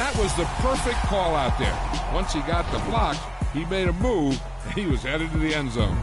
that was the perfect call out there. Once he got the block, he made a move, and he was headed to the end zone.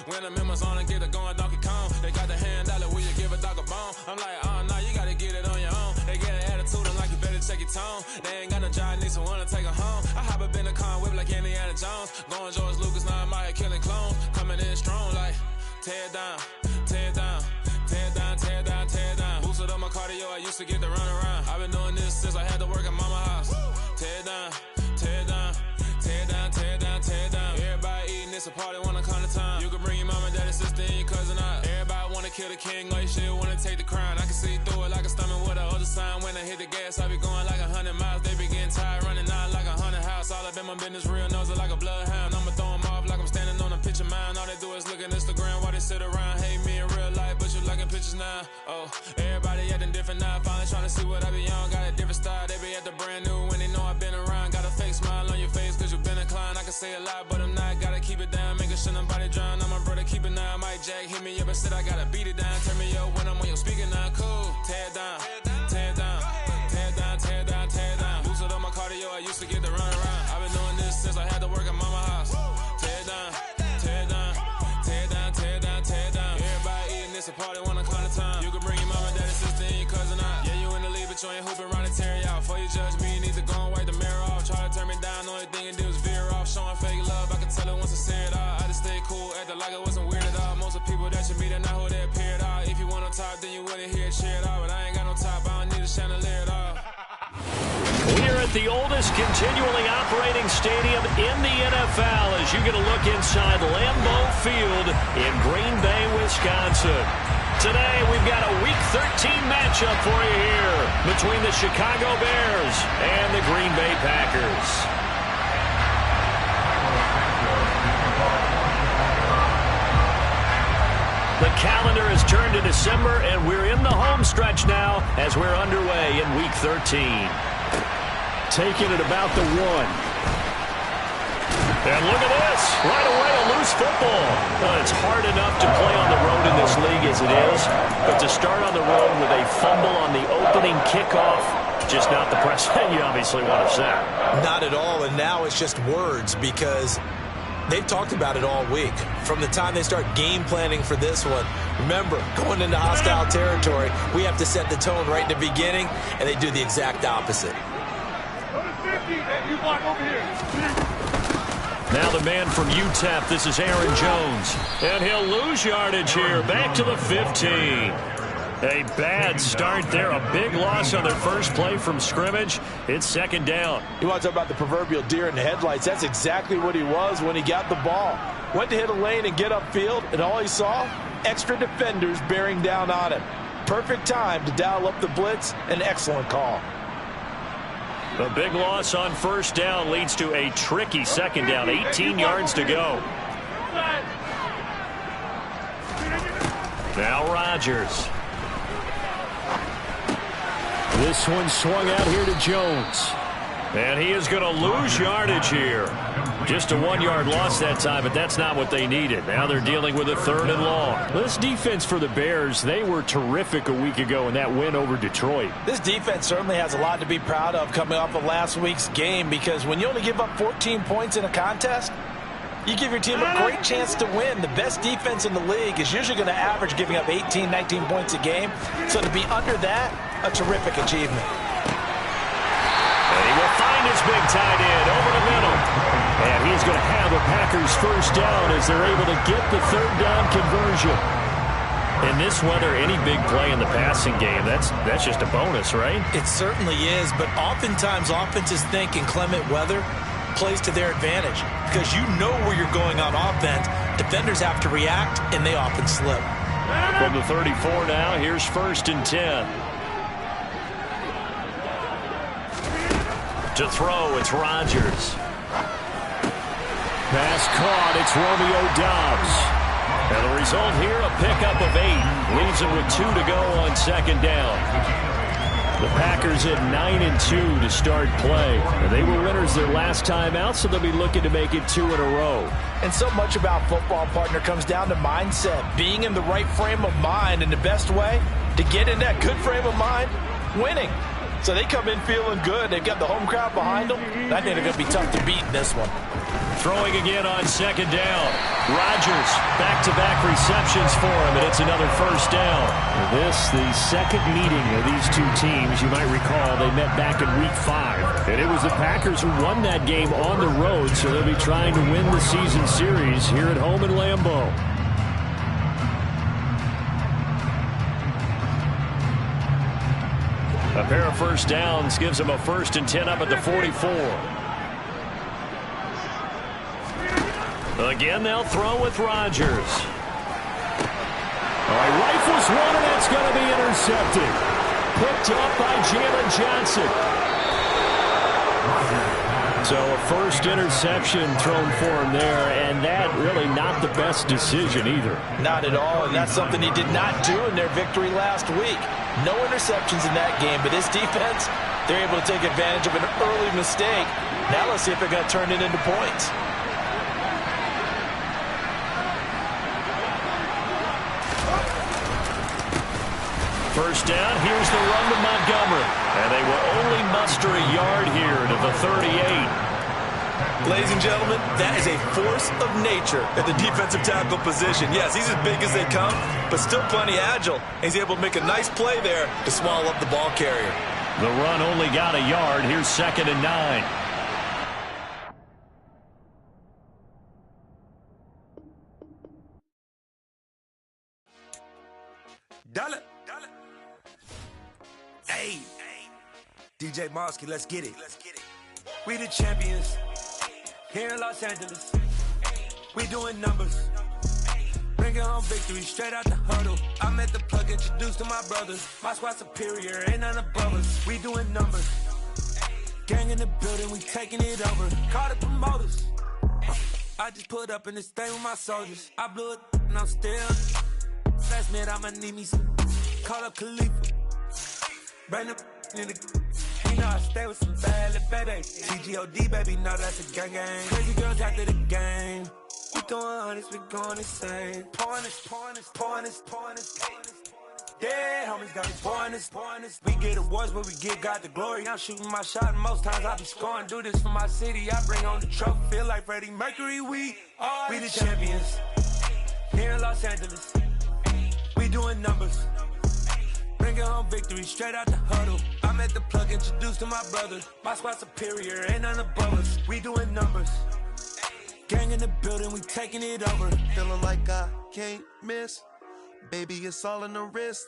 When the members on and get it going Donkey Kong, they got the hand dollar, will you give a dog a bone? I'm like, oh no, you gotta get it on your own. They get an attitude, I'm like, you better check your tone. They ain't got no job, need someone to take her home. I hop up in the car, whip like Indiana Jones. Going George Lucas, now I'm out here killing clones. Coming in strong like, tear down, tear down, tear down, tear down, tear down. Boosted up my cardio, I used to get to run around. I've been doing this since I had to work at mama house. Tear down, tear down, tear down, tear down, tear down. Everybody eating, it's a party, wanna come to time. You can bring your mama, daddy, sister, and your cousin out. Everybody wanna kill the king, like shit, wanna take the crown. I can see through it like a stomach with a other sign. When I hit the gas, I be going like 100 miles. They be getting tired, running out like 100 house. All up in my business, real nose like a bloodhound. I'ma throw 'em off like I'm standing on a picture mound. All they do is look at Instagram while they sit around. Hate me in real life, but you liking pictures now. Oh, everybody acting different now. Finally trying to see what I be on. Got a different style, they be at the brand new when they know I've been around. Got a fake smile on your face cause you been inclined. I can say a lot, but I'm not. Gotta keep it down, making sure nobody drown. I'm my brother, keep it now. Mike Jack hit me up and said I gotta beat it down. Turn me up when I'm on your speaker now. Cool, tear down, tear down, tear down, tear down, tear down. Boosted up my cardio, I used to get to run around. I've been doing this since I had to work at mama house. Tear down, tear down, tear down, tear down, tear down. Everybody eating, it's a party, wanna come to time. You can bring your mama, daddy, sister, and your cousin out. Yeah, you in the lead, but you ain't hooping around and tear you out. Before you judge me, you need to go and wipe the mirror off. Try to turn me down, only thing you do is veer off. Showing fake love, I can tell it once I see it all. I just stay cool, acting like it wasn't weird at all. Most of the people that you meet are not who they appear at all. If you want on top, then you wouldn't hear it cheer at all. But I ain't got no top, I don't need a chandelier at all. We are at the oldest continually operating stadium in the NFL as you get a look inside Lambeau Field in Green Bay, Wisconsin. Today, we've got a Week 13 matchup for you here between the Chicago Bears and the Green Bay Packers. The calendar has turned to December, and we're in the home stretch now as we're underway in Week 13. Taking it about the 1. And look at this. Right away, a loose football. Well, it's hard enough to play on the road in this league as it is, but to start on the road with a fumble on the opening kickoff, just not the precedent you obviously want to set. Not at all, and now it's just words because they've talked about it all week. From the time they start game planning for this one, remember, going into hostile territory, we have to set the tone right in the beginning, and they do the exact opposite. Now the man from UTEP, this is Aaron Jones. And he'll lose yardage here, back to the 15. A bad start there, a big loss on their first play from scrimmage. It's second down. You want to talk about the proverbial deer in the headlights. That's exactly what he was when he got the ball. Went to hit a lane and get upfield, and all he saw, extra defenders bearing down on him. Perfect time to dial up the blitz, an excellent call. A big loss on first down leads to a tricky second down. 18 yards to go. Now Rodgers. This one swung out here to Jones. And he is going to lose yardage here. Just a 1-yard loss that time, but that's not what they needed. Now they're dealing with a 3rd and long. This defense for the Bears, they were terrific a week ago in that win over Detroit. This defense certainly has a lot to be proud of coming off of last week's game, because when you only give up 14 points in a contest, you give your team a great chance to win. The best defense in the league is usually going to average giving up 18, 19 points a game. So to be under that, a terrific achievement. And he will find his big tight end over the middle. And he's going to have the Packers first down as they're able to get the 3rd down conversion. In this weather, any big play in the passing game, that's just a bonus, right? It certainly is, but oftentimes offenses think in clement weather plays to their advantage because you know where you're going on offense. Defenders have to react, and they often slip. From the 34 now, here's 1st and 10. To throw, it's Rodgers. Pass caught. It's Romeo Doubs. And the result here, a pickup of 8. Leaves them with 2 to go on second down. The Packers at 9-2 to start play. And they were winners their last time out, so they'll be looking to make it 2 in a row. And so much about football, partner, comes down to mindset. Being in the right frame of mind, and the best way to get in that good frame of mind, winning. So they come in feeling good. They've got the home crowd behind them. I think they're going to be tough to beat in this one. Throwing again on second down. Rodgers, back-to-back receptions for him, and it's another first down. This, the second meeting of these two teams. You might recall they met back in Week 5. And it was the Packers who won that game on the road, so they'll be trying to win the season series here at home in Lambeau. A pair of first downs gives them a 1st and 10 up at the 44. Again, they'll throw with Rodgers. All right, rifles one, and that's going to be intercepted. Picked up by Jalen Johnson. So a first interception thrown for him there, and that really not the best decision either. Not at all, and that's something he did not do in their victory last week. No interceptions in that game, but this defense, they're able to take advantage of an early mistake. Now let's see if they're going to turn it into points. First down, here's the run to Montgomery. And they will only muster a yard here to the 38. Ladies and gentlemen, that is a force of nature at the defensive tackle position. Yes, he's as big as they come, but still plenty agile. He's able to make a nice play there to swallow up the ball carrier. The run only got a yard. Here's 2nd and 9. Dollar. Hey, DJ Mosky, let's get it. We the champions here in Los Angeles. We doing numbers. Bringing home victory straight out the huddle. I'm at the plug, introduced to my brothers. My squad superior, ain't none above us. We doing numbers. Gang in the building, we taking it over. Call the promoters. I just put up in this thing with my soldiers. I blew it and I'm still. Last minute, I'ma need me some. Call up Khalifa. Bring up in the. You know I stay with some bad little baby. TGOD, baby, know that's a gang gang. Crazy girls after the game. We throwing hundreds, we going insane. Pouring this. Yeah, homies got me pouring this. We get awards, but we give God the glory. I'm shooting my shot, and most times I be scoring. Do this for my city, I bring on the trophy. Feel like Freddie Mercury, we the champions. Here in Los Angeles, we doing numbers. Bringing home victory straight out the huddle. I'm at the plug, introduced to my brothers. My squad superior, ain't none above us. We doing numbers. Gang in the building, we taking it over. Feeling like I can't miss. Baby, it's all in the wrist.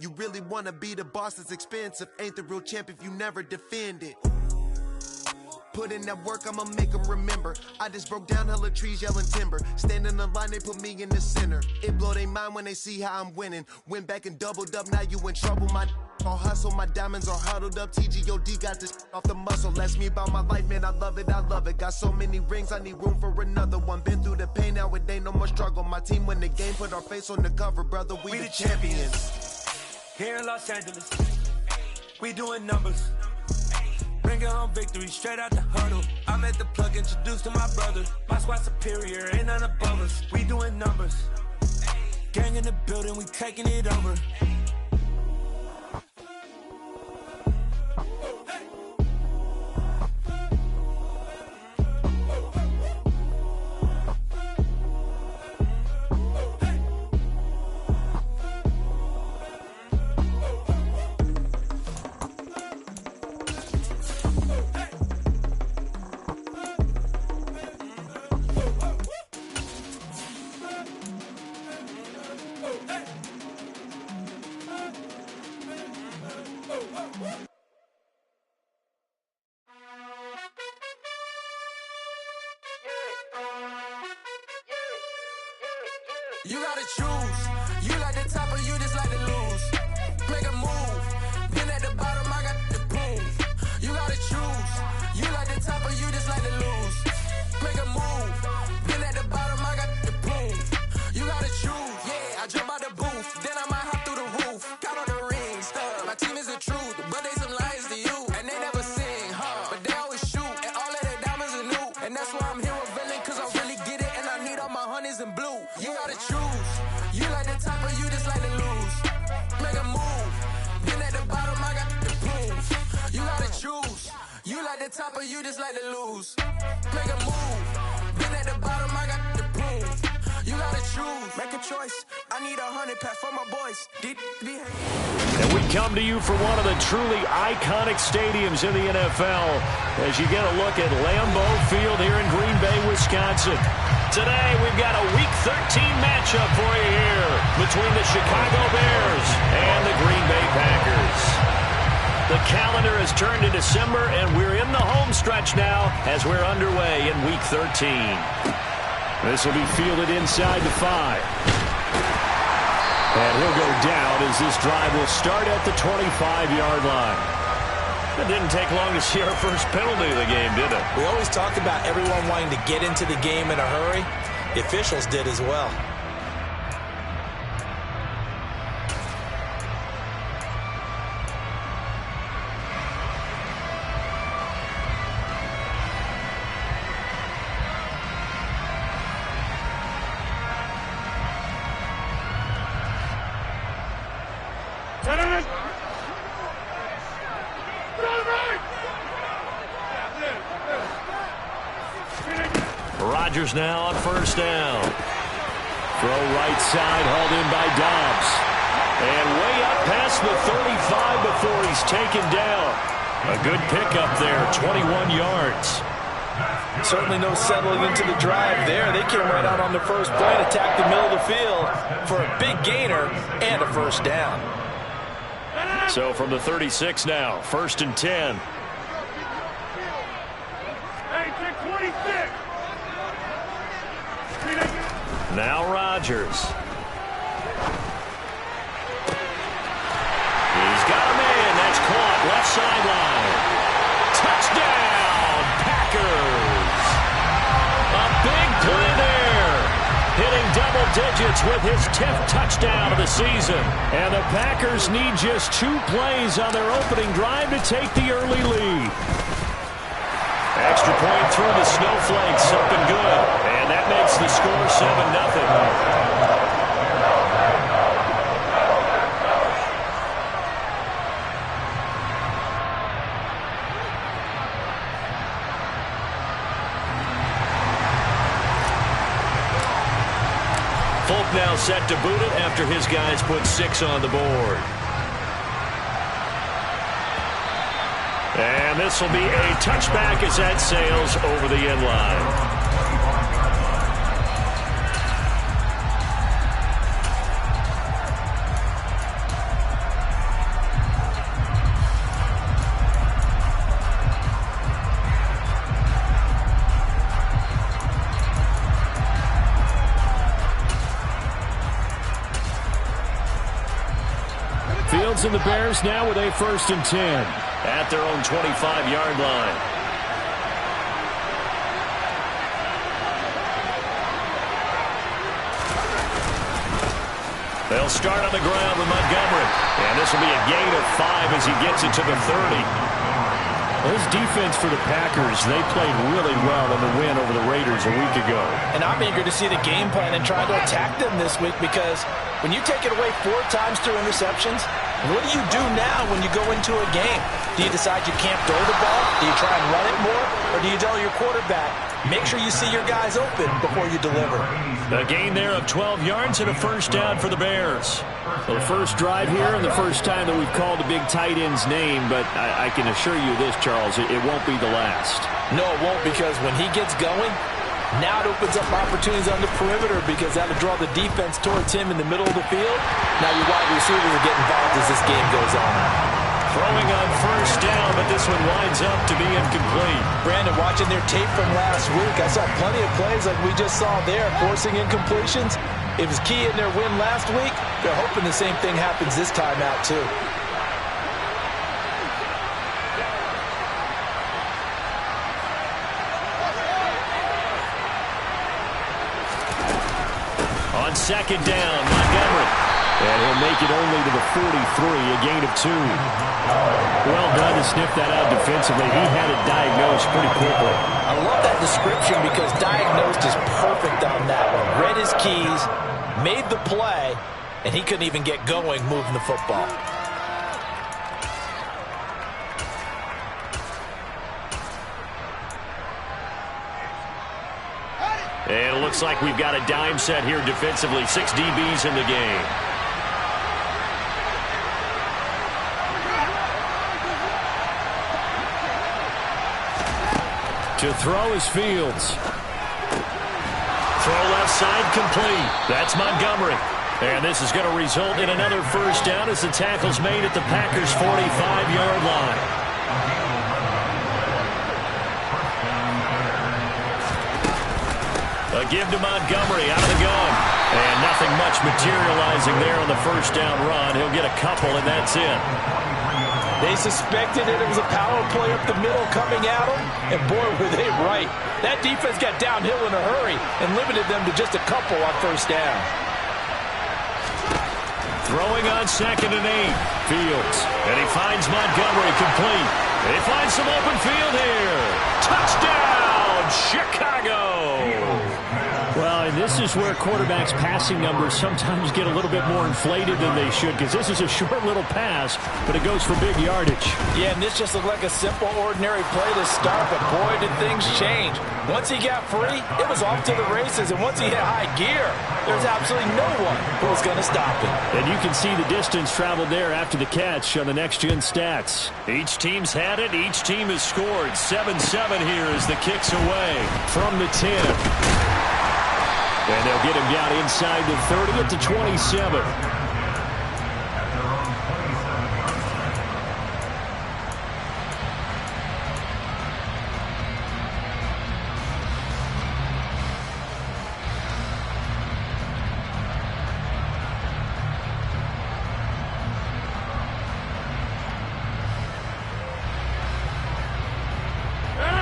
You really wanna be the boss, it's expensive. Ain't the real champ if you never defend it. Put in that work, I'ma make them remember. I just broke down hella trees, yelling timber. Stand in the line, they put me in the center. It blow their mind when they see how I'm winning. Went back and doubled up, now you in trouble. My all hustle, my diamonds are huddled up. TGOD got this off the muscle. Ask me about my life, man, I love it. Got so many rings, I need room for another one. Been through the pain, now it ain't no more struggle. My team win the game, put our face on the cover, brother. We the champions. Here in Los Angeles, we doing numbers. Bringing home victory straight out the huddle. I'm at the plug, introduced to my brothers. My squad superior, ain't none above us. We doing numbers. Gang in the building, we taking it over. You gotta choose. You like the top or you just like to lose. Make a move. Been at the bottom, I got the proof. You gotta choose. You like the top or you just like to lose. Make a move. the top of you just like to lose. Make a move. Been at the bottom, I got the prove. You gotta choose. Make a choice. I need 100 pack for my boys. And we come to you from one of the truly iconic stadiums in the NFL as you get a look at Lambeau Field here in Green Bay, Wisconsin. Today, we've got a Week 13 matchup for you here between the Chicago Bears and the Green Bay Packers. The calendar has turned to December, and we're in the home stretch now as we're underway in Week 13. This will be fielded inside the 5. And he'll go down as this drive will start at the 25-yard line. It didn't take long to see our first penalty of the game, did it? We always talk about everyone wanting to get into the game in a hurry. The officials did as well. Rodgers now on first down. Throw right side, hauled in by Dobbs. And way up past the 35 before he's taken down. A good pickup there, 21 yards. Certainly no settling into the drive there. They came right out on the first play and attacked the middle of the field for a big gainer and a first down. So from the 36 now, 1st and 10. Now Rodgers. He's got a man. That's caught. Left sideline. Touchdown, Packers. A big play there. Hitting double digits with his 10th touchdown of the season. And the Packers need just 2 plays on their opening drive to take the early lead. Extra point through the snowflakes, something good. And that makes the score 7-0. Folk now set to boot it after his guys put 6 on the board. And this will be a touchback as that sails over the end line. Fields and the Bears now with a 1st and 10. At their own 25-yard line. They'll start on the ground with Montgomery. And this will be a gain of 5 as he gets it to the 30. This defense for the Packers, they played really well in the win over the Raiders a week ago. And I'm eager to see the game plan and try to attack them this week because when you take it away 4 times through interceptions, what do you do now when you go into a game? Do you decide you can't throw the ball? Do you try and run it more? Or do you tell your quarterback, make sure you see your guys open before you deliver? A gain there of 12 yards and a first down for the Bears. Well, the first drive here and the first time that we've called a big tight end's name, but I can assure you this, Charles, it won't be the last. No, it won't, because when he gets going, now it opens up opportunities on the perimeter because that'll draw the defense towards him in the middle of the field. Now your wide receivers will get involved as this game goes on. Throwing on first down, but this one winds up to be incomplete. Brandon, watching their tape from last week, I saw plenty of plays like we just saw there, forcing incompletions. It was key in their win last week. They're hoping the same thing happens this time out, too. On second down, Montgomery. And he'll make it only to the 43, a gain of 2. Well done to sniff that out defensively. He had it diagnosed pretty quickly. I love that description because diagnosed is perfect on that one. Read his keys, made the play, and he couldn't even get going moving the football. And it looks like we've got a dime set here defensively. 6 DBs in the game. To throw is Fields. Throw left side complete. That's Montgomery. And this is going to result in another first down as the tackle's made at the Packers' 45-yard line. A give to Montgomery out of the gun. And nothing much materializing there on the first down run. He'll get a couple, and that's it. They suspected it was a power play up the middle coming at them, and boy, were they right. That defense got downhill in a hurry and limited them to just a couple on first down. Throwing on 2nd and 8. Fields. And he finds Montgomery complete. They find some open field here. Touchdown, Chicago! Well, and this is where quarterbacks' passing numbers sometimes get a little bit more inflated than they should, because this is a short little pass, but it goes for big yardage. Yeah, and this just looked like a simple, ordinary play to start, but boy, did things change. Once he got free, it was off to the races, and once he hit high gear, there's absolutely no one who was going to stop him. And you can see the distance traveled there after the catch on the next-gen stats. Each team's had it. Each team has scored. 7-7 here as the kick's away from the 10. And they'll get him down inside the 30 at the 27.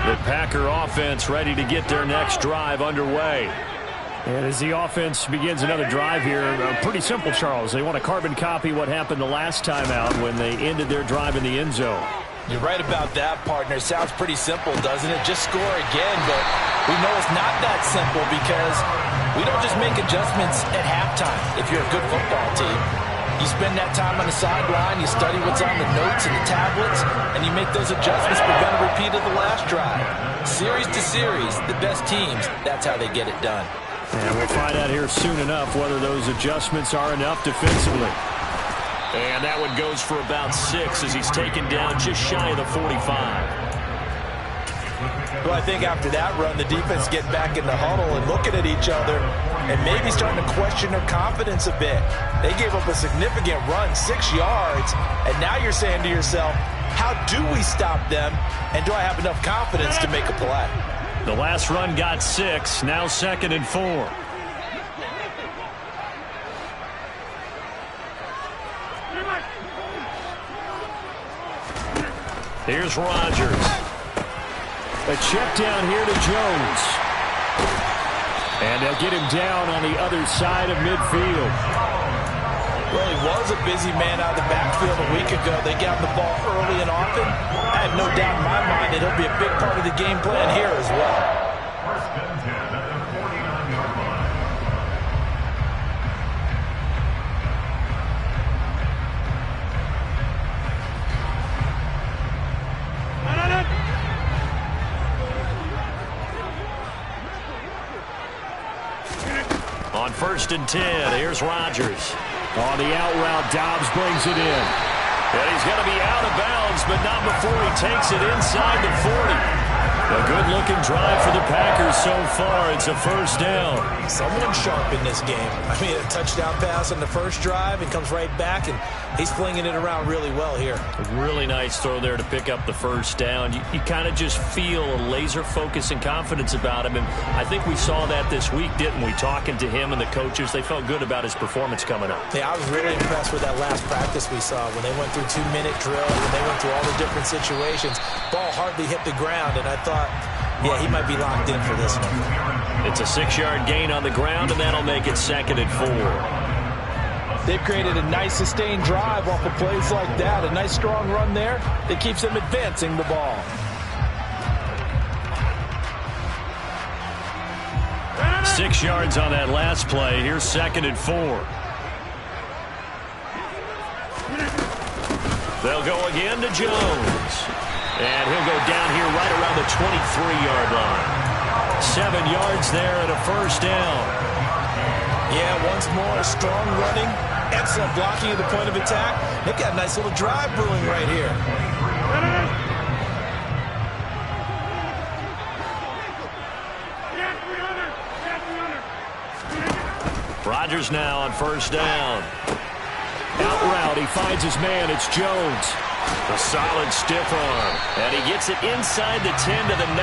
The Packer offense ready to get their next drive underway. And as the offense begins another drive here, pretty simple, Charles. They want to carbon copy what happened the last time out when they ended their drive in the end zone. You're right about that, partner. Sounds pretty simple, doesn't it? Just score again, but we know it's not that simple because we don't just make adjustments at halftime if you're a good football team. You spend that time on the sideline, you study what's on the notes and the tablets, and you make those adjustments prevent a repeat of the last drive. Series to series, the best teams, that's how they get it done. And we'll find out here soon enough whether those adjustments are enough defensively. And that one goes for about 6 as he's taken down just shy of the 45. Well, I think after that run, the defense get back in the huddle and looking at each other and maybe starting to question their confidence a bit. They gave up a significant run, 6 yards, and now you're saying to yourself, how do we stop them, and do I have enough confidence to make a play? The last run got 6, now 2nd and 4. Here's Rodgers. A check down here to Jones. And they'll get him down on the other side of midfield. Well, he was a busy man out of the backfield a week ago. They got him the ball early and often. I have no doubt in my mind that he'll be a big part of the game plan here as well. On 1st and 10, here's Rodgers. On the out route, Dobbs brings it in. And he's going to be out of bounds, but not before he takes it inside the 40. A good-looking drive for the Packers so far. It's a first down. Someone sharp in this game. I mean, a touchdown pass on the first drive and comes right back, and he's flinging it around really well here. A really nice throw there to pick up the first down. You kind of just feel a laser focus and confidence about him, and I think we saw that this week, didn't we? Talking to him and the coaches, they felt good about his performance coming up. Yeah, I was really impressed with that last practice we saw when they went through 2-minute drill, when they went through all the different situations. Ball hardly hit the ground, and I thought, yeah, he might be locked in for this one. It's a 6-yard gain on the ground, and that'll make it 2nd and 4. They've created a nice sustained drive off of plays like that. A nice strong run there that keeps them advancing the ball. Six yards on that last play. Here's 2nd and 4. They'll go again to Jones. And he'll go down here right around the 23-yard line. 7 yards there and a first down. Yeah, once more, strong running, excellent blocking at the point of attack. They've got a nice little drive brewing right here. Rodgers now on first down. Out route, he finds his man. It's Jones. A solid stiff arm. And he gets it inside the 10 to the 9.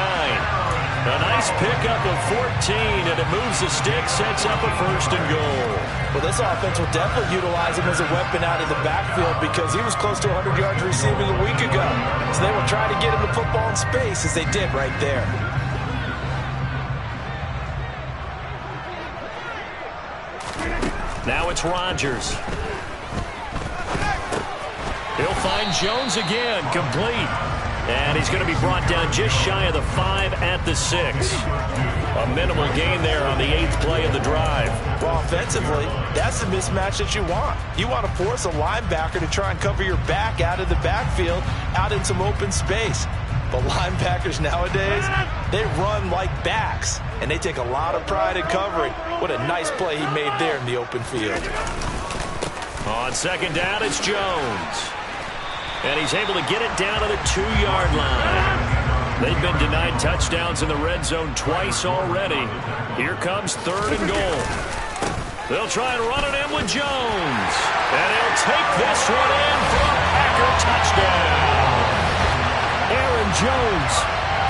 A nice pickup of 14, and it moves the stick, sets up a first and goal. Well, this offense will definitely utilize him as a weapon out of the backfield because he was close to 100 yards receiving a week ago. So they will try to get him the football in space as they did right there. Now it's Rodgers. He'll find Jones again, complete. And he's going to be brought down just shy of the 5 at the 6. A minimal gain there on the 8th play of the drive. Well, offensively, that's the mismatch that you want. You want to force a linebacker to try and cover your back out of the backfield, out in some open space. But linebackers nowadays, they run like backs, and they take a lot of pride in covering. What a nice play he made there in the open field. On second down, it's Jones. And he's able to get it down to the 2-yard line. They've been denied touchdowns in the red zone twice already. Here comes 3rd and goal. They'll try and run it in with Jones. And he'll take this one in for a Packer touchdown. Aaron Jones,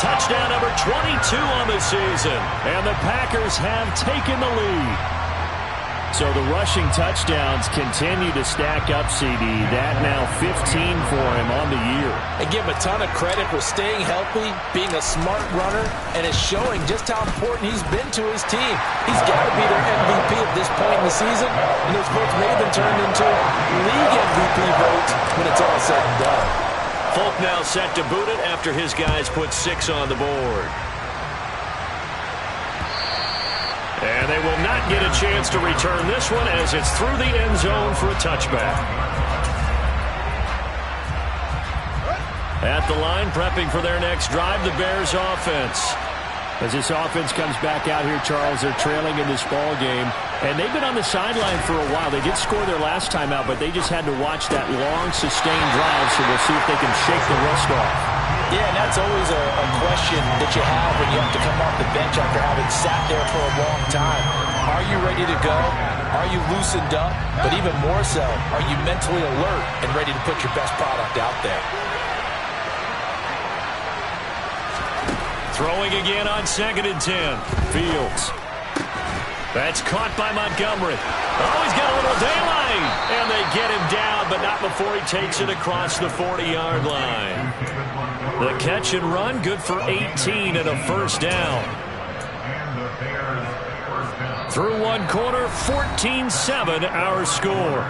touchdown number 22 on the season. And the Packers have taken the lead. So the rushing touchdowns continue to stack up, CD. That now 15 for him on the year. And give him a ton of credit for staying healthy, being a smart runner, and is showing just how important he's been to his team. He's got to be their MVP at this point in the season, and those votes may have been turned into league MVP votes when it's all said and done. Folk now set to boot it after his guys put 6 on the board. And they will not get a chance to return this one as it's through the end zone for a touchback. At the line, prepping for their next drive, the Bears offense. As this offense comes back out here, Charles, they're trailing in this ball game. And they've been on the sideline for a while. They did score their last time out, but they just had to watch that long, sustained drive, so we'll see if they can shake the rust off. Yeah, and that's always a question that you have when you have to come off the bench after having sat there for a long time. Are you ready to go? Are you loosened up? But even more so, are you mentally alert and ready to put your best product out there? Throwing again on 2nd and 10. Fields. That's caught by Montgomery. Oh, he's got a little daylight. And they get him down, but not before he takes it across the 40-yard line. The catch and run, good for 18 and a first down. Through one quarter, 14-7 our score.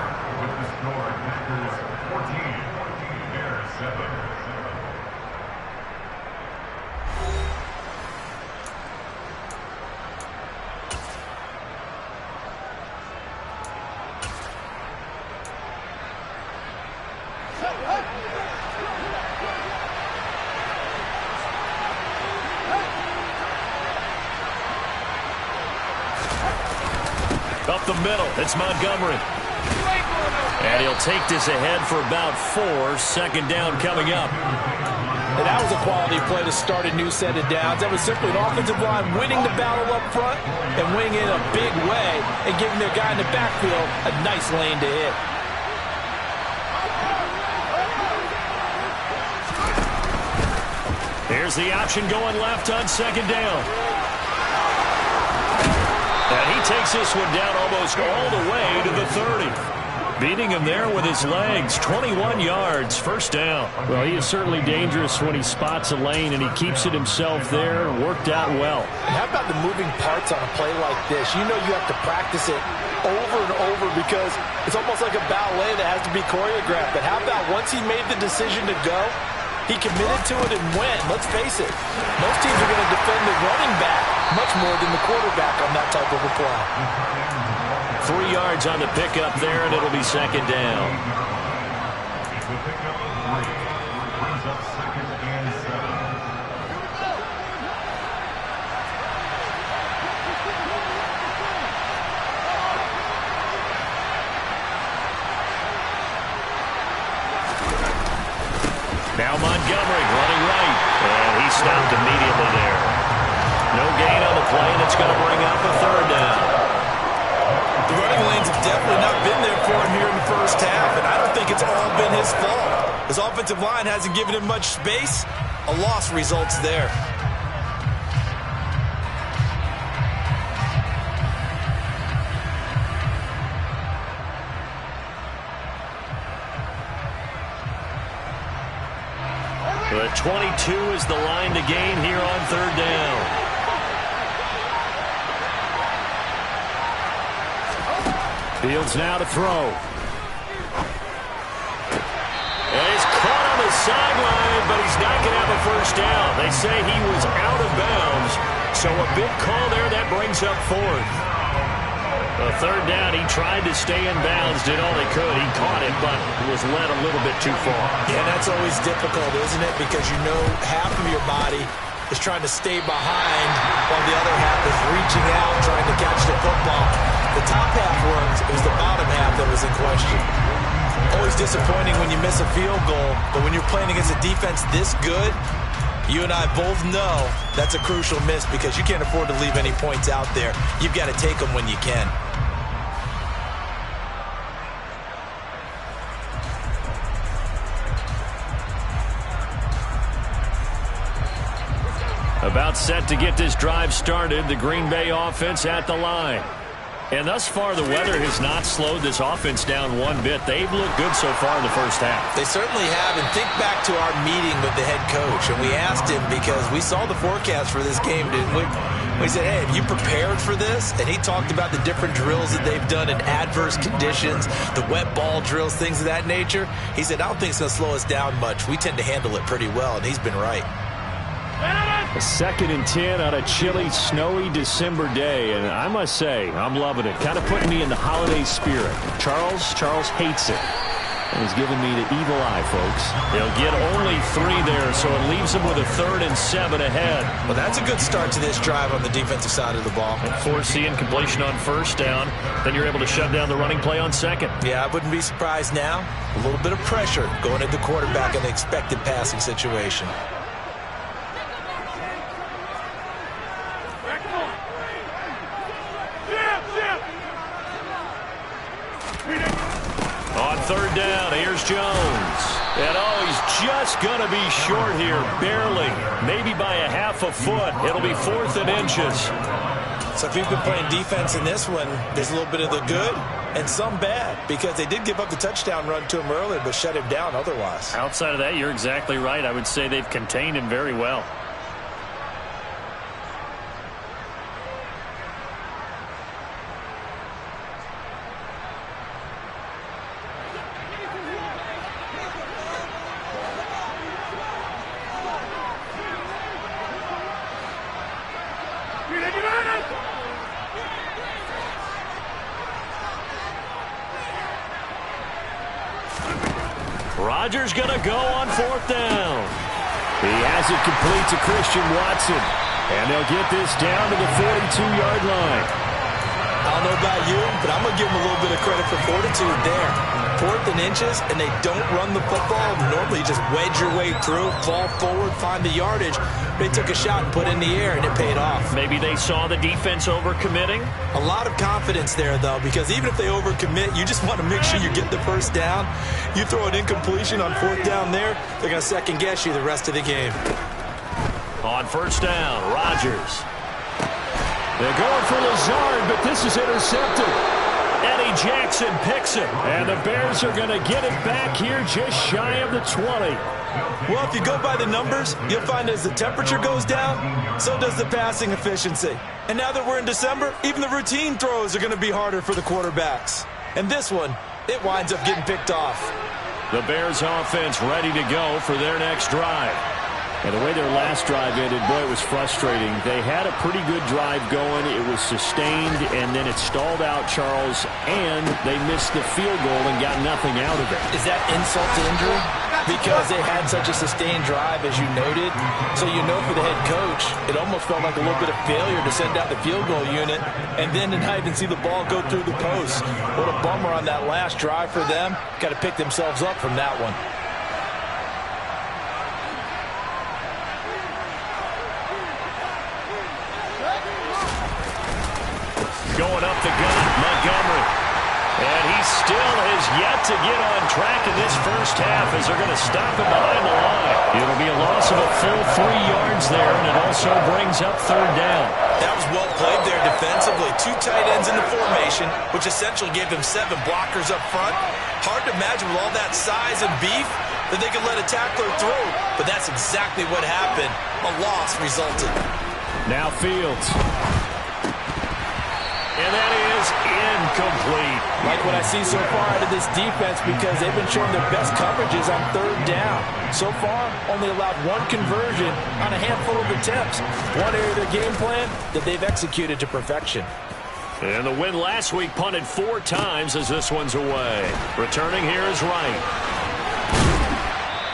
Up the middle, it's Montgomery. And he'll take this ahead for about 4. 2nd down coming up. And that was a quality play to start a new set of downs. That was simply an offensive line winning the battle up front and winning in a big way and giving their guy in the backfield a nice lane to hit. Here's the option going left on 2nd down. And he takes this one down almost all the way to the 30. Beating him there with his legs. 21 yards, first down. Well, he is certainly dangerous when he spots a lane, and he keeps it himself there. Worked out well. And how about the moving parts on a play like this? You know you have to practice it over and over because it's almost like a ballet that has to be choreographed. But how about once he made the decision to go, he committed to it and went. Let's face it, most teams are going to defend the running back much more than the quarterback on that type of a play. 3 yards on the pickup there, and it'll be 2nd down. Now Montgomery running right. And he stopped immediately there. No gain on the play, and it's going to bring up a third down. The running lanes have definitely not been there for him here in the first half, and I don't think it's all been his fault. His offensive line hasn't given him much space. A loss results there. But 22 is the line to gain here on third down. Fields now to throw. And he's caught on the sideline, but he's not going to have a first down. They say he was out of bounds, so a big call there that brings up fourth. A third down, he tried to stay in bounds, did all he could. He caught it, but was led a little bit too far. Yeah, that's always difficult, isn't it? Because you know half of your body is trying to stay behind while the other half is reaching out, trying to catch the football. The top half worked. It was the bottom half that was in question. Always disappointing when you miss a field goal, but when you're playing against a defense this good, you and I both know that's a crucial miss because you can't afford to leave any points out there. You've got to take them when you can. About set to get this drive started, the Green Bay offense at the line. And thus far, the weather has not slowed this offense down one bit. They've looked good so far in the first half. They certainly have. And think back to our meeting with the head coach. And we asked him because we saw the forecast for this game, didn't we? We said, hey, have you prepared for this? And he talked about the different drills that they've done in adverse conditions, the wet ball drills, things of that nature. He said, I don't think it's going to slow us down much. We tend to handle it pretty well, and he's been right. A 2nd and 10 on a chilly, snowy December day, and I must say, I'm loving it. Kind of putting me in the holiday spirit. Charles hates it, and he's giving me the evil eye, folks. They'll get only 3 there, so it leaves them with a 3rd and 7 ahead. Well, that's a good start to this drive on the defensive side of the ball. Force the incompletion on first down, then you're able to shut down the running play on second. Yeah, I wouldn't be surprised now. A little bit of pressure going at the quarterback in the expected passing situation. On third down, here's Jones. And he's just going to be short here, barely. Maybe by a half a foot. It'll be 4th and inches. So if you've been playing defense in this one, there's a little bit of the good and some bad because they did give up the touchdown run to him earlier but shut him down otherwise. Outside of that, you're exactly right. I would say they've contained him very well. Rodgers going to go on 4th down. He has it complete to Christian Watson. And they'll get this down to the 42-yard line. I don't know about you, but I'm going to give them a little bit of credit for fortitude there. 4th and inches, and they don't run the football. Normally, you just wedge your way through, fall forward, find the yardage. They took a shot and put it in the air, and it paid off. Maybe they saw the defense overcommitting. A lot of confidence there, though, because even if they overcommit, you just want to make sure you get the first down. You throw an incompletion on 4th down there, they're going to second-guess you the rest of the game. On first down, Rodgers. They're going for Lazard, but this is intercepted. Eddie Jackson picks it. And the Bears are going to get it back here just shy of the 20. Well, if you go by the numbers, you'll find as the temperature goes down, so does the passing efficiency. And now that we're in December, even the routine throws are going to be harder for the quarterbacks. And this one, it winds up getting picked off. The Bears offense ready to go for their next drive. And the way their last drive ended, boy, it was frustrating. They had a pretty good drive going. It was sustained, and then it stalled out, Charles, and they missed the field goal and got nothing out of it. Is that insult to injury? Because they had such a sustained drive, as you noted. So you know for the head coach, it almost felt like a little bit of failure to send out the field goal unit and then to not even see the ball go through the post. What a bummer on that last drive for them. Got to pick themselves up from that one. going up the gut. Montgomery. And he still has yet to get on track in this first half as they're going to stop him behind the line. It'll be a loss of a full 3 yards there, and it also brings up third down. That was well played there defensively. 2 tight ends in the formation, which essentially gave him 7 blockers up front. Hard to imagine with all that size and beef that they could let a tackler through, but that's exactly what happened. A loss resulted. Now Fields. And that is incomplete. Like what I see so far out of this defense, because they've been showing their best coverages on third down. So far, only allowed 1 conversion on a handful of attempts. One area of their game plan that they've executed to perfection. And the win last week punted 4 times as this one's away. Returning here is Wright.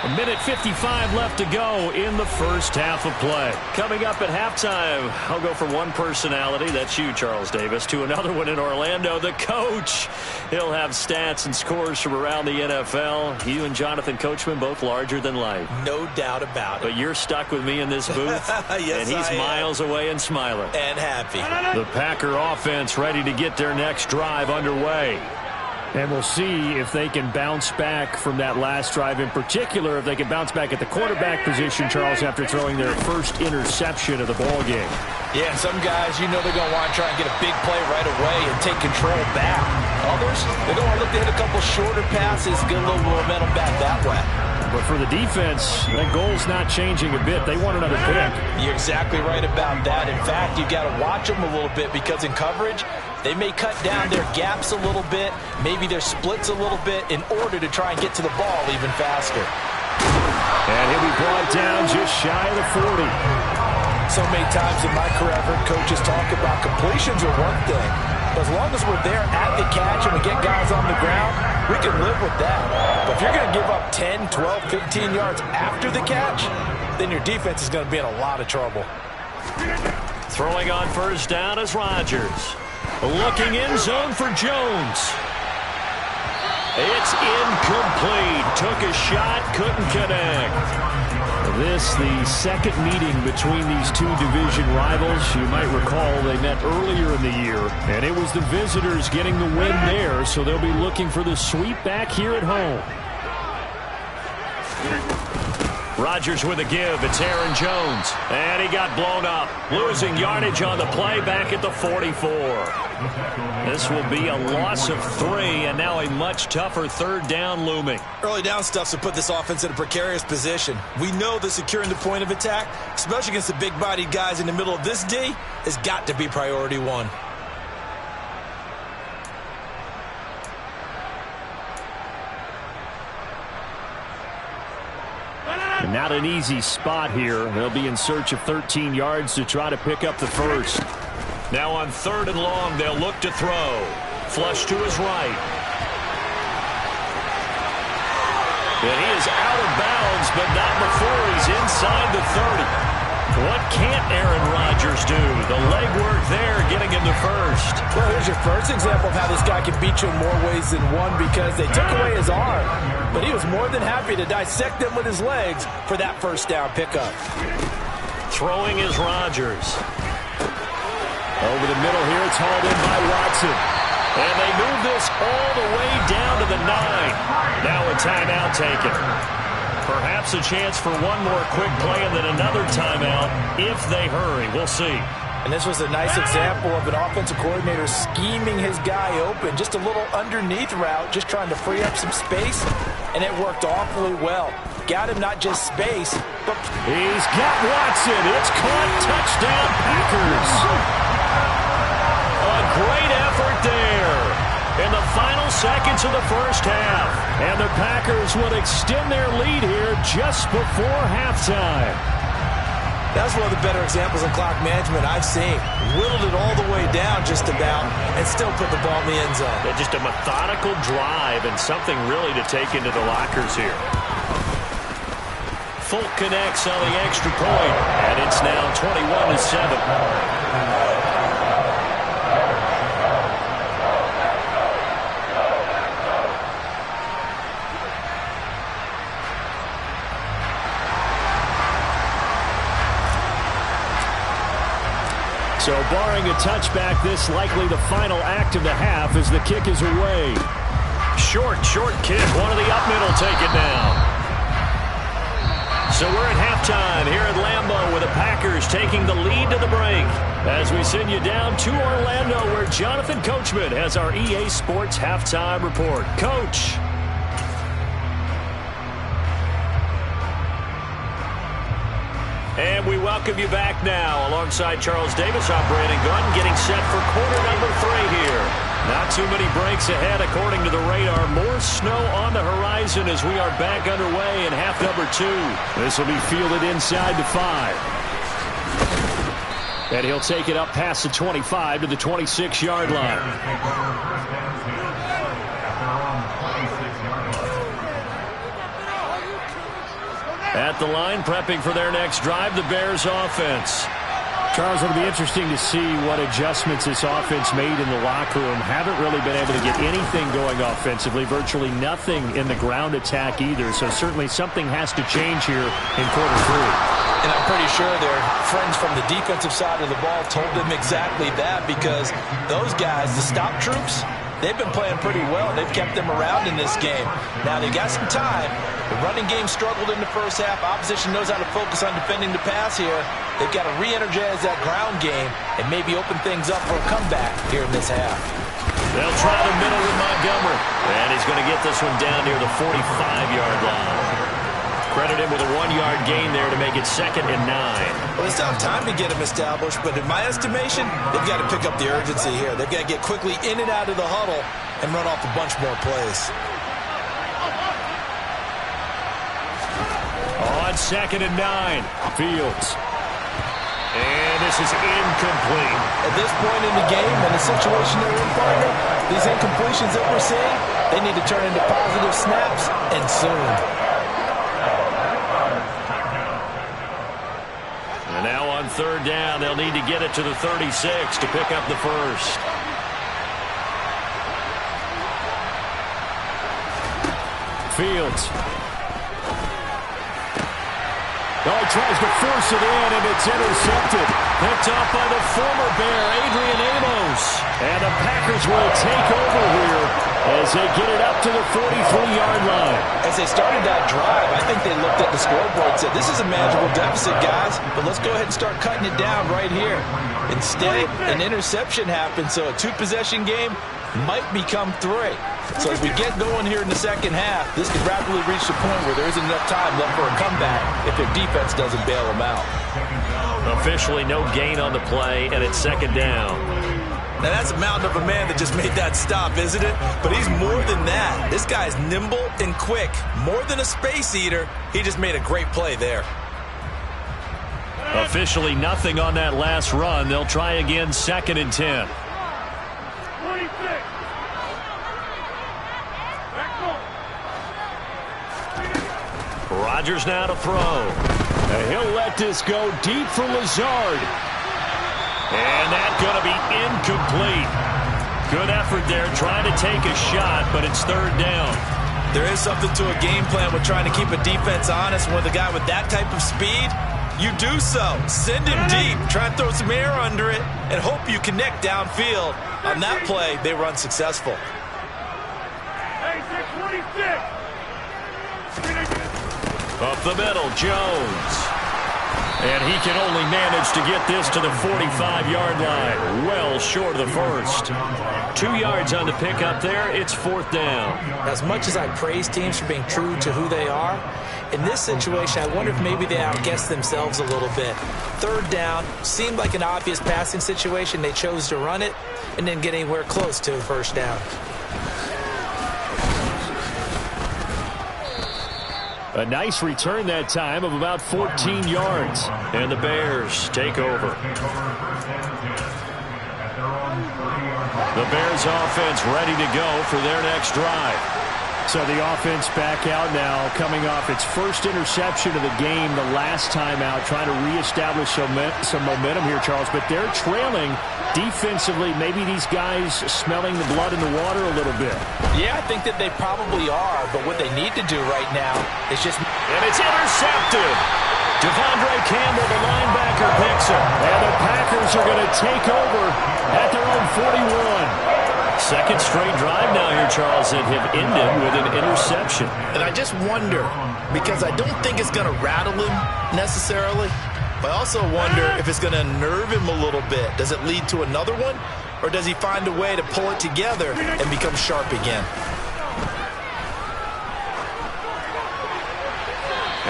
1:55 left to go in the first half of play. Coming up at halftime, I'll go from one personality, that's you, Charles Davis, to another one in Orlando, the coach. He'll have stats and scores from around the NFL. You and Jonathan Coachman both larger than life. No doubt about it. But you're stuck with me in this booth, yes, and he's miles away and smiling. And happy. The Packer offense ready to get their next drive underway. And we'll see if they can bounce back from that last drive. In particular, if they can bounce back at the quarterback position, Charles, after throwing their first interception of the ball game. Yeah, some guys, you know they're going to want to try and get a big play right away and take control back. Others, they're going to want to look to hit a couple shorter passes, get a little momentum back that way. But for the defense, that goal's not changing a bit. They want another pick. You're exactly right about that. In fact, you've got to watch them a little bit because in coverage, they may cut down their gaps a little bit, maybe their splits a little bit in order to try and get to the ball even faster. And he'll be brought down just shy of the 40. So many times in my career, I've heard coaches talk about completions are one thing. But as long as we're there at the catch and we get guys on the ground, we can live with that. But if you're going to give up 10, 12, 15 yards after the catch, then your defense is going to be in a lot of trouble. Throwing on first down is Rodgers. Looking in zone for Jones. It's incomplete. Took a shot, couldn't connect. This, the second meeting between these two division rivals. You might recall they met earlier in the year, and it was the visitors getting the win there, so they'll be looking for the sweep back here at home. Rodgers with a give. It's Aaron Jones. And he got blown up. Losing yardage on the play back at the 44. This will be a loss of 3, and now a much tougher third down looming. Early down stuff to put this offense in a precarious position. We know that securing the point of attack, especially against the big-bodied guys in the middle of this D, has got to be priority 1. And not an easy spot here. They'll be in search of 13 yards to try to pick up the first. Now on 3rd and long, they'll look to throw. Flush to his right. And he is out of bounds, but not before he's inside the 30. What can't Aaron Rodgers do? The legwork there getting him to first. Well, here's your first example of how this guy can beat you in more ways than one, because they took away his arm, but he was more than happy to dissect them with his legs for that first down pickup. Throwing is Rodgers. Over the middle here, it's hauled in by Watson. And they move this all the way down to the 9. Now a timeout taken. Perhaps a chance for one more quick play and then another timeout if they hurry. We'll see. And this was a nice example of an offensive coordinator scheming his guy open. Just a little underneath route, just trying to free up some space, and it worked awfully well. Got him not just space, but... He's got Watson. It's caught. Touchdown, Packers. A great effort there in the final seconds of the first half. And the Packers will extend their lead here just before halftime. That's one of the better examples of clock management I've seen. Whittled it all the way down just about and still put the ball in the end zone. Yeah, just a methodical drive and something really to take into the lockers here. Folk connects on the extra point, and it's now 21-7. So barring a touchback, this likely the final act of the half as the kick is away. Short kick. One of the up middle taken down. So we're at halftime here at Lambeau with the Packers taking the lead to the break. As we send you down to Orlando where Jonathan Coachman has our EA Sports halftime report. Coach. And we welcome you back now. Alongside Charles Davis, I'm Brandon Gunn getting set for quarter number 3 here. Not too many breaks ahead according to the radar. More snow on the horizon as we are back underway in half number 2. This will be fielded inside the 5. And he'll take it up past the 25 to the 26-yard line. At the line, prepping for their next drive, the Bears offense. Charles, it'll be interesting to see what adjustments this offense made in the locker room. Haven't really been able to get anything going offensively. Virtually nothing in the ground attack either. So certainly something has to change here in quarter 3. And I'm pretty sure their friends from the defensive side of the ball told them exactly that, because those guys, the stop troops, they've been playing pretty well. They've kept them around in this game. Now, they got some time. The running game struggled in the first half. Opposition knows how to focus on defending the pass here. They've got to re-energize that ground game and maybe open things up for a comeback here in this half. They'll try the middle with Montgomery. And he's going to get this one down near the 45-yard line. Credit him with a 1-yard gain there to make it 2nd and 9. Well, they still have time to get him established, but in my estimation, they've got to pick up the urgency here. They've got to get quickly in and out of the huddle and run off a bunch more plays. On 2nd and 9, Fields. And this is incomplete. At this point in the game and the situation they're in, partner, these incompletions that we're seeing, they need to turn into positive snaps, and soon. And now on 3rd down, they'll need to get it to the 36 to pick up the first. Fields. Oh, he tries to force it in, and it's intercepted. Picked off by the former Bear, Adrian Amos. And the Packers will take over here as they get it up to the 43-yard line. As they started that drive, I think they looked at the scoreboard and said, this is a manageable deficit, guys, but let's go ahead and start cutting it down right here. Instead, an interception happened, so a 2-possession game might become 3. So as we get going here in the second half, this could rapidly reach the point where there isn't enough time left for a comeback if their defense doesn't bail them out. Officially no gain on the play, and it's 2nd down. Now, that's a mountain of a man that just made that stop, isn't it? But he's more than that. This guy's nimble and quick. More than a space eater, he just made a great play there. Officially nothing on that last run. They'll try again, 2nd and 10. Rodgers now to throw. And he'll let this go deep for Lazard. And that's going to be incomplete. Good effort there trying to take a shot, but it's 3rd down. There is something to a game plan with trying to keep a defense honest. With a guy with that type of speed, you do so. Send him deep. Try and throw some air under it and hope you connect downfield. On that play, they run successful. Up the middle, Jones. And he can only manage to get this to the 45-yard line. Well short of the first. 2 yards on the pickup there. It's 4th down. As much as I praise teams for being true to who they are, in this situation, I wonder if maybe they outguessed themselves a little bit. 3rd down seemed like an obvious passing situation. They chose to run it and didn't get anywhere close to a 1st down. A nice return that time of about 14 yards. And the Bears take over. The Bears offense ready to go for their next drive. So the offense back out now, coming off its first interception of the game the last time out, trying to reestablish some momentum here, Charles. But they're trailing defensively. Maybe these guys smelling the blood in the water a little bit. Yeah, I think that they probably are. But what they need to do right now is just... And it's intercepted. Devondre Campbell, the linebacker, picks him. And the Packers are going to take over at their own 41. Second straight drive now here, Charles, that have ended with an interception. And I just wonder, because I don't think it's going to rattle him necessarily, but I also wonder if it's going to nerve him a little bit. Does it lead to another one? Or does he find a way to pull it together and become sharp again?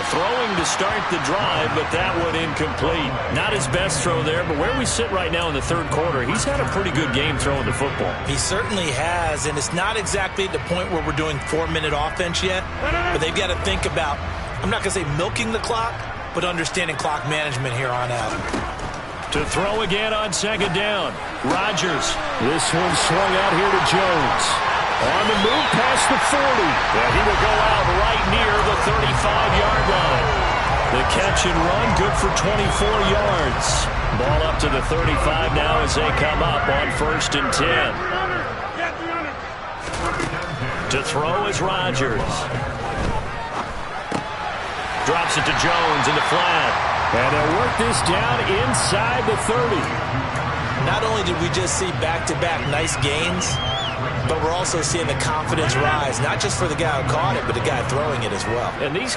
Throwing to start the drive, but that one incomplete. Not his best throw there, but where we sit right now in the third quarter, he's had a pretty good game throwing the football. He certainly has, and it's not exactly at the point where we're doing 4-minute offense yet, but they've got to think about, I'm not going to say milking the clock, but understanding clock management here on out. To throw again on second down. Rodgers. This one swung out here to Jones. On the move past the 40. And he will go out right near the 35-yard line. The catch and run good for 24 yards. Ball up to the 35 now as they come up on 1st and 10. To throw is Rodgers. Drops it to Jones in the flat. And they'll work this down inside the 30. Not only did we just see back-to-back nice gains, but we're also seeing the confidence rise, not just for the guy who caught it, but the guy throwing it as well. And these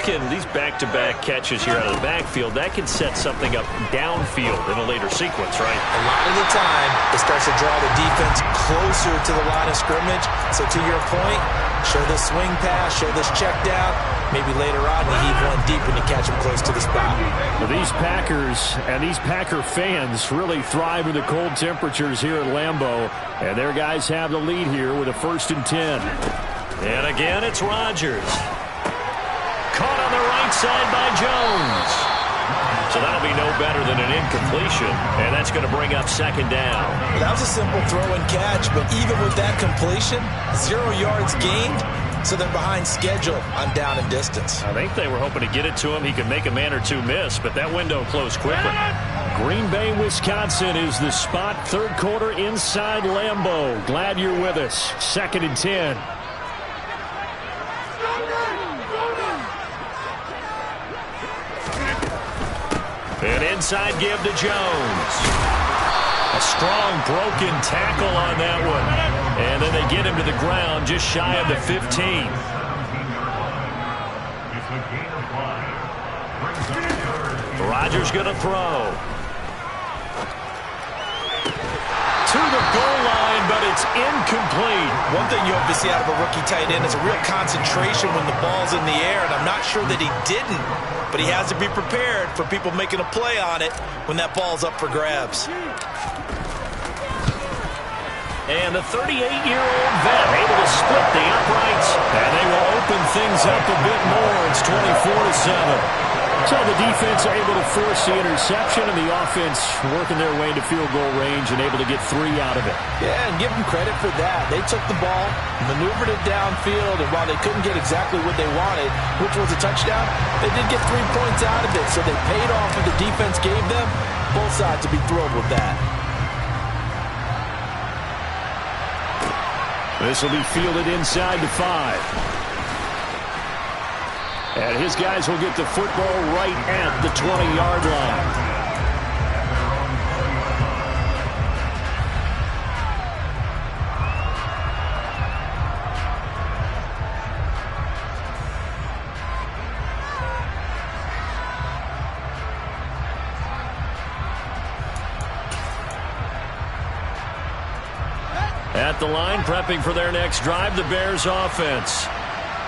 back-to-back catches here out of the backfield, that can set something up downfield in a later sequence, right? A lot of the time, it starts to draw the defense closer to the line of scrimmage. So to your point, show this swing pass, show this check down. Maybe later on you heave one deep and you catch them close to the spot. Well, these Packers and these Packer fans really thrive in the cold temperatures here at Lambeau. And their guys have the lead here with a 1st and 10. And again, it's Rodgers. Caught on the right side by Jones. So that'll be no better than an incompletion. And that's going to bring up 2nd down. That was a simple throw and catch, but even with that completion, 0 yards gained. So they're behind schedule on down and distance. I think they were hoping to get it to him. He could make a man or two miss, but that window closed quickly. Green Bay, Wisconsin is the spot. Third quarter inside Lambeau. Glad you're with us. 2nd and 10. An inside give to Jones. A strong broken tackle on that one. And then they get him to the ground just shy of the 15. Rodgers going to throw. To the goal line, but it's incomplete. One thing you hope to see out of a rookie tight end is a real concentration when the ball's in the air, and I'm not sure that he didn't, but he has to be prepared for people making a play on it when that ball's up for grabs. And the 38-year-old vet able to split the uprights, and they will open things up a bit more. It's 24-7. So the defense are able to force the interception, and the offense working their way into field goal range and able to get 3 out of it. Yeah, and give them credit for that. They took the ball, maneuvered it downfield, and while they couldn't get exactly what they wanted, which was a touchdown, they did get 3 points out of it. So they paid off what the defense gave them. Both sides will be thrilled with that. This will be fielded inside the 5. And his guys will get the football right at the 20-yard line. At the line, prepping for their next drive, the Bears offense.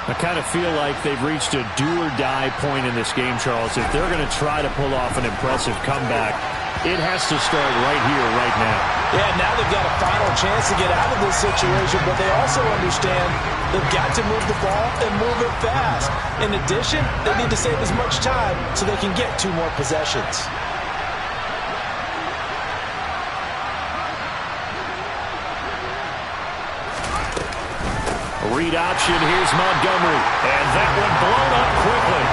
I kind of feel like they've reached a do-or-die point in this game, Charles. If they're going to try to pull off an impressive comeback, it has to start right here, right now. Yeah, now they've got a final chance to get out of this situation, but they also understand they've got to move the ball and move it fast. In addition, they need to save as much time so they can get 2 more possessions. Read option, here's Montgomery. And that one blown up quickly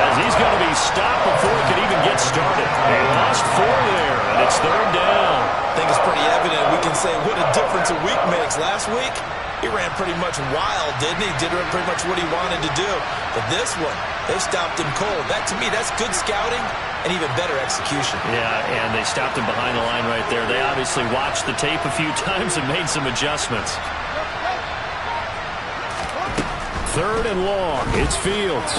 as he's going to be stopped before he can even get started. They lost 4 there, and it's 3rd down. I think it's pretty evident. We can say what a difference a week makes. Last week, he ran pretty much wild, didn't he? Did pretty much what he wanted to do. But this one, They stopped him cold. That, to me, that's good scouting and even better execution. Yeah, and they stopped him behind the line right there. They obviously watched the tape a few times and made some adjustments. 3rd and long. It's Fields.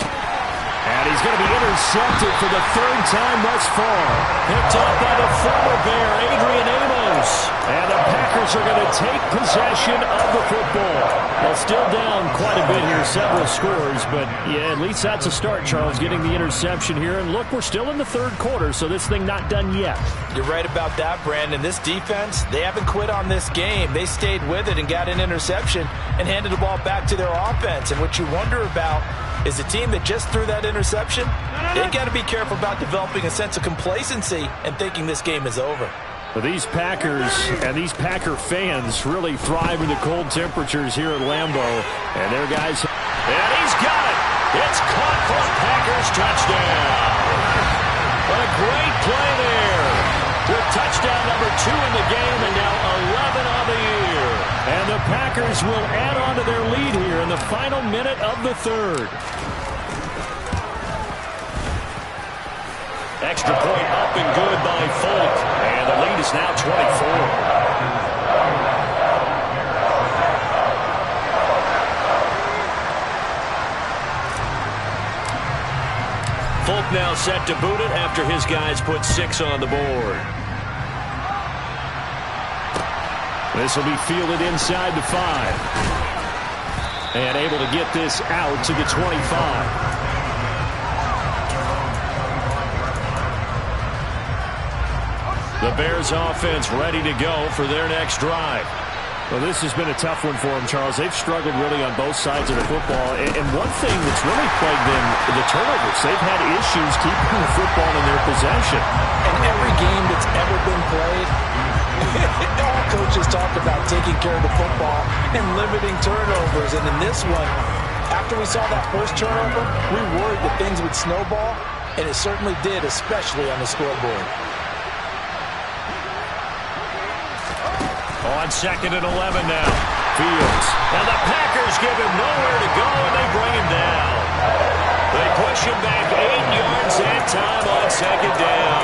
And he's going to be intercepted for the 3rd time thus far. Picked up by the former Bear, Adrian Amos. And the Packers are going to take possession of the football. Well, still down quite a bit here, several scores. But, yeah, at least that's a start, Charles, getting the interception here. And, look, we're still in the 3rd quarter, so this thing not done yet. You're right about that, Brandon. This defense, they haven't quit on this game. They stayed with it and got an interception and handed the ball back to their offense. And what you wonder about is the team that just threw that interception, they got to be careful about developing a sense of complacency and thinking this game is over. Well, these Packers and these Packer fans really thrive in the cold temperatures here at Lambeau. And their guys, and he's got it. It's caught for a Packers touchdown. What a great play there. With touchdown number 2 in the game and now 11 on the year. And the Packers will add on to their lead here in the final minute of the 3rd. Extra point up and good by Folk. And the lead is now 24. Folk now set to boot it after his guys put 6 on the board. This will be fielded inside the 5. And able to get this out to the 25. The Bears offense ready to go for their next drive. Well, this has been a tough one for them, Charles. They've struggled really on both sides of the football. And one thing that's really plagued them, the turnovers. They've had issues keeping the football in their possession. And every game that's ever been played, all coaches talk about taking care of the football and limiting turnovers. And in this one, after we saw that first turnover, we worried that things would snowball, and it certainly did, especially on the scoreboard. On 2nd and 11 now. Fields. And the Packers give him nowhere to go, and they bring him down. They push him back 8 yards and time on 2nd down.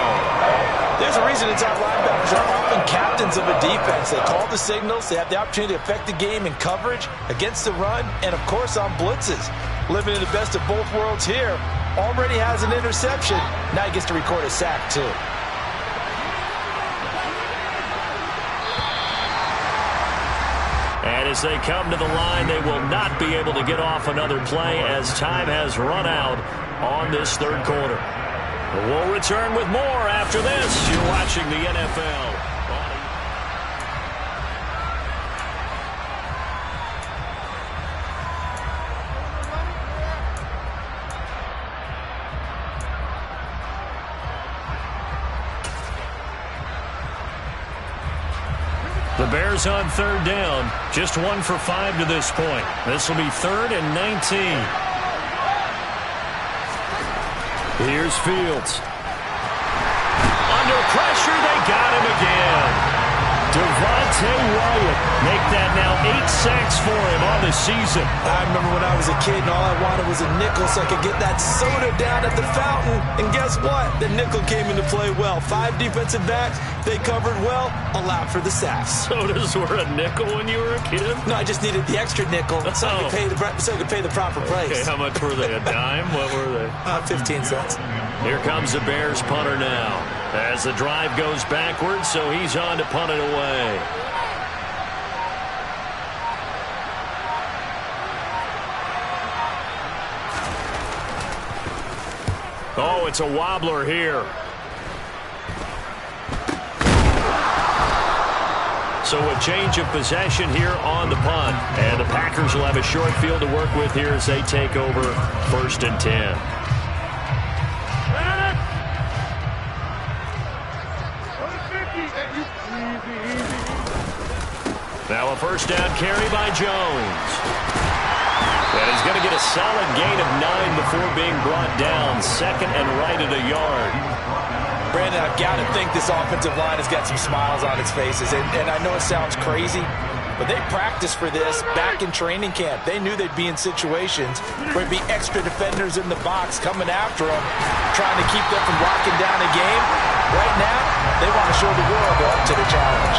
There's a reason inside linebackers are often captains of a defense. They call the signals. They have the opportunity to affect the game in coverage, against the run, and, of course, on blitzes. Living in the best of both worlds here. Already has an interception. Now he gets to record a sack, too. And as they come to the line, they will not be able to get off another play as time has run out on this 3rd quarter. We'll return with more after this. You're watching the NFL. The Bears on 3rd down, just 1 for 5 to this point. This will be 3rd and 19. Here's Fields. Under pressure, they got him again. Devontae Wyatt make that now 8 sacks for him on the season. I remember when I was a kid and all I wanted was a nickel so I could get that soda down at the fountain. And guess what? The nickel came into play well. 5 defensive backs, they covered well, allowed for the sacks. Sodas were a nickel when you were a kid? No, I just needed the extra nickel so I could pay the proper price. Okay, how much were they? A dime? What were they? 15 cents. Here comes the Bears punter now. As the drive goes backwards, so he's on to punt it away. Oh, it's a wobbler here. So a change of possession here on the punt. And the Packers will have a short field to work with here as they take over 1st and 10. Now a 1st down carry by Jones. And he's going to get a solid gain of 9 before being brought down. 2nd and right at a yard. Brandon, I've got to think this offensive line has got some smiles on its faces. And I know it sounds crazy, But they practiced for this back in training camp. They knew they'd be in situations where there'd be extra defenders in the box coming after them, trying to keep them from locking down a game. Right now, they want to show the world they're up to the challenge.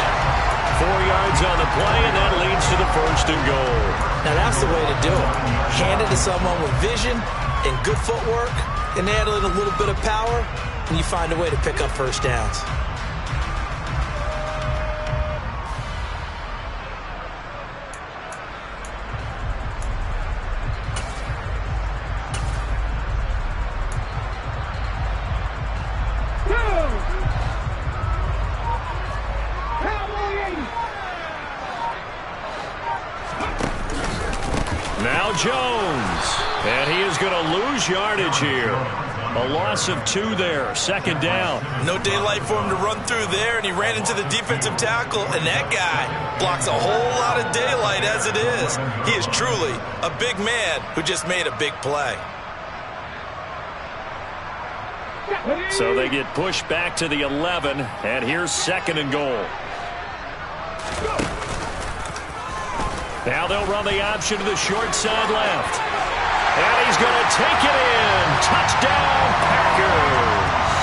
4 yards on the play, and that leads to the 1st and goal. Now, that's the way to do it. Hand it to someone with vision and good footwork, and add in a little bit of power, and you find a way to pick up first downs. Now Jones, and he is going to lose yardage here. A loss of 2 there, 2nd down. No daylight for him to run through there, and he ran into the defensive tackle, and that guy blocks a whole lot of daylight as it is. He is truly a big man who just made a big play. So they get pushed back to the 11, and here's 2nd and goal. Now they'll run the option to the short side left. And he's going to take it in. Touchdown, Packers.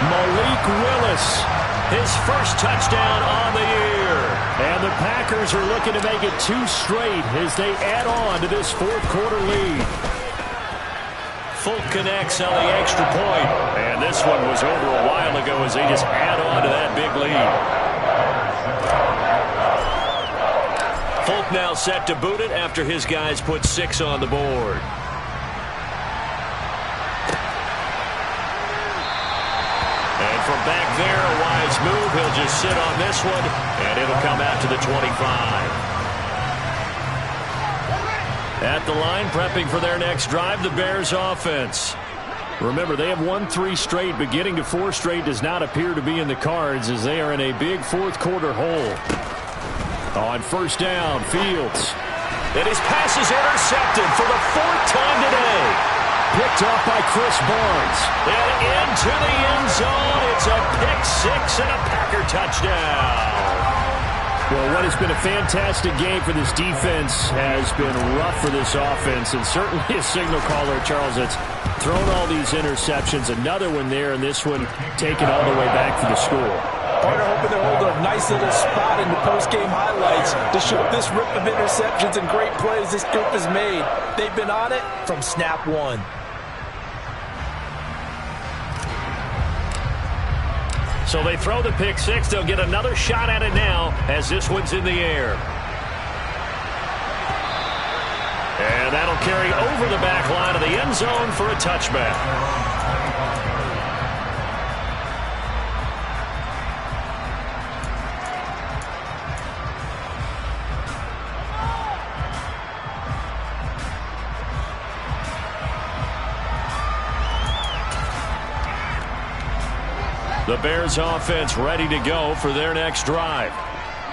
Malik Willis, his first touchdown on the year. And the Packers are looking to make it 2 straight as they add on to this 4th quarter lead. Fulk connects on the extra point. And this one was over a while ago as they just add on to that big lead. Fulk now set to boot it after his guys put 6 on the board. And from back there, a wise move. He'll just sit on this one, and it'll come out to the 25. At the line, prepping for their next drive, the Bears offense. Remember, they have won 3 straight, but getting to 4 straight does not appear to be in the cards as they are in a big 4th quarter hole. On 1st down, Fields. And his pass is intercepted for the 4th time today. Picked off by Chris Barnes. And into the end zone. It's a pick 6 and a Packer touchdown. Well, what has been a fantastic game for this defense has been rough for this offense, and certainly a signal caller, Charles, that's thrown all these interceptions. Another one there, and this one taken all the way back for the score. Partner hoping to hold a nice little spot in the post-game highlights to show this rip of interceptions and great plays this group has made. They've been on it from snap 1. So they throw the pick 6. They'll get another shot at it now as this one's in the air. And that'll carry over the back line of the end zone for a touchback. The Bears offense ready to go for their next drive.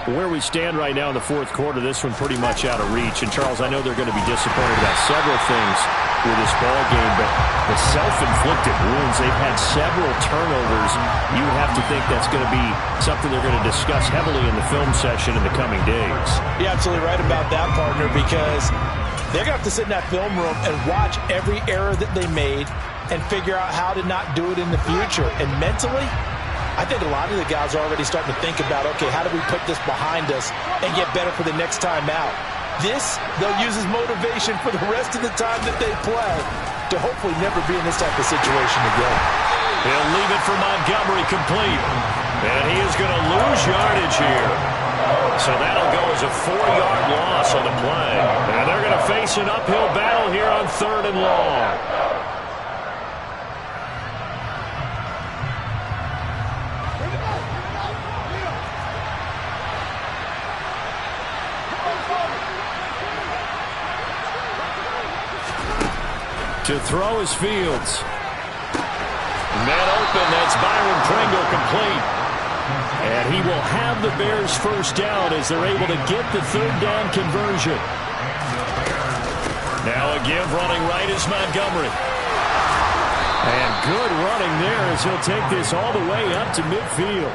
Where we stand right now in the 4th quarter, this one pretty much out of reach. And, Charles, I know they're going to be disappointed about several things with this ball game, but the self-inflicted wounds, they've had several turnovers. You would have to think that's going to be something they're going to discuss heavily in the film session in the coming days. You're absolutely right about that, partner, because they're going to have to sit in that film room and watch every error that they made and figure out how to not do it in the future. And mentally, I think a lot of the guys are already starting to think about, okay, how do we put this behind us and get better for the next time out? This, they'll use as motivation for the rest of the time that they play to hopefully never be in this type of situation again. He'll leave it for Montgomery complete. And he is going to lose yardage here. So that'll go as a 4-yard loss on the play. And they're going to face an uphill battle here on 3rd and long. To throw is Fields. Man open, that's Byron Pringle complete. And he will have the Bears 1st down as they're able to get the 3rd down conversion. Now a give running right is Montgomery. And good running there as he'll take this all the way up to midfield.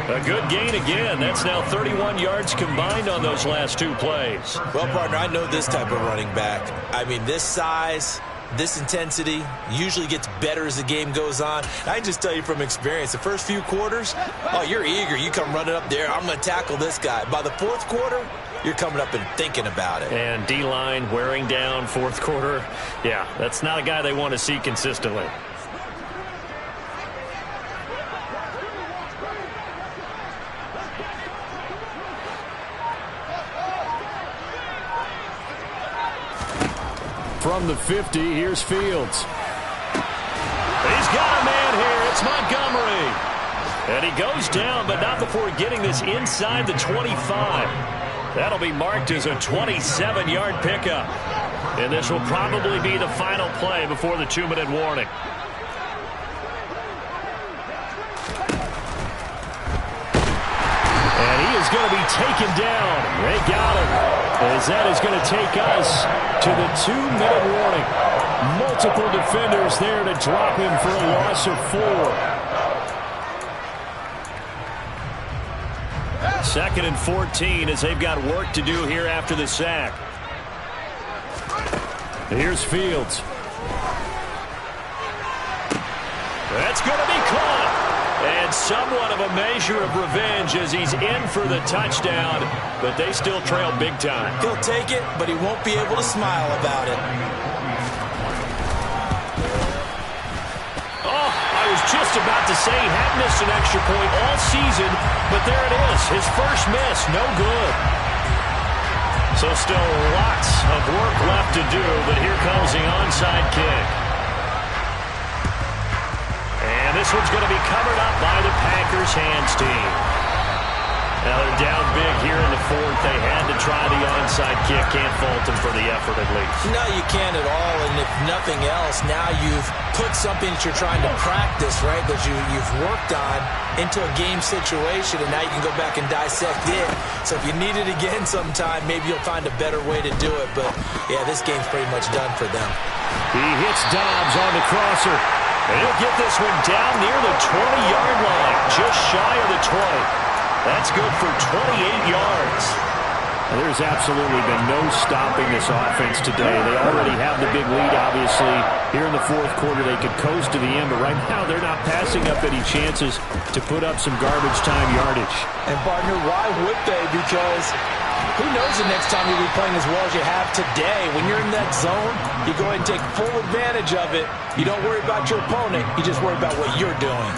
A good gain again. That's now 31 yards combined on those last 2 plays. Well, partner, I know this type of running back. I mean, this size, this intensity usually gets better as the game goes on. I can just tell you from experience, the first few quarters, oh, you're eager. You come running up there, I'm going to tackle this guy. By the 4th quarter, you're coming up and thinking about it. And D-line wearing down 4th quarter. Yeah, that's not a guy they want to see consistently. From the 50, here's Fields. He's got a man here. It's Montgomery. And he goes down, but not before getting this inside the 25. That'll be marked as a 27-yard pickup. And this will probably be the final play before the 2-minute warning. And he is going to be taken down. They got him. As that is going to take us to the 2-minute warning. Multiple defenders there to drop him for a loss of 4. Second and 14 as they've got work to do here after the sack. Here's Fields. That's going to be caught. And somewhat of a measure of revenge as he's in for the touchdown, but they still trail big time. He'll take it, but he won't be able to smile about it. Oh, I was just about to say he hadn't missed an extra point all season, but there it is, his first miss, no good. So still lots of work left to do, but here comes the onside kick. And this one's going to be covered up by the Packers hands team. Now they're down big here in the 4th. They had to try the onside kick. Can't fault them for the effort at least. No, you can't at all. And if nothing else, now you've put something that you're trying to practice, right, that you've worked on into a game situation, and now you can go back and dissect it. So if you need it again sometime, maybe you'll find a better way to do it. But, yeah, this game's pretty much done for them. He hits Dobbs on the crosser. And he'll get this one down near the 20-yard line, just shy of the 20. That's good for 28 yards. Well, there's absolutely been no stopping this offense today. They already have the big lead, obviously. Here in the 4th quarter, they could coast to the end, but right now they're not passing up any chances to put up some garbage time yardage. And, partner, why would they? Because who knows the next time you'll be playing as well as you have today. When you're in that zone, you go ahead and take full advantage of it. You don't worry about your opponent. You just worry about what you're doing.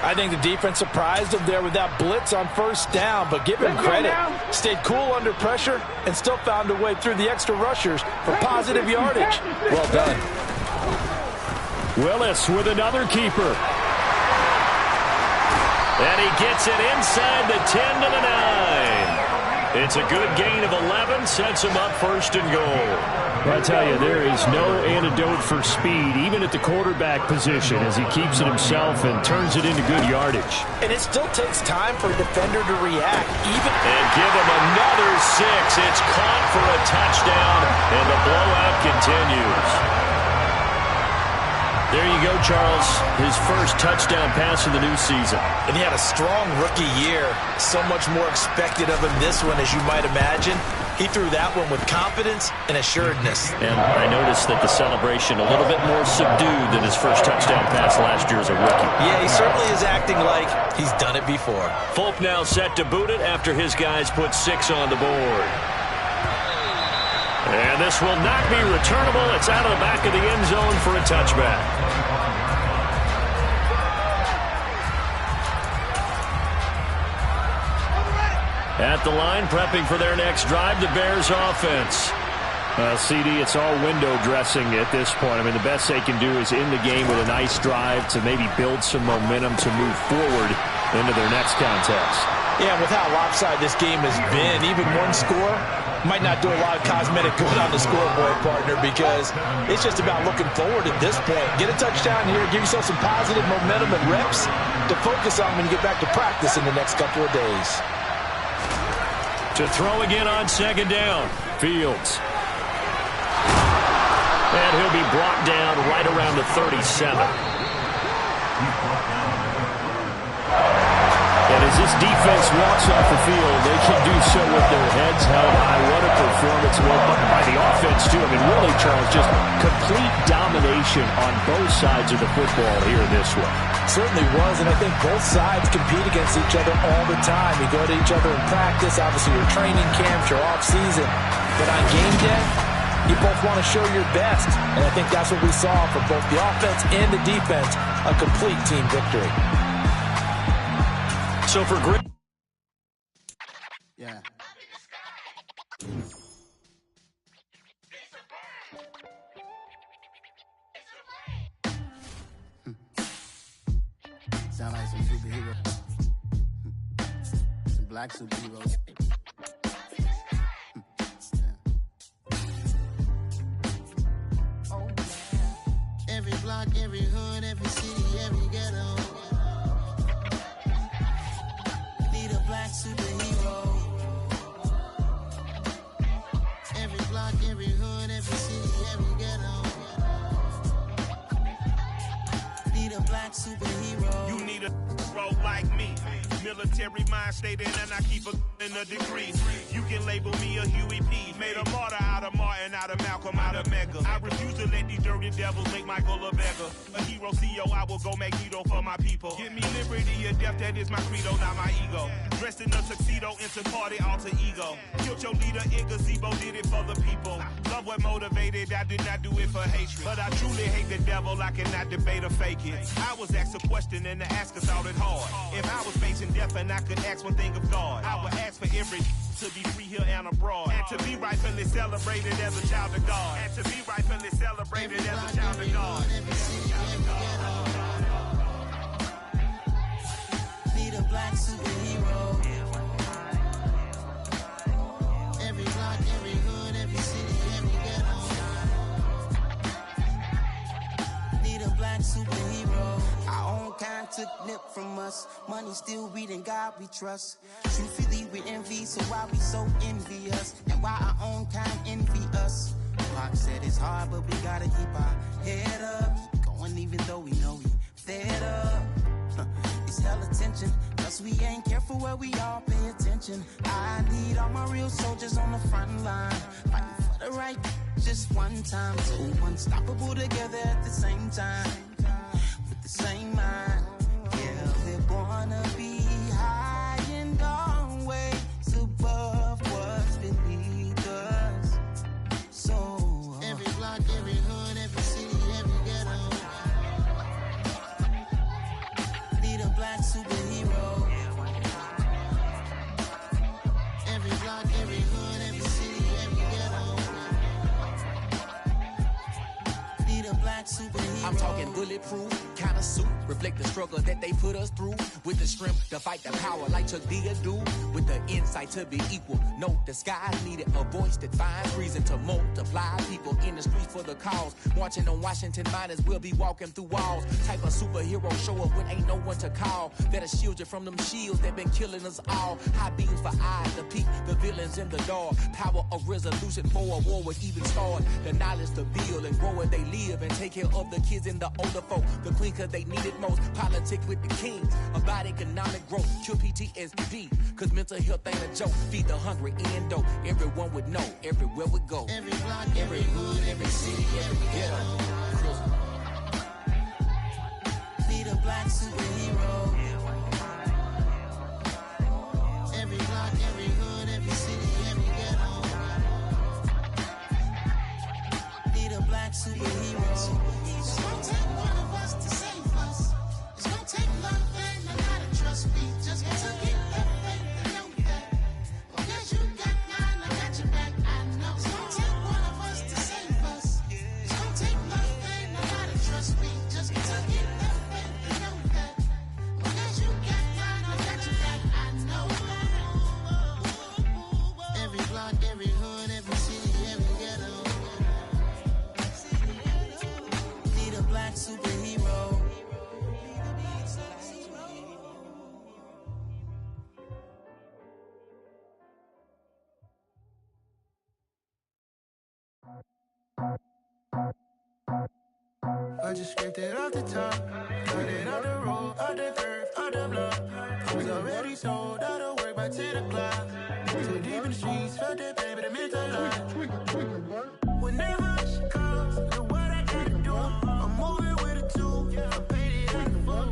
I think the defense surprised him there with that blitz on 1st down, but give him credit. Stayed cool under pressure and still found a way through the extra rushers for positive yardage. Well done. Willis with another keeper. And he gets it inside the 10 to the 9. It's a good gain of 11, sets him up 1st and goal. I tell you, there is no antidote for speed, even at the quarterback position, as he keeps it himself and turns it into good yardage. And it still takes time for a defender to react. And give him another 6. It's caught for a touchdown, and the blowout continues. There you go, Charles. His first touchdown pass of the new season. And he had a strong rookie year. So much more expected of him this one, as you might imagine. He threw that one with confidence and assuredness. And I noticed that the celebration a little bit more subdued than his first touchdown pass last year as a rookie. Yeah, he certainly is acting like he's done it before. Folk now set to boot it after his guys put 6 on the board. And this will not be returnable. It's out of the back of the end zone for a touchback. At the line, prepping for their next drive, the Bears offense. CD, it's all window dressing at this point. I mean, the best they can do is in the game with a nice drive to maybe build some momentum to move forward into their next contest. Yeah, with how lopsided this game has been, even one score might not do a lot of cosmetic good on the scoreboard, partner, because it's just about looking forward at this point. Get a touchdown here, give yourself some positive momentum and reps to focus on when you get back to practice in the next couple of days. To throw again on 2nd down, Fields. And he'll be brought down right around the 37. And as this defense walks off the field, they can do so with their heads held high. What a performance by the offense, too. I mean, really, Charles, just complete domination on both sides of the football here in this one. Certainly was, and I think both sides compete against each other all the time. You go to each other in practice, obviously your training camps, your off-season. But on game day, you both want to show your best. And I think that's what we saw from both the offense and the defense, a complete team victory. So for Greg. Yeah. Sound like some superheroes. Some black superheroes. Every block, every hood, every city, every ghetto. Need a black superhero. Every block, every hood, every city, every ghetto. Need a black superhero. You need a hero like me. Military mind stated, and I keep in a degree. You can label me a Huey P. Made a martyr out of Martin, out of Malcolm, out of Mega. I refuse to let these dirty devils make Michael a beggar. A hero CEO, I will go Magneto for my people. Give me liberty or death, that is my credo, not my ego. Dressed in a tuxedo, into party alter ego. Killed your leader in gazebo, did it for the people. Love what motivated, I did not do it for hatred. But I truly hate the devil, I cannot debate or fake it. I was asked a question and the asker thought it hard. If I was facing death and I could ask one thing of God, I would ask for every to be free here and abroad, and to be rightfully celebrated as a child of God, and to be rightfully celebrated as a child of God. Need a black superhero. Every block, every hood, every city, every ghetto. Need a black superhero. Our own kind took nip from us. Money still reading, God we trust. Truthfully we envy, so why we so envious? And why our own kind envy us? Pac said it's hard, but we gotta keep our head up. Keep going even though we know we fed up. It's hell attention, cause we ain't careful where we all pay attention. I need all my real soldiers on the front line, fighting for the right just one time. So unstoppable together at the same time, with the same mind. Yeah, we're gonna be high and always above what's beneath us. So every block, every hood, every city, every ghetto. Need a black superhero. Every block, every hood, every city, every ghetto. Need a black superhero. I'm talking bulletproof kind of suit, reflect the struggle that they put us through, with the strength to fight the power like Chuck D do, with the insight to be equal. No disguise needed, a voice that finds reason to multiply people in the streets for the cause. Marching on Washington miners, we'll be walking through walls. Type of superhero show up when ain't no one to call. That'll shield you from them shields that been killing us all. High beams for eyes to peek the villains in the dark. Power of resolution for a war would even start. The knowledge to build and grow where they live and take care of the kids and the older folk. The queen cause they need it most. Politics with the kings about economic growth. Cure PTSD cause mental health ain't a joke. Feed the hungry and dope. Everyone would know everywhere we go. Every block, every hood, every city, every ghetto. Need a black superhero. Every block, every hood, every city, every ghetto. Need a black superhero. It's gonna take one of us to save us. It's gonna take love and a lot of trust. We just gotta get the faith and know that. Because you got mine, I got your back, I know. It's gonna take one of us to save us. It's gonna take love and a lot of trust. We just gotta get the faith and know that. Because you got mine, I got your back, I know. Every block, every hood, every city, every ghetto. Need a black superhero. I just scraped it off the top. Got it out the road, out the turf, out the block. I was already sold out of work by 10 o'clock. Too deep in the streets, felt that pain, but it meant a lot. Whenever she calls, know what I gotta do. I'm moving with a two. I paid it out the full.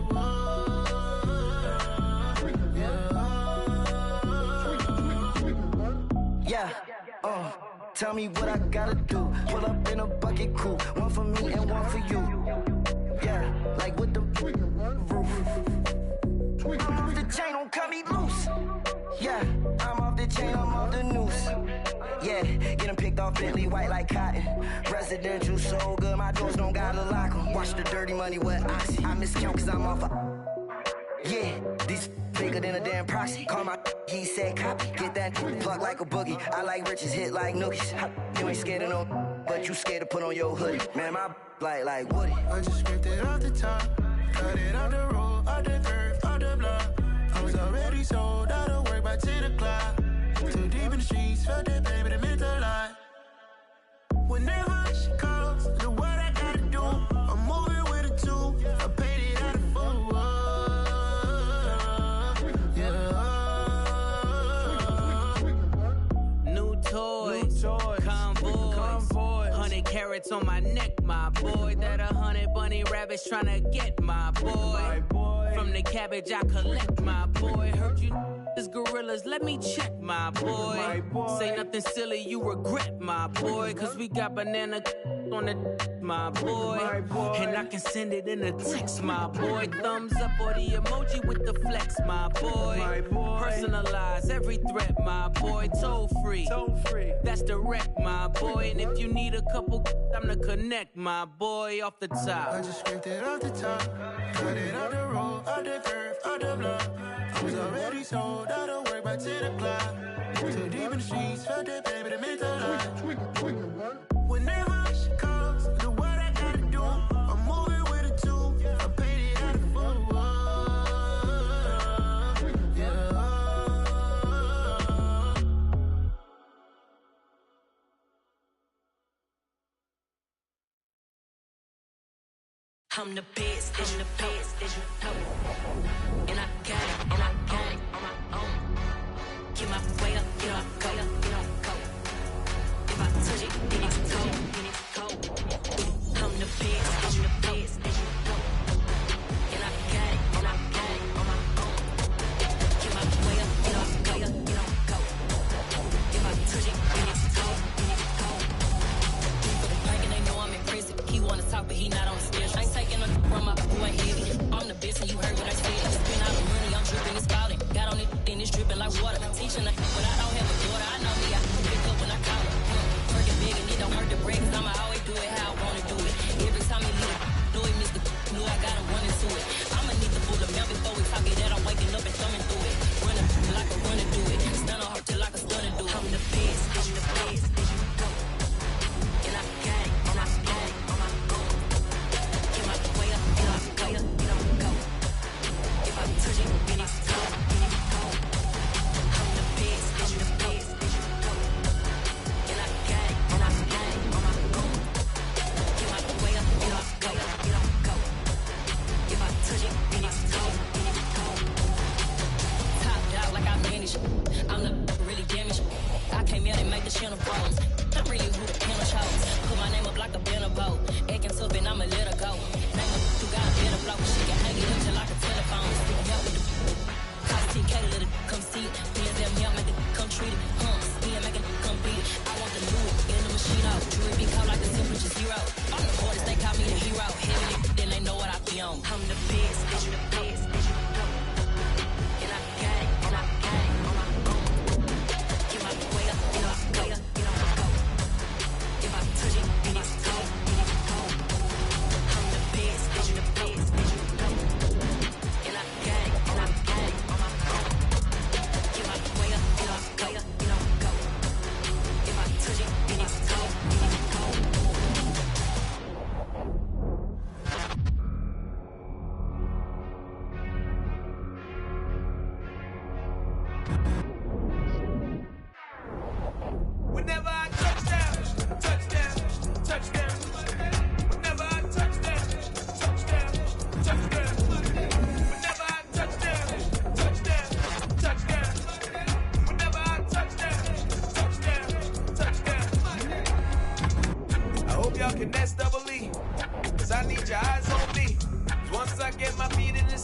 Yeah, tell me what I gotta do. Pull up in a bucket crew, one for me and one for you. Yeah, like with the roof. I'm off the chain, don't cut me loose. Yeah, I'm off the chain, I'm off the noose. Yeah, getting picked off Bentley white like cotton. Residential so good, my doors don't gotta lock 'em. Watch the dirty money with Oxy. I miscount cause I'm off yeah, these bigger than a damn proxy. Call my he said copy. Get that plug like a boogie. I like riches, hit like nookies. You ain't scared of no, but you scared to put on your hoodie. Man, my like Woody. I just scraped it off the top. Got it out the road, out the turf, out the block. I was already sold out of work by 10 o'clock. Too deep in the streets, felt that pain, but it meant a lot. Whenever she calls, know what I gotta do. I'm moving with a two. I paid it out of full. New toys, convoy, 100 carats on my neck, my boy. That 100 bunny rabbits tryna get my boy. From the cabbage I collect, my boy. Heard you is gorillas, let me check, my boy. Say nothing silly, you regret, my boy. Cause we got banana on the my boy. And I can send it in a text, my boy. Thumbs up or the emoji with the flex, my boy. Personalize every threat, my boy. Toll free, that's direct, my boy. And if you need a couple, I'm the connect, my boy. Off the top, I just scraped it off the top. Got it out the road, out the turf, out the block. I was already sold out of work by 10 o'clock. Too deep in the streets, felt that pain, but it meant a lot. Whenever she calls, know what I gotta do. I'm moving with a two. I paid it out of full. I'm the best, and the best, as you know. And I got it, and I got it on my own. Get my way up, get up, go, get up, go. If I touch it, then it's go, then it's go. I'm the best, and the best, as you know. And I got it, and I got it on my own. Get my way up, get up, go, get up, go. If I touch it, then it's go, then it's go. For the park and they know I'm impressive. He wanna talk, but he not on the stairs. I ain't taking a from my boy heavy. I'm the best and you heard what I said. I spend all the money, I'm dripping, it's falling.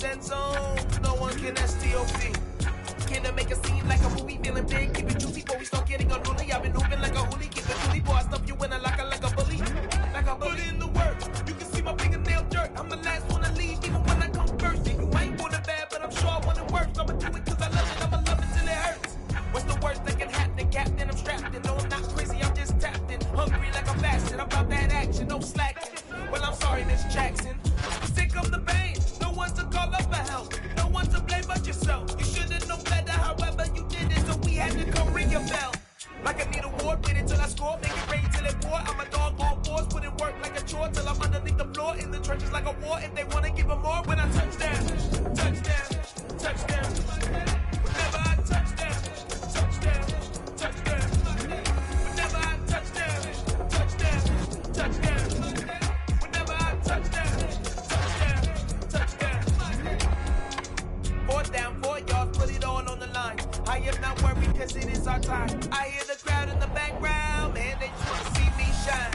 end zone. No one can STOP. Can make it seem like a movie, feeling big, keep it juicy, before we start getting unruly. I've been hooping like a hoolie, keep it coolie, boy, I stuff you in a locker like a bully. Like a bully in the work, you can see my fingernail dirt. I'm the last one to leave, even when I come first. And you ain't want it bad, but I'm sure I want it worse. I'ma do it cause I love it, I'ma love it till it hurts. What's the worst that can happen, Captain? I'm strapped in, no, I'm not crazy, I'm just tapped in. Hungry like I'm fasting, I'm about that action, no slacking. Well, I'm sorry, Miss Jackson. Sick of the pain, no one to call up for help, no one to blame but yourself. You should've known better, however you did it, so we had to come ring your bell. Like I need a award, wait until I score, make it rain till it pour. I'm a dog on fours, put in work like a chore till I'm underneath the floor, in the trenches like a war. If they wanna give them more, when I touch down, touchdown, touchdown. Whenever I touch down, touchdown, touchdown. Whenever I touch down, touchdown, touchdown. Whenever I touch down, touchdown, touchdown. 4th down, 4 yards, put it all on the line. I am not worried cause it is our time. I hear the crowd in the background, man, they just wanna see me shine.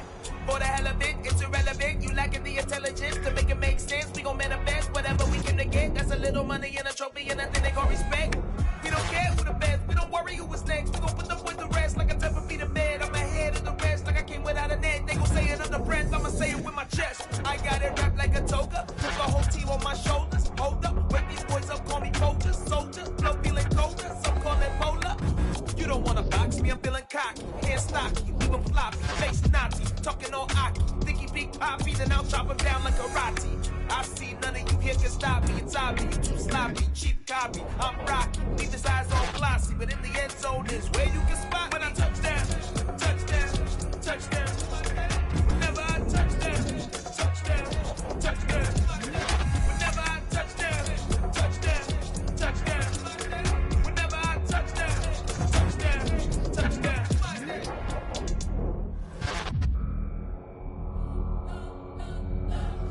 For the hell of it, it's irrelevant. You lacking the intelligence to make it make sense. We gon' manifest whatever we can get. That's a little money and a trophy and nothing they gon' respect. We don't care who the best, we don't worry who is next. We gon' put them with the rest like a 10 feet of bed. I'm ahead of the rest like I came without a net. They gon' say it under breath, I'ma say it with my chest. I got it wrapped like a toga, took the whole team on my shoulders. Hold up, wake these boys up, call me poacher, soldier. Blow feeling colder, some call it polar. You don't wanna box me, I'm feeling cocky. Hands stocky, leave floppy, face Nazi. Talking all aki, think he big poppy, then I'll chop him down like karate. I see none of you here can stop me. It's obvious, you too sloppy, cheap copy. I'm rocky, leave his eyes all glossy, but in the end zone is where you can spot when I touch down, touchdown, touchdown. Whenever I touch down, touchdown, touchdown. Whenever I touch down, touchdown, touchdown. Whenever I touch down, touchdown, touchdown.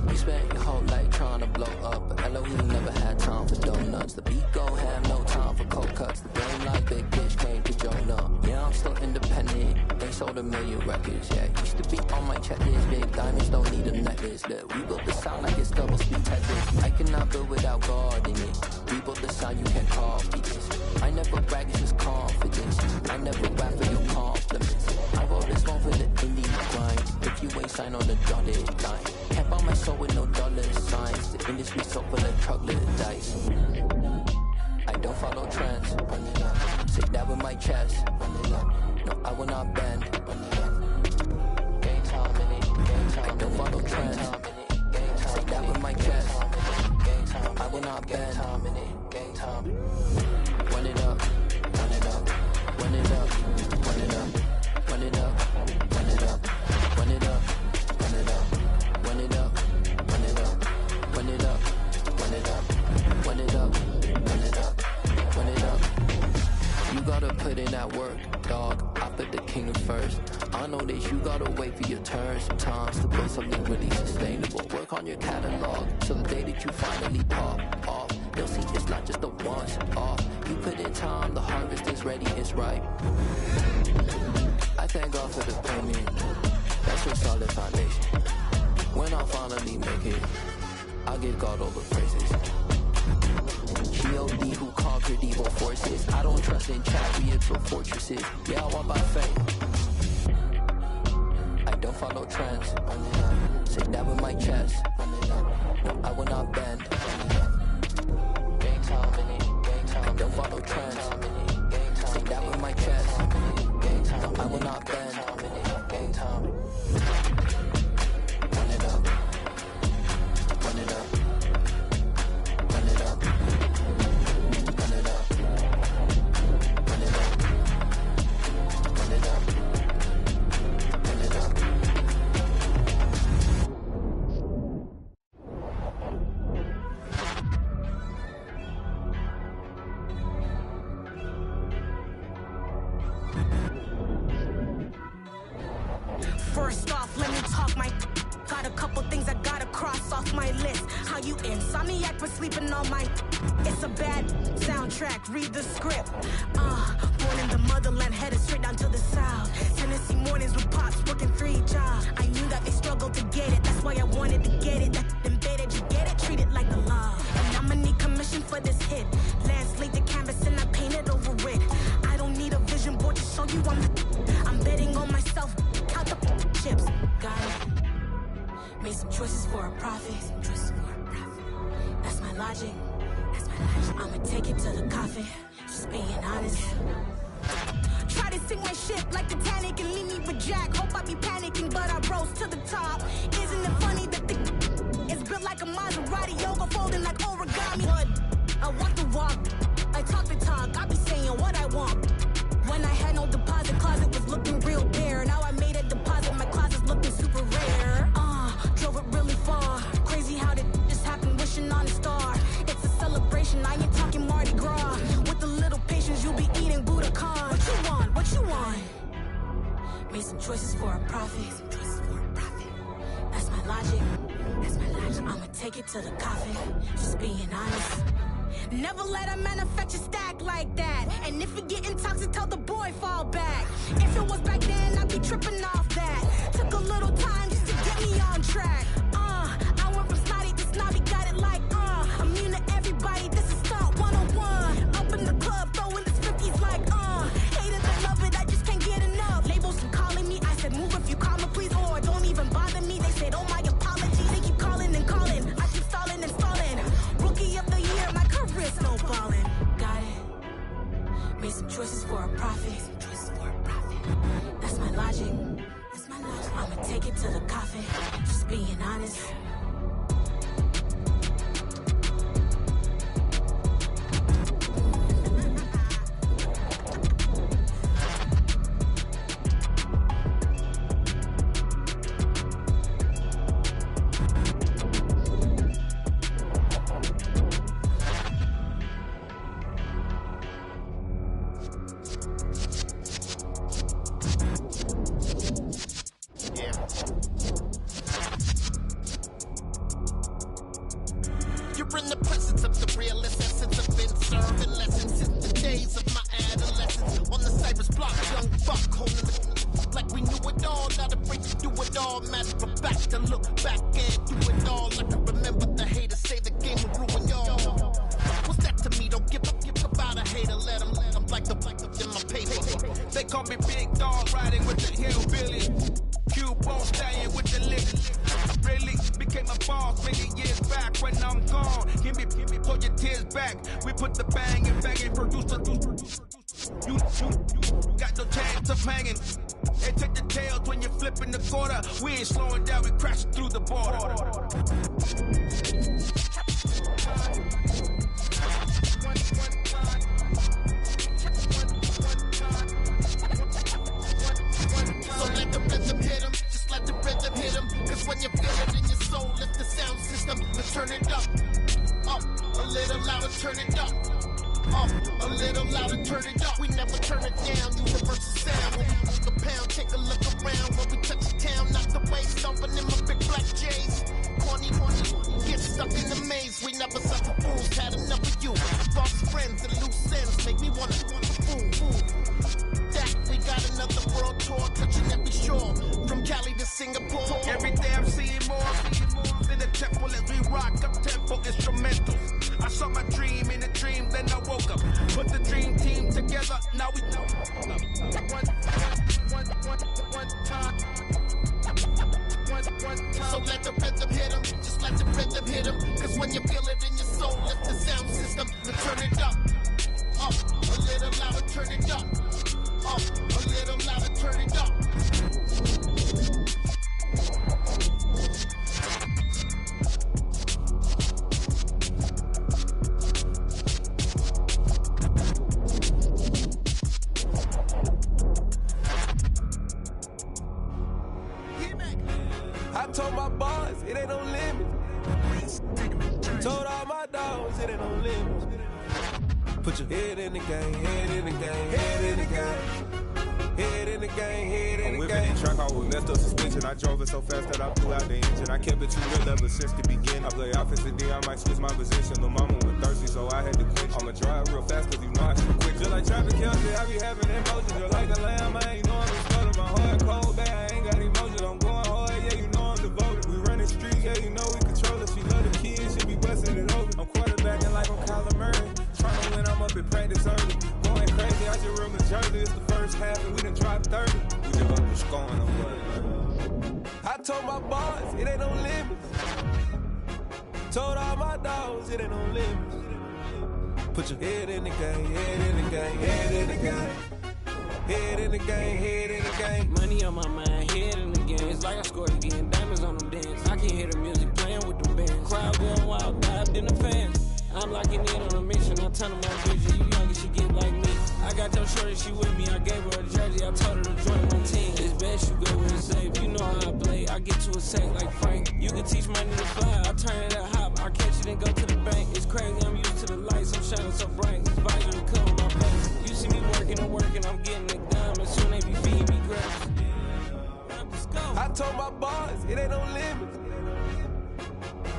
We spent your whole life trying to blow up, but Elohim never had time for donuts. The beat go have no time for cold cuts. The brain like big bitch came to Jonah. Yeah, I'm still independent. They sold 1 million records. Yeah, used to be on my checklist. Big diamonds don't need a necklace. Look, we built the sound like it's double speed Tetris. I cannot build without God in it. We built the sound you can't copy this. I never brag, it's just confidence. I never rap for your compliments. I wrote this one for the indie grind. If you ain't signed on the dotted line, can't buy my soul with no dollar signs. The industry so full of troglodytes. I don't follow trends. Say that with my chest. No, I will not bend. Game time in it. I don't follow trends. Say that with my chest. I will not bend. Game time. Run it up. Run it up. Run it up. Run it up. Run it up. Run it up. Run it up. Run it up. Run it up. Run it up. Run it up. Run it up. Run it up. Run it up. Run it up. You gotta put in that work, dog. I put the kingdom first. I know that you gotta wait for your turn sometimes to build something really sustainable. Work on your catalog so the day that you finally pop off, they'll see it's not just a once off. You put in time, the harvest is ready, it's ripe. I thank God for the payment. That's a solid foundation. When I finally make it, I'll give God all the praises. G.O.D. who conquered evil forces. I don't trust in chariots or fortresses. Yeah, I walk by faith. I don't follow trends. Say that with my chest. No, I will not bend. Game time in it. I don't follow trends. Say that with my chest. No, I will not bend. Game time. Run it up. Run it up. Run it up. Run it up. Run it up. Run it up. Run it up. First off, let me talk my got a couple things I gotta cross off my list. How you insomniac for sleeping on my it's a bad soundtrack, read the script. Born in the motherland, headed straight down to the south. Tennessee mornings with pops, working 3 jobs. I knew that they struggled to get it, that's why I wanted to get it. That embedded, you get it, treat it like the law. And I'ma need a profit. That's my logic. I'ma take it to the coffin. Just being honest. Try to sink my ship like Titanic and leave me with Jack. Hope I be panicking, but I rose to the top. Isn't it funny that it's built like a Maserati, yoga folding like origami? What? I walk the walk, I talk the talk. I be saying what I want. When I had no deposit, closet was looking real bare. Now I made a deposit, my closet's looking super rare. Drove it really far. Crazy how did this happen, wishing on a star. It's a celebration, I ain't talking Mardi Gras. With a little patience, you'll be eating Budokan. What you want? What you want? Made some choices for a profit. That's my logic. I'ma take it to the coffin. Just being honest. Never let a manufacture stack like that. And if it getting toxic, tell the boy fall back. If it was back then, I'd be tripping off that. Took a little time just to get me on track. I went from snotty to snobby, got it like immune to everybody, this is stunt 101. Up in the club, throwing this 50s like haters that love it, I just can't get enough. Labels keep calling me, I said move if you call me please, or don't even bother me. They said oh my apologies, they keep calling and calling. I keep stalling and stalling. Rookie of the year, my career snowballing. Got it. Made some choices for a profit. That's my logic. I'ma take it to the coffin. Just being honest. told my boys, it ain't no limits. Told all my dogs, it ain't no limits. Put your head in the game, head in the game, head in the game. Head in the game, head in the game. Money on my mind, head in the game. It's like I scored again, diamonds on them dance. I can hear the music playing with the band. Crowd going wild, dived in the fans. I'm locking in on a mission, I turn them on vision. You young, she get like me. I got your shorty, she with me. I gave her a jersey, I told her to join my team. It's best you go where it's safe. You know how I play, I get to a safe like Frank. You can teach money to fly, I turn it at hop. I catch it and go to the bank. It's crazy, I'm used to the lights, I'm shining so bright. It's vital to come my place. You see me working and working, I'm getting it done. And soon they be feeding me grapes. I told my boys, it ain't no limits.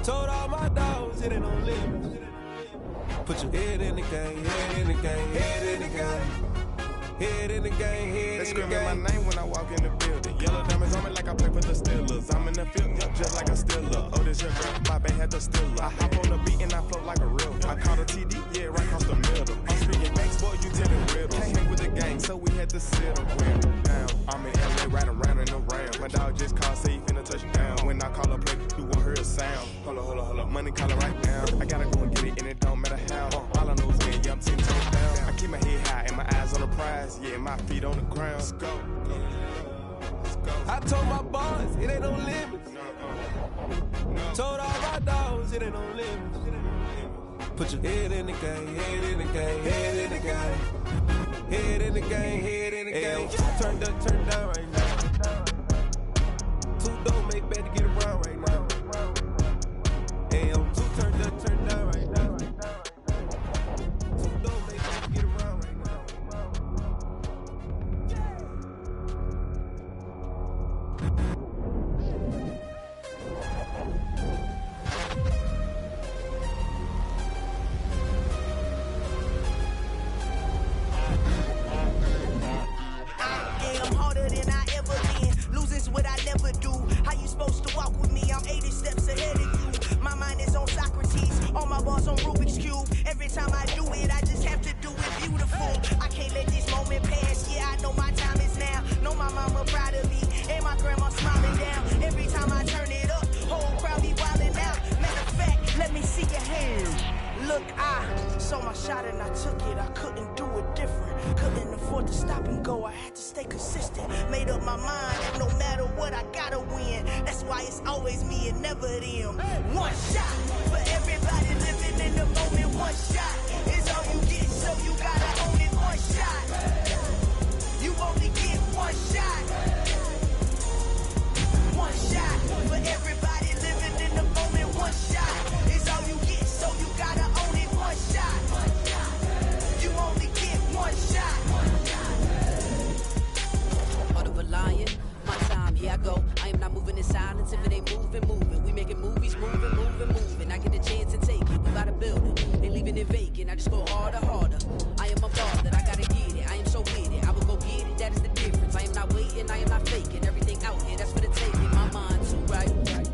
Told all my dogs, it ain't no limits. Put your head in the game, head in the game, head in the game. Head in the game, head in the game. They screaming my name when I walk in the building. Yellow diamonds on me like I play for the Steelers. I'm in the field, yep, just like a Steeler. Oh, this your girl, my band had the Steeler. I hop on the beat and I float like a real. I caught a TD, yeah, right across the middle. I'm speaking banks, boy, you telling riddles. Can't hang with the gang, so we had to sit around. I'm in LA, riding around and around. My dog just called, say he finna touch down. When I call a play, you won't hear a sound. Hold up, money calling right now. I gotta go and get it, and it don't matter how. All I know is getting young, 10 toes down. I keep my head high and my eyes on the prize. Yeah, my feet on the ground. Let's go. I told my boys, it ain't no limits. Told all my dogs, it ain't no limits. Put your head in the game, head in the game, head in the game. Head in the game, head in the game. Turned up, turned down right now. Two don't make bad to get around right now. Hey, I'm two turned up, turned down right now. Two don't make bad to get around right now. I'm harder than I ever been. Losing's what I never do. How you supposed to walk with me? I'm 80 steps ahead of you. My mind is on Socrates. All my bars on Rubik's Cube. Every time I do it, I just have to do it beautiful. I can't let this moment pass. Yeah, I know my time is now. Know my mama proud of me. And my grandma smiling down. Every time I turn it up, whole crowd be wildin' out. Matter of fact, let me see your hands. Look, I saw my shot and I took it. I couldn't do it different. Couldn't afford to stop and go. I had to stay consistent. Made up my mind that no matter what, I gotta win. That's why it's always me and never them. One shot for everybody living in the moment. One shot is all you get, so you gotta own it. One shot. You only get one shot. One shot for everybody living in the moment. One shot is all you get, so you gotta own it. One shot. You only get one shot. Heart of a lion, my time, here I go. I am not moving in silence. If it ain't moving, moving. We making movies, moving, moving, moving. I get a chance to take it. We got a building, they leaving it vacant. I just go harder, harder. I am a ball that I gotta get it. I am so with it. I will go get it. That is the difference. I am not waiting. I am not faking. Everything out here, that's for the taking. My mind too right,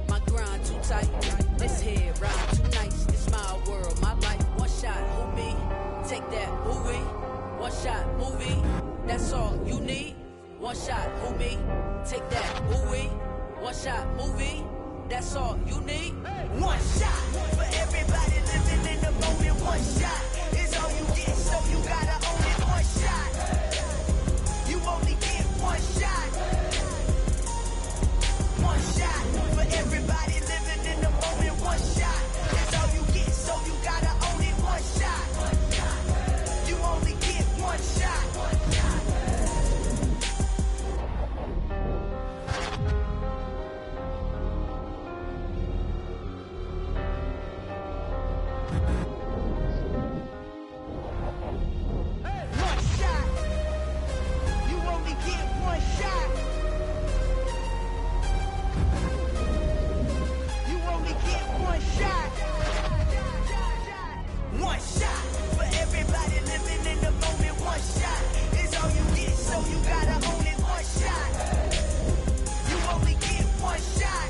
my grind too tight. This here ride too nice. This my world, my life. One shot, who me? Take that, who we? One shot, movie. That's all you need. One shot, who me? Take that, who we? One shot, movie. That's all you need. One shot for everybody living in the moment. One shot is all you get, so you gotta own it. One shot. You only get one shot. One shot for everybody living in the moment. One shot is all you get, so you gotta own it. One shot. You only get one shot. One shot for everybody living in the moment. One shot is all you get, so you gotta own it. One shot. You only get one shot.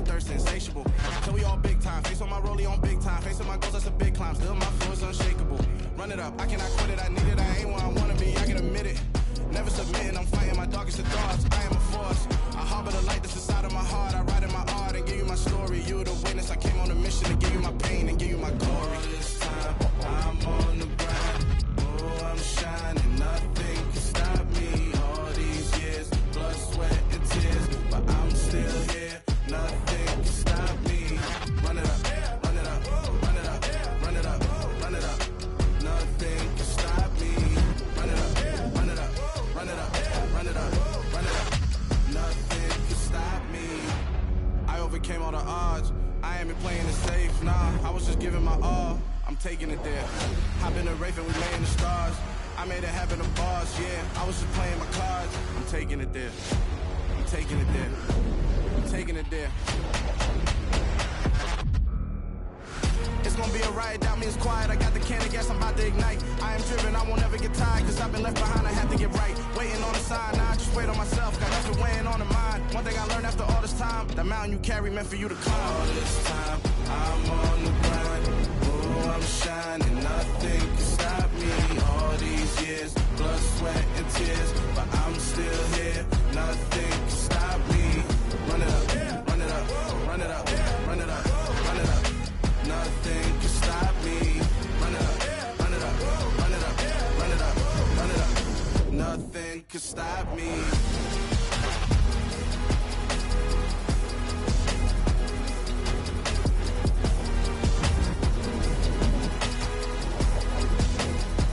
my thirst insatiable. So we all big time, face on my rollie on big time. Facing my goals, that's a big climb. Still my flow is unshakable. Run it up, I cannot quit it. I need it, I ain't where I wanna be, I can admit it. Never submitting, I'm fighting my darkest of thoughts. I am a force. I harbor the light that's inside of my heart. I write in my art and give you my story. You the witness. I came on a mission to give you my pain and give you my glory. All this time, I'm on the grind. Oh, I'm shining. Nothing can stop me. All these years, blood, sweat, and tears, but I'm still here. Nothing can stop me. Run it up, run it up, run it up, run it up, run it up. Nothing can stop me. Run it up, run it up, run it up, run it up, run it up. Nothing can stop me. I overcame all the odds. I ain't been playing it safe, nah. I was just giving my all. I'm taking it there. Hop in the Wraith and we lay in the stars. I made it happen to boss, yeah. I was just playing my cards. I'm taking it there. I'm taking it there. I'm taking it there. It's gonna be a riot, doubt me it's quiet. I got the can of gas, I'm about to ignite. I am driven, I won't ever get tired, cause I've been left behind, I have to get right. Waiting on the sign, now I just wait on myself, got nothing weighing on the mind. One thing I learned after all this time, the mountain you carry meant for you to climb. All this time, I'm on the grind. Oh, I'm shining, nothing can stop me. All these years, blood, sweat, and tears, but I'm still here. Nothing can stop me. Run it up, run it up, run it up, run it up, run it up. Nothing can stop me. Run it up, run it up, run it up, run it up, run it up. Nothing can stop me.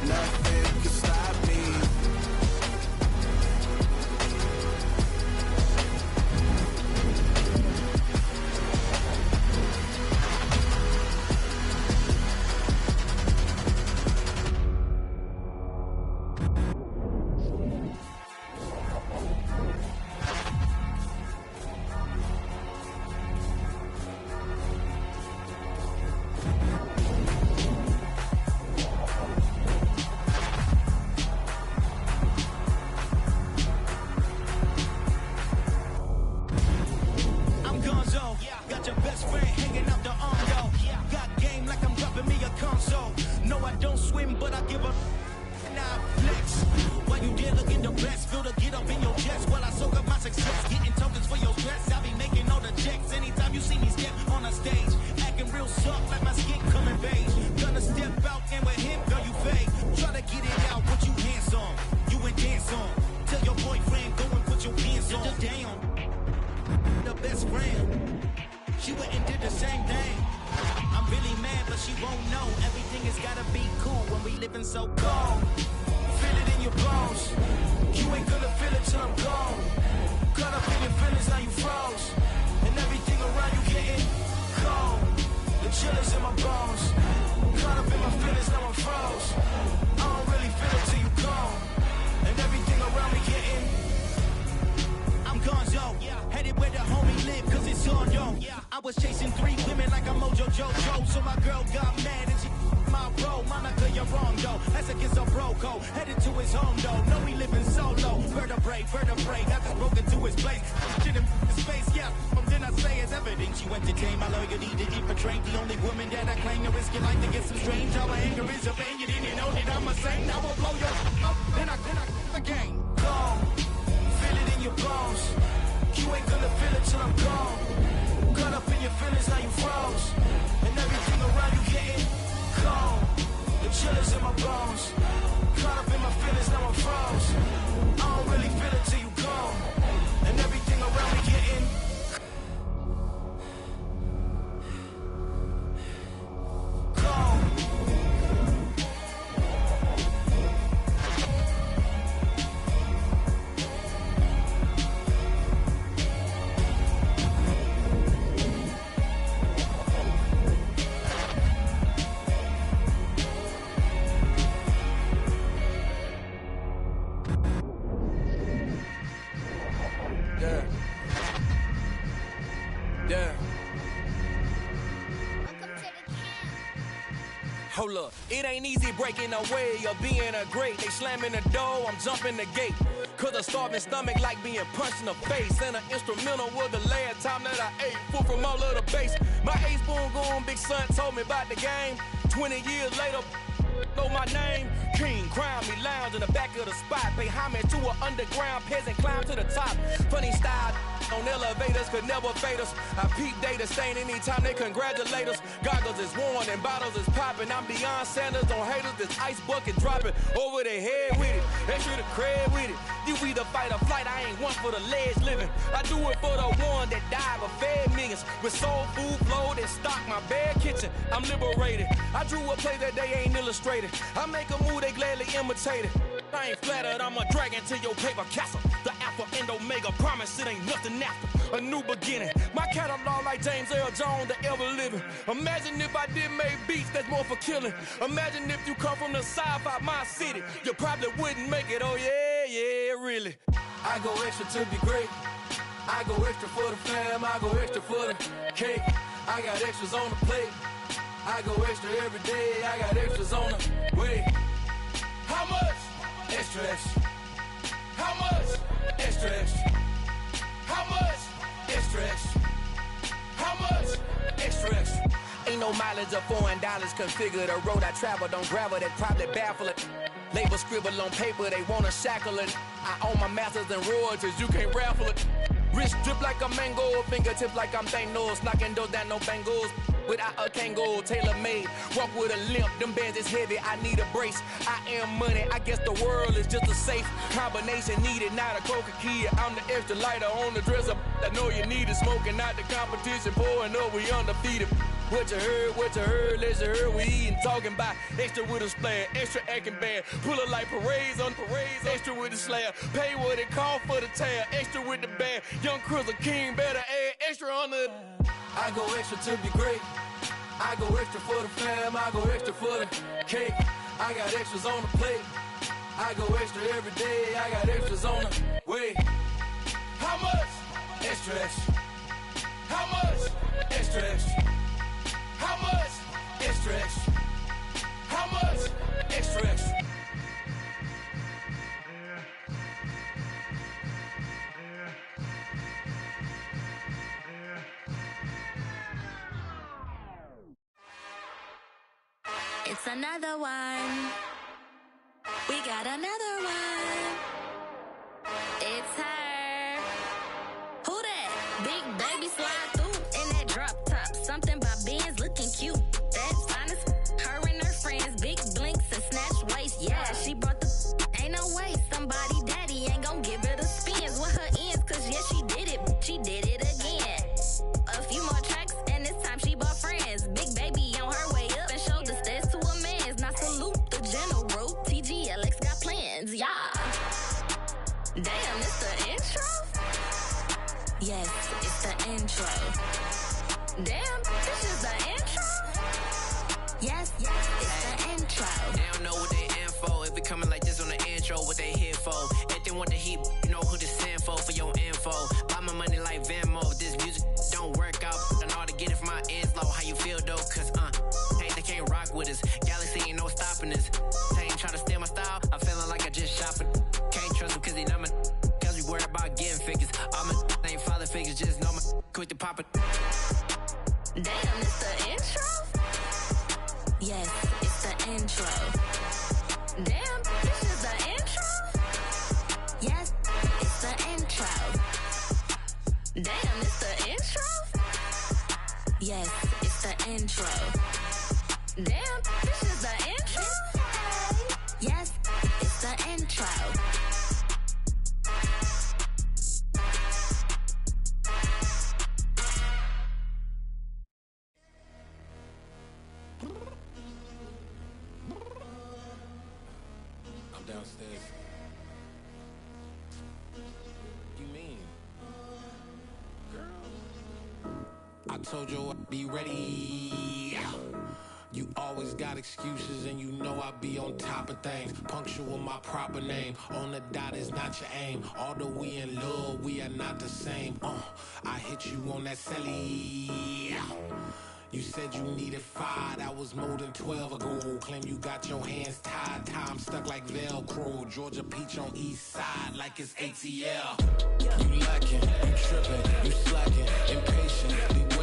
Nothing can stop me. Hold up, it ain't easy breaking away or being a great. They slamming the door, I'm jumping the gate. Cause a starving stomach like being punched in the face. And an instrumental was the last time that I ate food. pull from all of the base. My ace boom goon, big son told me about the game. 20 years later, know my name. King, crown me, lounge in the back of the spot. Pay homage to an underground peasant, climb to the top. Funny style on elevators could never fade us. I peep data stain anytime they congratulate us. Goggles is worn and bottles is popping. I'm Deion Sanders on haters, this ice bucket dropping over their head with it. Extra the cred with it. You either fight or flight, I ain't one for the ledge living. I do it for the one that died but fed millions. With soul food flowed and stock my bad kitchen. I'm liberated. I drew a play that they ain't illustrated. I make a move, they gladly imitate it. I ain't flattered, I'm a dragon to your paper castle. The Alpha and Omega, promise it ain't nothing after. A new beginning. My catalog like James Earl Jones, the ever living. Imagine if I did make beats that's more for killing. Imagine if you come from the sci-fi my city. You probably wouldn't make it, oh yeah, really. I go extra to be great. I go extra for the fam, I go extra for the cake. I got extras on the plate. I go extra every day, I got extras on the way. How much? Extra, extra. How much? Extra, extra. How much? Extra, extra. How much? Extra, extra. Ain't no mileage of $4 configure the road I travel. Don't gravel that probably baffle it. Label scribble on paper, they wanna shackle it. I own my masters and royalties, you can't raffle it. Wrist drip like a mango, fingertips like I'm Thanos. Knocking those down, no bangles. Without a Kango, tailor-made. Walk with a limp, them bands is heavy, I need a brace. I am money, I guess the world is just a safe combination needed, not a coca key. I'm the extra lighter on the dresser. I know you need it, smoking out the competition, pouring up, we undefeated. What you heard, let's you heard, we eating, talking about extra with a splash, extra acting bad. Pull it like parades on parades, extra with the slab. Pay what it call for the tab, extra with the bag. Young Chris, a king, better add extra on the... I go extra to be great. I go extra for the fam, I go extra for the cake. I got extras on the plate. I go extra every day, I got extras on the way. How much? Extra, extra. How much? Extra, extra. How much? Extra, extra. How much? Extra, extra. It's another one. We got another one. It's her. Who that? Big baby slide through in that drop top. Something by Benz looking cute. That's fine as her and her friends. Big blinks and snatch waist. Yeah, she brought the... Ain't no way somebody daddy ain't gon' give her the spins with her ends. Cause yeah, she did it. She did it again. A few more tracks and this time she bought friends. Big baby on her way up and showed the stairs to a man's. Now salute the general. TGLX got plans, yeah. Damn, it's the intro? Yes, it's the intro. Damn, this is the intro? Yes, it's the intro. They don't know what they in for. If we coming like this on the intro, what they here for? If they want the heat, you know who to send for your info. Buy my money like Venmo. If this music don't work out, I know how to get it from my ends low. How you feel though? Cause hey, they can't rock with us. Galaxy ain't no stopping us. They ain't trying to steal my style. I'm feeling like I just shopping. Can't trust them cause they know my. Cause we worried about getting figures. All my ain't father figures, just know my quick to pop it. Damn, it's the intro? Yes, it's the intro. Damn, this is the intro? Yes, it's the intro. Damn, it's the intro? Yes, it's the intro. Damn, this is the intro? Yes, it's the intro. I'm downstairs. You mean? Girl. I told you I'd be ready. You always got excuses and you know I be on top of things. Punctual my proper name. On the dot is not your aim. Although we in love, we are not the same. I hit you on that celly. You said you needed 5, that was more than 12 ago. Claim you got your hands tied, time stuck like Velcro. Georgia Peach on east side like it's ATL. You lacking, you tripping, you slacking, impatient.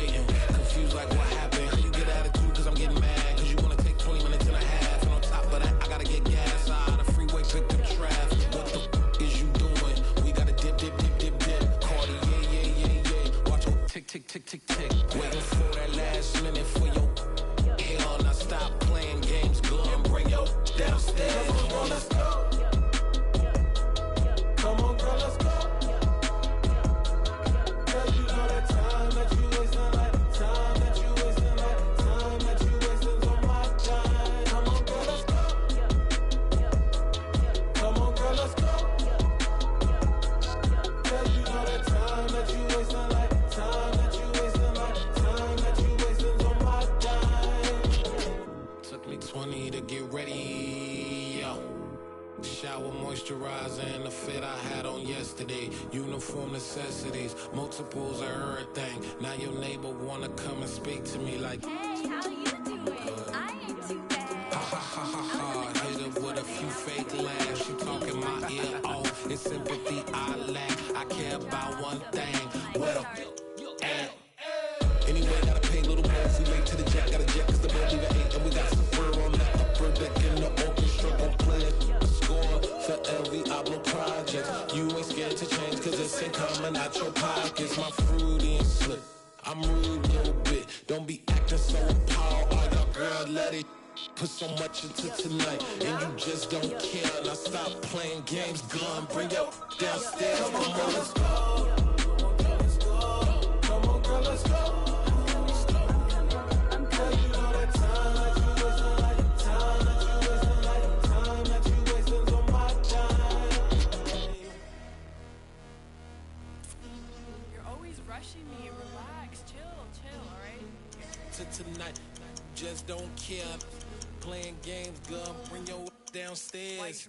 tick, tick, tick, tick, tick. Waiting for that last minute for your hell. Now stop playing games, go and bring your downstairs. Come on, let's go. Come on, girl, let's go. Girl, you know that time that you wasting, like time that you wasting, like time that you wasting on my time. Come on, girl, let's go. Come on, girl, let's go. Girl, you know that time that you wasting, like time that you wasting, like time that you wasting on my time. Took me 20 to get ready, yo. Shower, moisturizer, and the fit I had on yesterday. Uniform necessities, multiples of everything. Now your neighbor wanna come and speak to me like, hey, how you doing? I ain't too bad. Ha ha ha ha ha. Hit her with a few fake laughs. She talking my ear off. It's sympathy I lack. I care about one thing. What up? Anyway, gotta pay little more if we late to the jack. Gotta jet cause the boat leave at 8. And we got some fur on the upper deck in the orchestra. Gon' play it. For every album project, you ain't scared to change cause it's ain't coming out your pockets. My fruity and slip, I'm rude a little bit. Don't be acting so appalled. All y'all girl, let it put so much into tonight, and you just don't care. Now stop playing games, gun, bring your downstairs. Come on, girl, let's go. Come on, girl, let's go. Tonight, just don't care. Playing games, girl, bring your downstairs.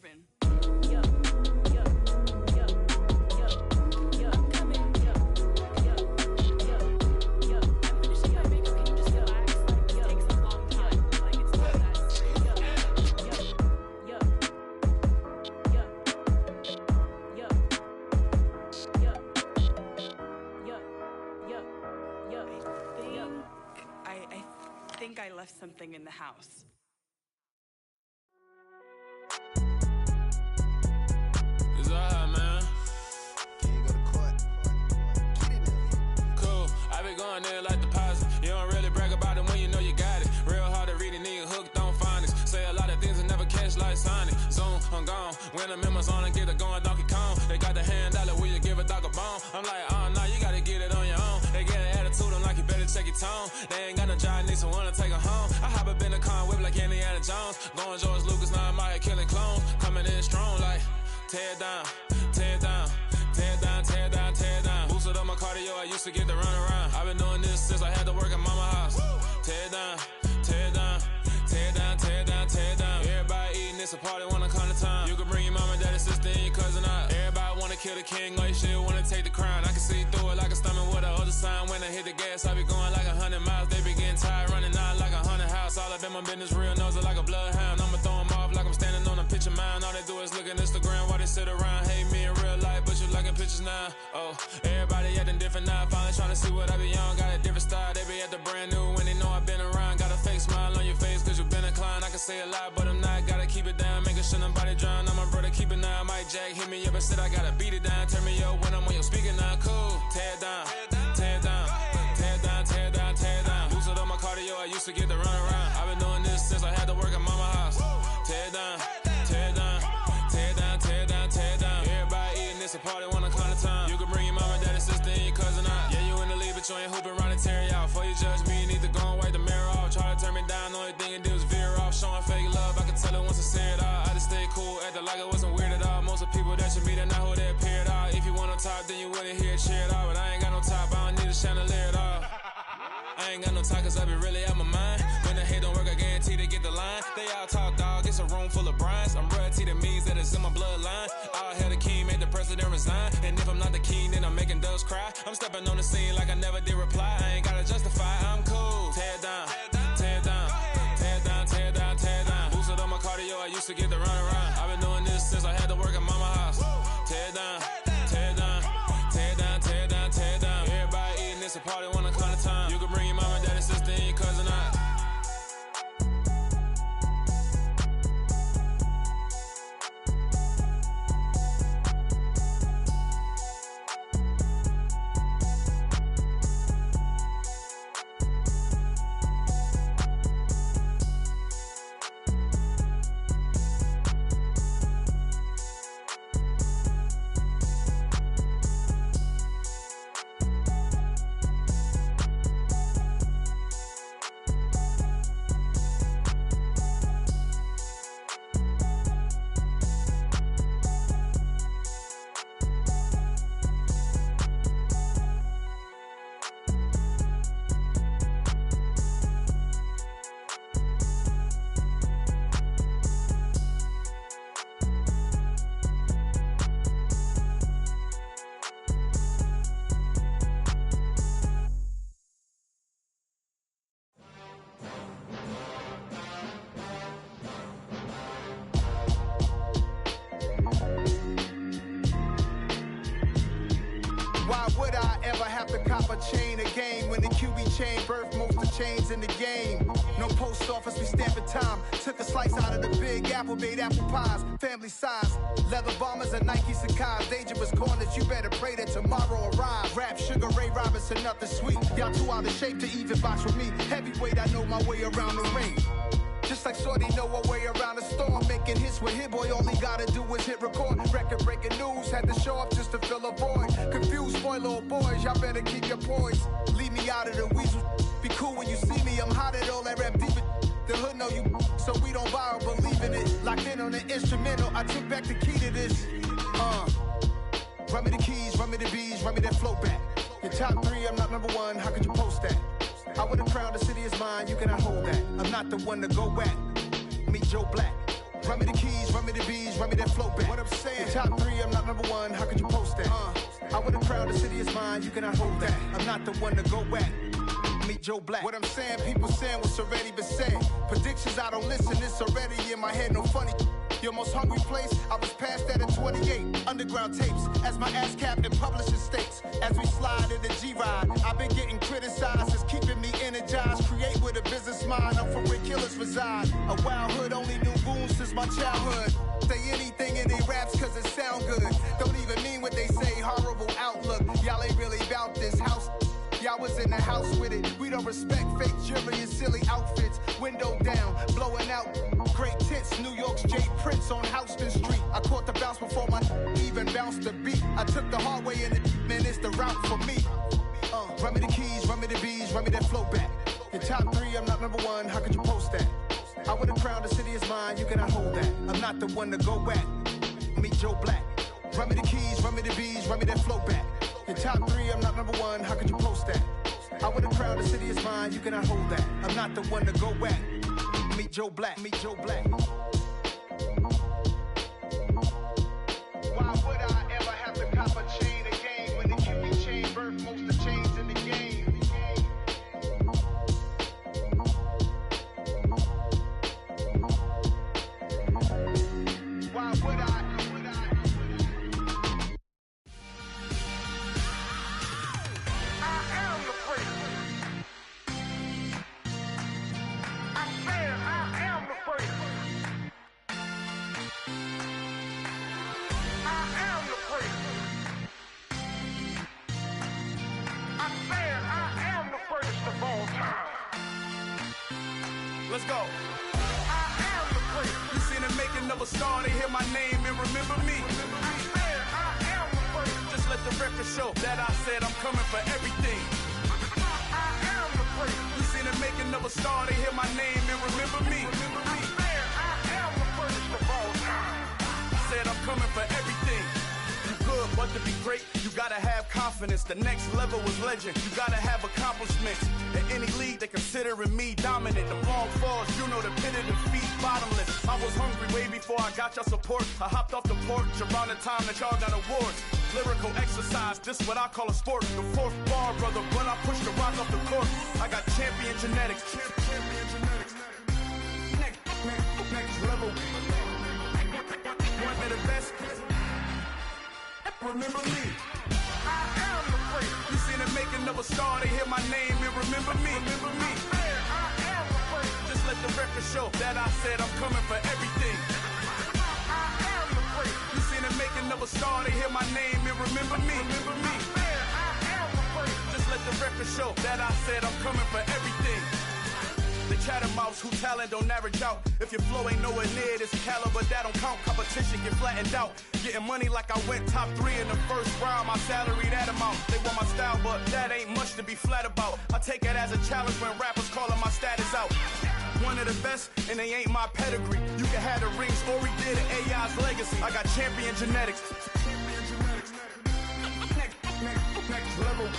I left something in the house. It's alright, man. Can you go to court? Cool. I be going there like deposit. You don't really brag about it when you know you got it. Real hard to read a nigga hooked on phonics. Say a lot of things and never catch like Sonic. Zone, I'm gone. When the members on and get it going Donkey Kong. They got the hand dollar, will you give a dog a bone? I'm like, oh no, you gotta get it on your own. They get an attitude, I'm like, you better check your tone. They ain't got no job, need someone to take her home. I hop up in the car and whip like Indiana Jones. Going George Lucas, now I'm out here killing clones. Coming in strong like, tear down, tear down, tear down, tear down, tear down. Boosted up my cardio, I used to get to run around. I've been doing this since I had to work at mama house. Tear down, tear down, tear down, tear down, tear down. Everybody eating, it's a party when I come to time. You can bring your mama, daddy, sister, and your cousin out. Everybody wanna kill the king, or you shit wanna take the crown. I can see through it like a stomach with a other sign. When I hit the gas, I be going like 100 miles. They be getting tired, running out like 100 house. All up in my business, real nose like a bloodhound. I'ma throw them off like I'm standing on a picture mound. All they do is look at Instagram while they sit around. Hate me in real life, but you liking pictures now. Oh, everybody acting different now. Finally trying to see what I be on. Got a different style, they be at the brand new when they know I've been around. Got a fake smile on your face cause you been inclined. I can say a lot, but I'm not. Gotta keep it down, making sure nobody drown. I'm my brother, keep it now. Mike Jack hit me up and said I gotta beat it down. Turn me up when I'm on your speaker now. Cool, tear down, tear down, tear down, tear down, tear down. Boosted up my cardio, I used to get to run around. I've been doing this since I had to work at mama house. Tear down, tear down, tear down, tear down, tear down. Everybody eating, it's a party when I come to time. You can bring your mama, daddy, sister, and your cousin out. Yeah, you in the lead, but you ain't hooping around and tear out. Before you judge me, you need to go and wipe the mirror off. Try to turn me down, only thing you did was veer off. Showing fake love, I can tell it once I say it all. I just stay cool, acting like it wasn't weird at all. Most of the people that you meet are not who they appear at all. If you want on top, then you wouldn't hear it cheer at all. But I ain't got no top, I don't need a chandelier at all. I ain't got no talk cause I be really out my mind. When the hate don't work, I guarantee they get the line. They all talk dog, it's a room full of brinds. I'm royalty, that means that it's in my bloodline. All hell the king, made the president resign. And if I'm not the king, then I'm making doves cry. I'm stepping on the scene like I never did reply. I ain't gotta justify, I'm cool. Tear down, tear down, tear down, tear down, tear down. Boosted up my cardio, I used to get to run around. I've been doing this since I had to work at mama house. Tear down, tear down, tear down, tear down, tear down. Everybody eating, it's a party when I come to time. You can bring your mama, daddy, sister, and your cousin out. chain of game. When the QB chain birthed most of chains in the game. No post office, we stamping time. Took a slice out of the big apple, made apple pies. Family size, leather bombers and Nike Sacai's. Dangerous corners, you better pray that tomorrow arrives. Rap, Sugar Ray Robinson, nothing sweet. Y'all too out of shape to even box with me. Heavyweight, I know my way around the ring. Just like Shorty know her way around the storm. Making hits with Hit Boy, all he gotta do is hit record. Record-breaking news, had to show up just to fill a void. Confused, spoiled little boys, y'all better keep your poise. Leave me out of the weasel. Be cool when you see me, I'm hot at all that rap deep. The hood know you, so we don't borrow, believe in it. Locked in on the instrumental, I took back the key to this. Run me the keys, run me the bees, run me that flow back. Your top 3, I'm not number 1, how could you post that? I would've crowned the city is mine, you cannot hold that. I'm not the one to go back. Meet Joe Black. Run me the keys, run me the bees, run me that flow back. What I'm saying, your top 3, I'm not number 1, how could you post that? I would've crowned the city is mine, you cannot hold that. I'm not the one to go back. Meet Joe Black. What I'm saying, people saying what's already been said. Predictions, I don't listen, it's already in my head, no funny. Your most hungry place, I was past that at 28. Underground tapes, as my ass capped in publishing states. As we slide in the G-Ride, I've been getting criticized, it's keeping me energized. Create with a business mind, I'm from where killers reside. A wild hood, only knew goons since my childhood. Say anything in they raps cause it sound good. Don't even mean what they say, horrible outlook. Y'all ain't really about this house. Y'all was in the house with it. We don't respect fake jewelry and silly outfits. Window down, blowing out great tits. New York's J. Prince on Houston Street. I caught the bounce before my even bounced the beat. I took the hard way in it, man, it's the route for me. Run me the keys, run me the bees, run me that flow back. Your top 3, I'm not number 1, how could you post that? I would've crowned the city is mine, you cannot hold that. I'm not the one to go back. Meet Joe Black. Run me the keys, run me the bees, run me that flow back. Your top 3, I'm not number 1, how could you post that? I would've crowned the city is mine, you cannot hold that. I'm not the one to go back. Meet Joe Black, meet Joe Black. Why would I ever have to cop a chain again when the QB chain birthed most of the chains in the game? Why would I? Let's go. You seen the making of a star, they hear my name and remember me. Just let the record show that I said I'm coming for everything. You seen the making of a star, they hear my name and remember me. Said I'm coming for everything. Good, but to be great, you gotta have confidence. The next level was legend. You gotta have accomplishments. In any league, they considering me dominant. The long falls, you know the pit of defeat, bottomless. I was hungry way before I got your support. I hopped off the porch around the time that y'all got awards. Lyrical exercise, this what I call a sport. The 4th bar, brother, when I push the rock off the court. I got champion genetics. Champion genetics. Next level. One of the best. Remember me. I am the great. You seen the making of a star, they hear my name and remember me. Remember me. I am the great. Just let the record show that I said I'm coming for everything. I am the great. You seen the making of a star, they hear my name and remember me. Remember me. I am the great. Just let the record show that I said I'm coming for everything. The chattermouths who talent don't average out. If your flow ain't nowhere near this caliber, that don't count. Competition get flattened out. Getting money like I went top 3 in the first round. My salary that amount. They want my style, but that ain't much to be flat about. I take it as a challenge when rappers calling my status out. One of the best, and they ain't my pedigree. You can have the rings, or we did it, AI's legacy. I got champion genetics. Next level.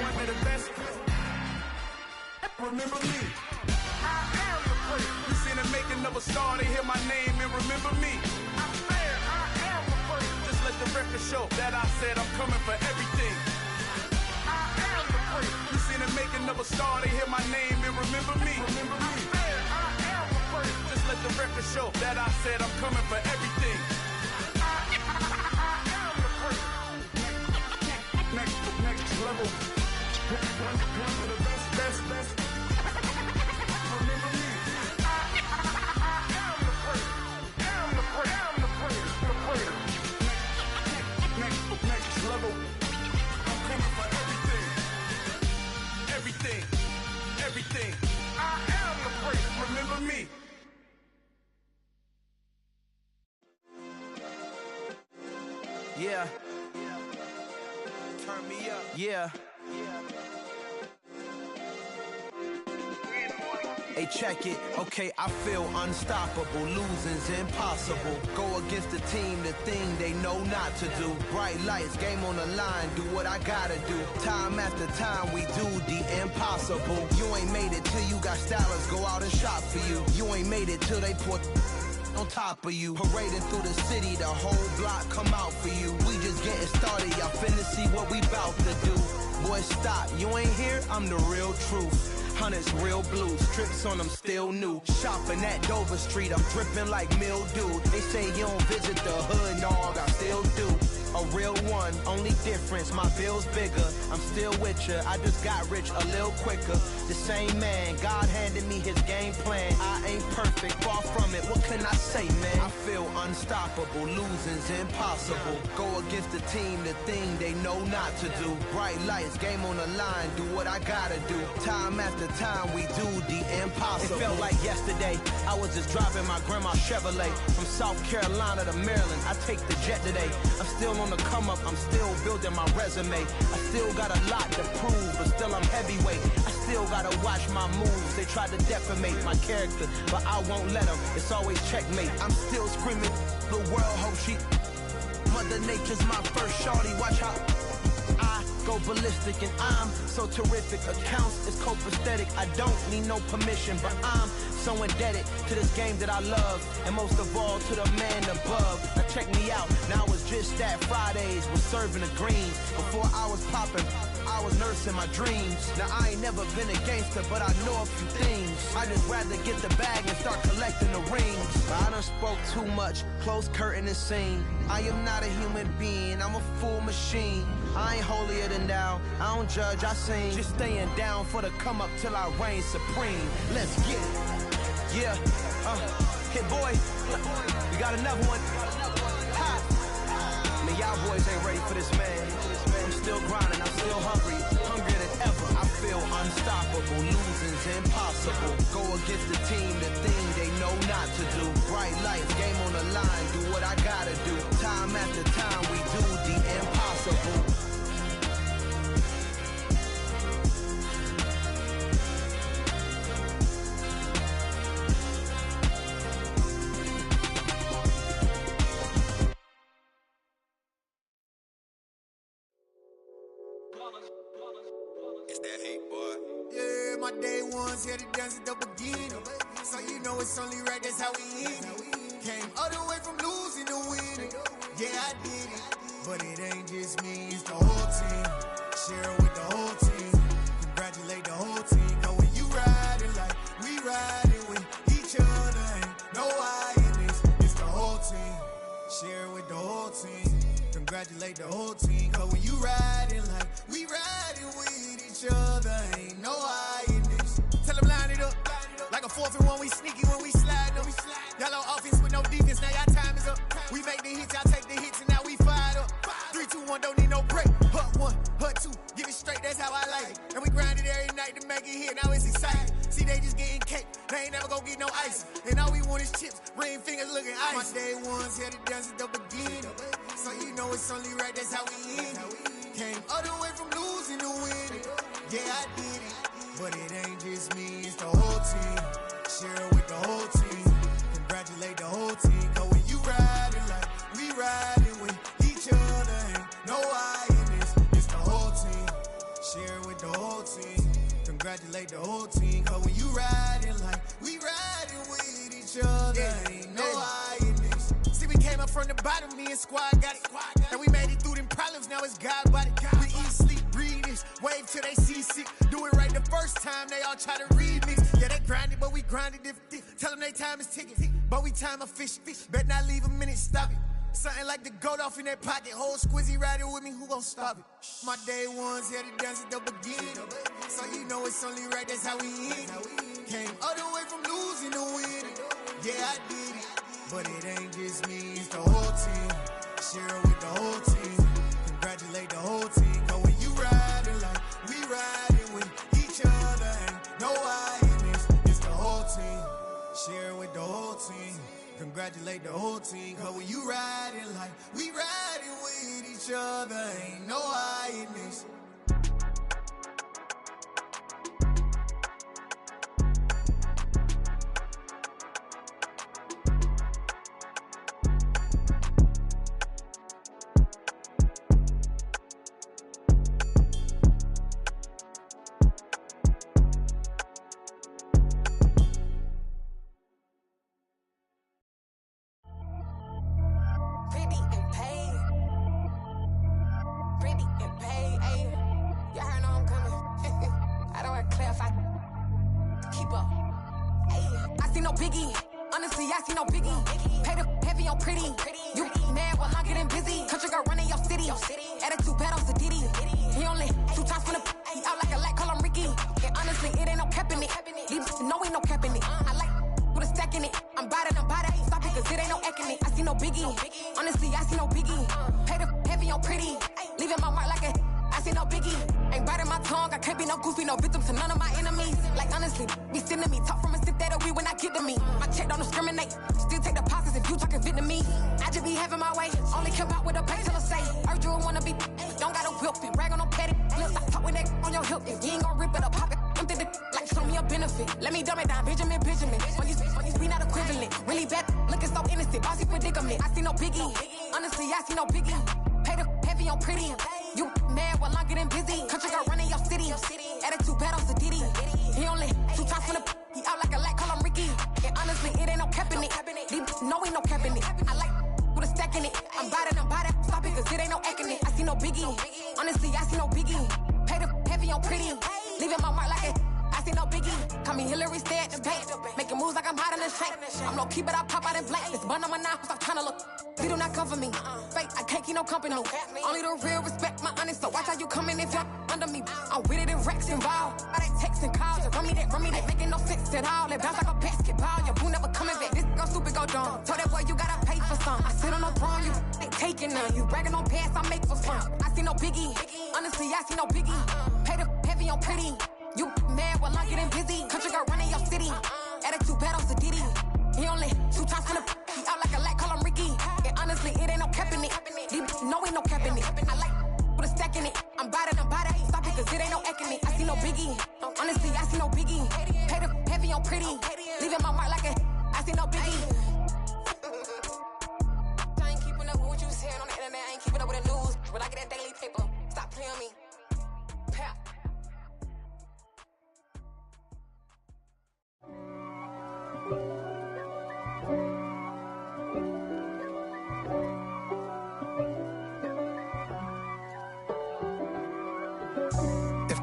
One of the best. Remember me. I am the great. You seen the making of a star, they hear my name and remember me. I am the great. Just let the record show that I said I'm coming for everything. I am the great. You seen the making of a star, they hear my name and remember me. Remember me. I am the great. Just let the record show that I said I'm coming for everything. I am the great. Next level. Best. Remember me. I am the greatest. Next level. I'm coming for everything. I am the greatest. Remember me. Yeah. Turn me up. Yeah. Hey, check it. Okay, I feel unstoppable. Losing's impossible. Go against the team, the thing they know not to do. Bright lights, game on the line. Do what I gotta do. Time after time, we do the impossible. You ain't made it till you got stylers go out and shop for you. You ain't made it till they put on top of you. Parading through the city, the whole block come out for you. We just getting started, y'all finna see what we bout to do. Boy, stop, you ain't here, I'm the real truth. Hunters, real blue, strips on them still new. Shopping at Dover Street, I'm dripping like mildew. They say you don't visit the hood, dog, I still do. A real one, only difference, my bill's bigger. I'm still with ya, I just got rich a little quicker. The same man, God handed me his game plan. I ain't perfect, far from it, what can I say, man? I feel unstoppable, losing's impossible. Go against the team, the thing they know not to do. Bright lights, game on the line, do what I gotta do. Time after time, we do the impossible. It felt like yesterday, I was just driving my grandma's Chevrolet. From South Carolina to Maryland, I take the jet today. I'm still on the come up, I'm still building my resume. I still got a lot to prove, but still I'm heavyweight. I still gotta watch my moves. They try to defamate my character, but I won't let them. It's always checkmate. I'm still screaming, the world hope she. Mother Nature's my first shorty, watch how I go ballistic and I'm so terrific. Accounts is copacetic, I don't need no permission, but I'm so indebted to this game that I love, and most of all to the man above. Now check me out, now it's just that Fridays was serving the greens. Before I was popping, I was nursing my dreams. Now I ain't never been a gangster, but I know a few things. I just rather get the bag and start collecting the rings. I done spoke too much, close curtain and scene. I am not a human being, I'm a full machine. I ain't holier than thou, I don't judge, I sing. Just staying down for the come up till I reign supreme. Let's get it. Yeah, hit boy, we got another one. Ha! Man, y'all boys ain't ready for this, man. I'm still grinding, I'm still hungry, hungrier than ever. I feel unstoppable, losing's impossible. Go against the team, the thing they know not to do. Bright lights, game on the line, do what I gotta do. Time after time, we do the impossible. It's that hate, boy. Yeah, my day ones here to dance at the beginning. So you know it's only right, that's how we end it. Came all the way from losing to winning. Yeah, I did it. But it ain't just me, it's the whole team. Share it with the whole team. Congratulate the whole team. Cause when you riding like we riding with each other, ain't no I in this. It's the whole team. Share it with the whole team. Congratulate the whole team. Cause when you riding like we riding with each other, ain't no I in this. Tell them line it up. Like a 4th and 1, we sneaky when we slide them. Y'all on offense with no defense, now y'all time is up. We make the hits, y'all take the hits, and now we fired up. 3, 2, 1, don't need no break. Hut 1, hut 2, give it straight, that's how I like it. And we grind it every night to make it hit, now it's exciting. See, they just getting cake, they ain't never gonna get no ice. And all we want is chips, ring fingers looking ice. My day ones here to dance at the beginning. So you know it's only right, that's how we end it. Came all the way from losing to winning. Yeah, I did it. But it ain't just me, it's the whole team. Share it with the whole team. Congratulate the whole team. Cause when you riding like we riding with each other, ain't no I in this. It's the whole team. Share it with the whole team. Congratulate the whole team. Cause when you riding like we riding with each other, ain't no I in this. See, we came up from the bottom, me and squad got it. And we made it through them problems, now it's God body. We eat, sleep, breathe this, wave till they seasick. Do it right the first time, they all try to remix. Yeah, they grinded, but we grinded different. Tell them they time is ticking, but we time a fish. Bet not leave a minute, stop it. Something like the goat off in that pocket. Whole squizzy riding with me, who gon' stop it? My day ones had to dance at the beginning. So you know it's only right, that's how we end. Came all the way from losing to winning. Yeah, I did it. But it ain't just me, it's the whole team. Share it with the whole team. Congratulate the whole team. Cause when you riding like we riding with each other, ain't no hiding, it's the whole team. Share it with the whole team. Congratulate the whole team. Cause when you riding like we riding with each other, ain't no hiding this.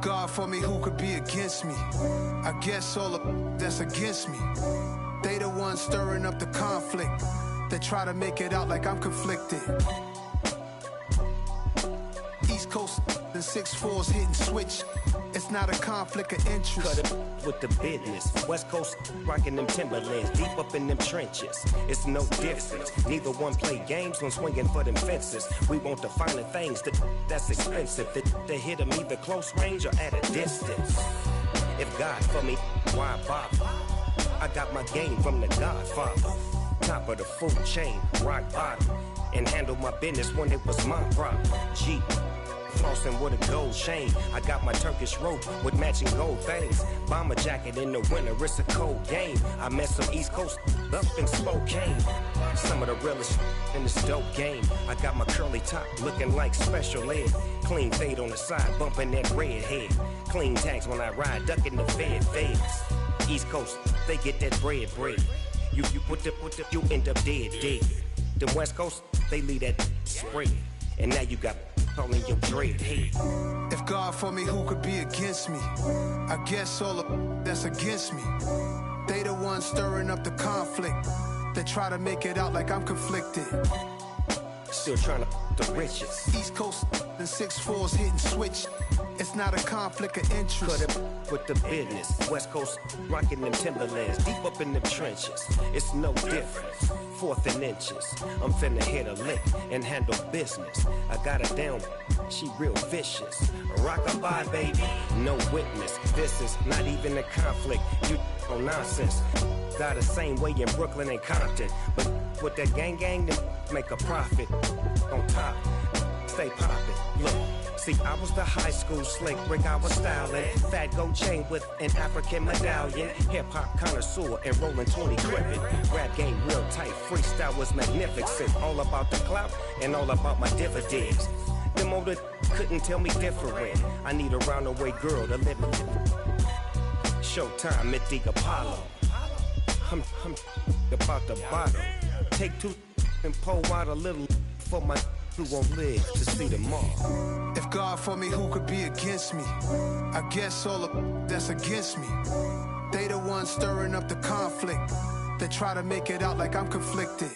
God for me, who could be against me? I guess all of that's against me. They the ones stirring up the conflict. They try to make it out like I'm conflicted. East Coast and 6'4's hitting switch. It's not a conflict of interest. Cut it with the business. West Coast rocking them Timberlands, deep up in them trenches. It's no difference. Neither one play games when swinging for them fences. We want the finer things that's expensive. That hit them either close range or at a distance. If God for me, why bother? I got my game from the Godfather. Top of the food chain, rock bottom. And handle my business when it was my problem. G. Flossing with a gold chain. I got my Turkish rope with matching gold things. Bomber jacket in the winter, it's a cold game. I met some East Coast up in Spokane. Some of the realest in this dope game. I got my curly top looking like special ed. Clean fade on the side, bumping that red head. Clean tags when I ride, ducking the feds. East Coast, they get that bread. You you end up dead. Then West Coast, they leave that spread. And now you got calling your dread head. If God for me, who could be against me? I guess all of that's against me. They the ones stirring up the conflict. They try to make it out like I'm conflicted. Still trying to the riches. East Coast and 6'4s hitting switch. It's not a conflict of interest. Cut it with the business. West Coast rocking them Timberlands. Deep up in them trenches. It's no difference. 4th and inches. I'm finna hit a lick and handle business. I got her down. She real vicious. Rockabye, baby. No witness. This is not even a conflict. You on nonsense. Got the same way in Brooklyn and Compton. But with that gang, then make a profit. On top. Stay poppin'. Look. See, I was the high school slick Rick, I was styling. Fat gold chain with an African medallion. Hip-hop connoisseur and rolling 20 crippin'. Rap game real tight, freestyle was magnificent. All about the clout and all about my dividends. Them older couldn't tell me different. I need a roundaway girl to live with. Showtime at the Apollo. I'm about the bottom. Take 2 and pour out a little for my who won't live to see tomorrow. If God for me, who could be against me? I guess all of that's against me. They the ones stirring up the conflict. They try to make it out like I'm conflicted.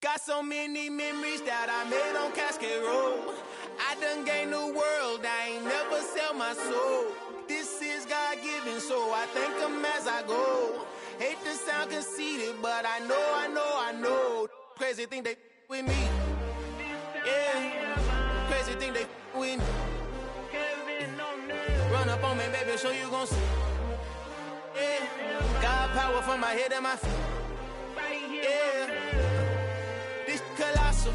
Got so many memories that I made on Cascade Road. I done gained the world, I ain't never sell my soul. This is God-given, so I thank him as I go. Hate to sound conceited, but I know. Crazy thing they with me. Yeah, crazy thing they with me. Run up on me, baby, so you gon' see. Yeah, God power from my head and my feet. Yeah. This colossal,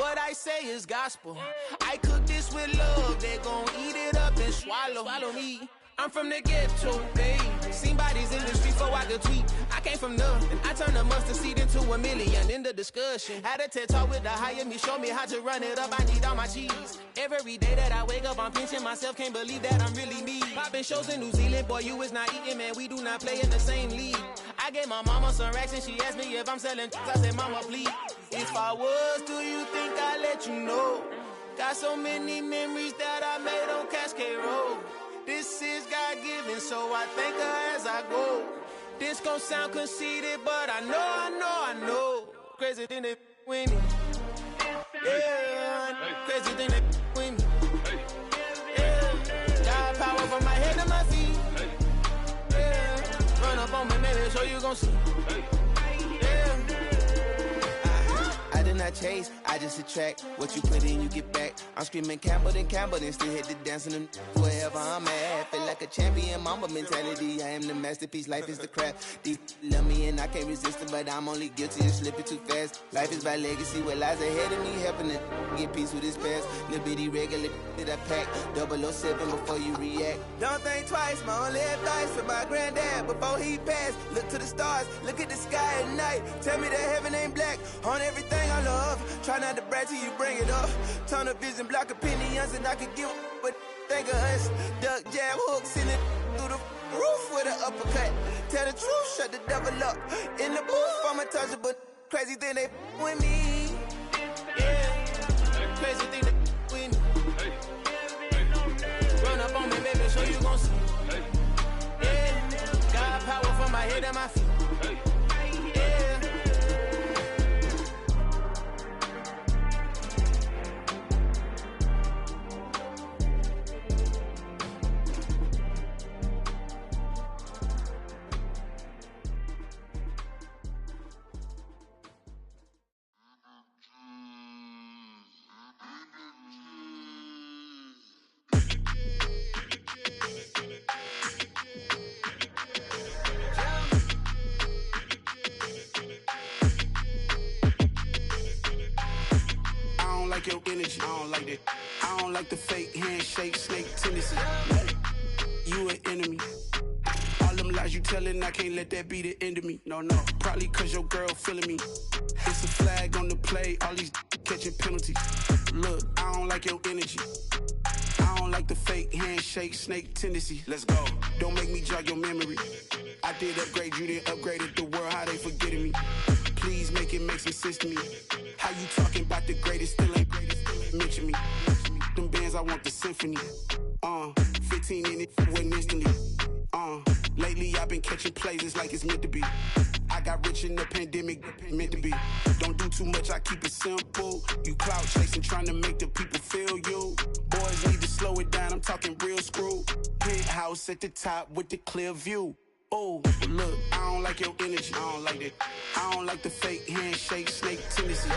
what I say is gospel. I cook this with love, they gon' eat it up and swallow me. I'm from the ghetto, babe. Seen bodies in the street before I could tweet. I came from nothing. I turned a mustard seed into a million in the discussion. Had a TED talk with the higher me, show me how to run it up. I need all my cheese. Every day that I wake up, I'm pinching myself. Can't believe that I'm really me. Popping shows in New Zealand, boy, you is not eating, man. We do not play in the same league. I gave my mama some racks and she asked me if I'm selling. I said, mama, please. If I was, do you think I'd let you know? Got so many memories that I made on Cascade Road. This is God-given, so I thank her as I go. This gon' sound conceited, but I know. Crazy thing they with me. Yeah, crazy thing they with me. Yeah, God power from my head to my feet. Yeah, run up on me, maybe, so you gon' see. Yeah. I do not chase, I just attract. What you put in, you get back. I'm screaming Campbell, then still hit the dancing and wherever I'm at. Feel like a champion, mamba mentality. I am the masterpiece, life is the crap. These love me and I can't resist it, but I'm only guilty of slipping too fast. Life is by legacy, what lies ahead of me, helping to get peace with this past. Little bitty regular that I pack, 007 before you react. Don't think twice, my only advice for my granddad before he passed. Look to the stars, look at the sky at night. Tell me that heaven ain't black on everything I love. Try not to brag till you bring it up. Tunnel vision, block opinions, and I could give but think of us. Duck jab hooks in it through the roof with an uppercut. Tell the truth, shut the devil up. In the booth, I'm untouchable. Crazy thing they with me. Yeah, crazy thing they with me. Run up on me, baby, so you gon' see. Yeah, got power from my head and my feet. Your energy, I don't like that. I don't like the fake handshake, snake tendency. You an enemy. All them lies you telling, I can't let that be the end of me. No, probably cause your girl feeling me. It's a flag on the play, all these catching penalties. Look, I don't like your energy. I don't like the fake handshake, snake tendency. Let's go. Don't make me jog your memory. I did upgrade you, then upgraded the world, how they forgetting me. Please make it make some sense to me. How you talking about the greatest, still ain't greatest, mention me. Them bands, I want the symphony. 15 in it, wasn't instantly. Lately I've been catching plays, it's like it's meant to be. I got rich in the pandemic, meant to be. Don't do too much, I keep it simple. You clout chasing, trying to make the people feel you. Boys need to slow it down, I'm talking real screw. Penthouse at the top with the clear view. Oh, look, I don't like your energy, I don't like that. I don't like the fake handshake, snake tendency.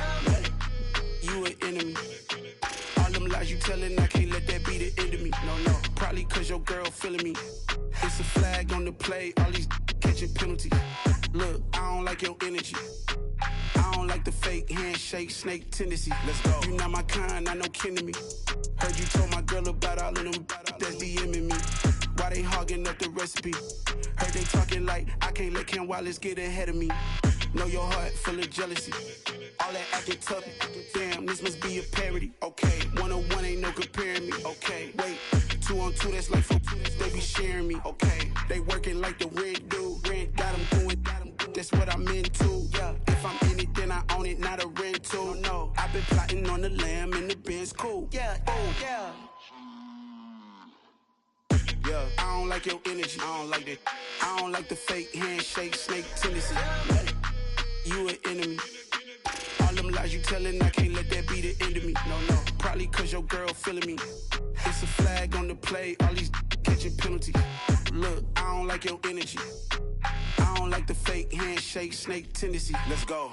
You an enemy. All them lies you telling, I can't let that be the end of me. No, probably cause your girl feeling me. It's a flag on the play, all these catching penalties. Look, I don't like your energy. I don't like the fake handshake, snake tendency. Let's go. You not my kind, I know kin to me. Heard you told my girl about all of them that's DMing me. Why they hogging up the recipe? Heard they talking like I can't let Ken Wallace get ahead of me. Know your heart full of jealousy. All that acting tough, damn, this must be a parody. Okay, 1-on-1 ain't no comparing me. Okay, wait, 2-on-2, that's like 4, they be sharing me. Okay, they working like the rent do. Rent got them doing, that's what I'm into. Yeah, if I'm in it, then I own it, not a rental. No, I've been plotting on the lamb and the Benz cool. Yeah, oh, yeah. Yeah, I don't like your energy, I don't like that. I don't like the fake handshake, snake tendency. You an enemy. All them lies you telling, I can't let that be the end of me. No, probably cause your girl feeling me. It's a flag on the play, all these catching penalties. Look, I don't like your energy. I don't like the fake handshake, snake tendency. Let's go.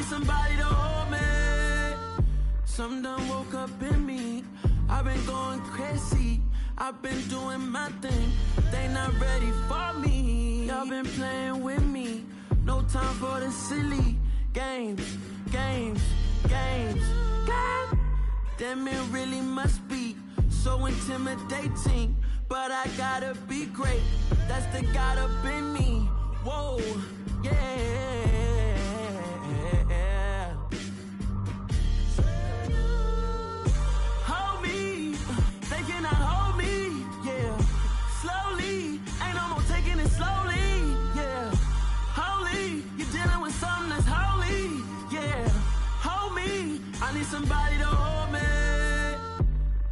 Somebody to hold me. Something done woke up in me. I've been going crazy. I've been doing my thing. They not ready for me. Y'all been playing with me. No time for the silly games. Damn, it really must be so intimidating. But I gotta be great. That's the God up in me. Whoa, yeah. Hold me, they cannot hold me, yeah. Slowly, ain't no more taking it slowly, yeah. Holy, you're dealing with something that's holy, yeah. Hold me, I need somebody to hold me.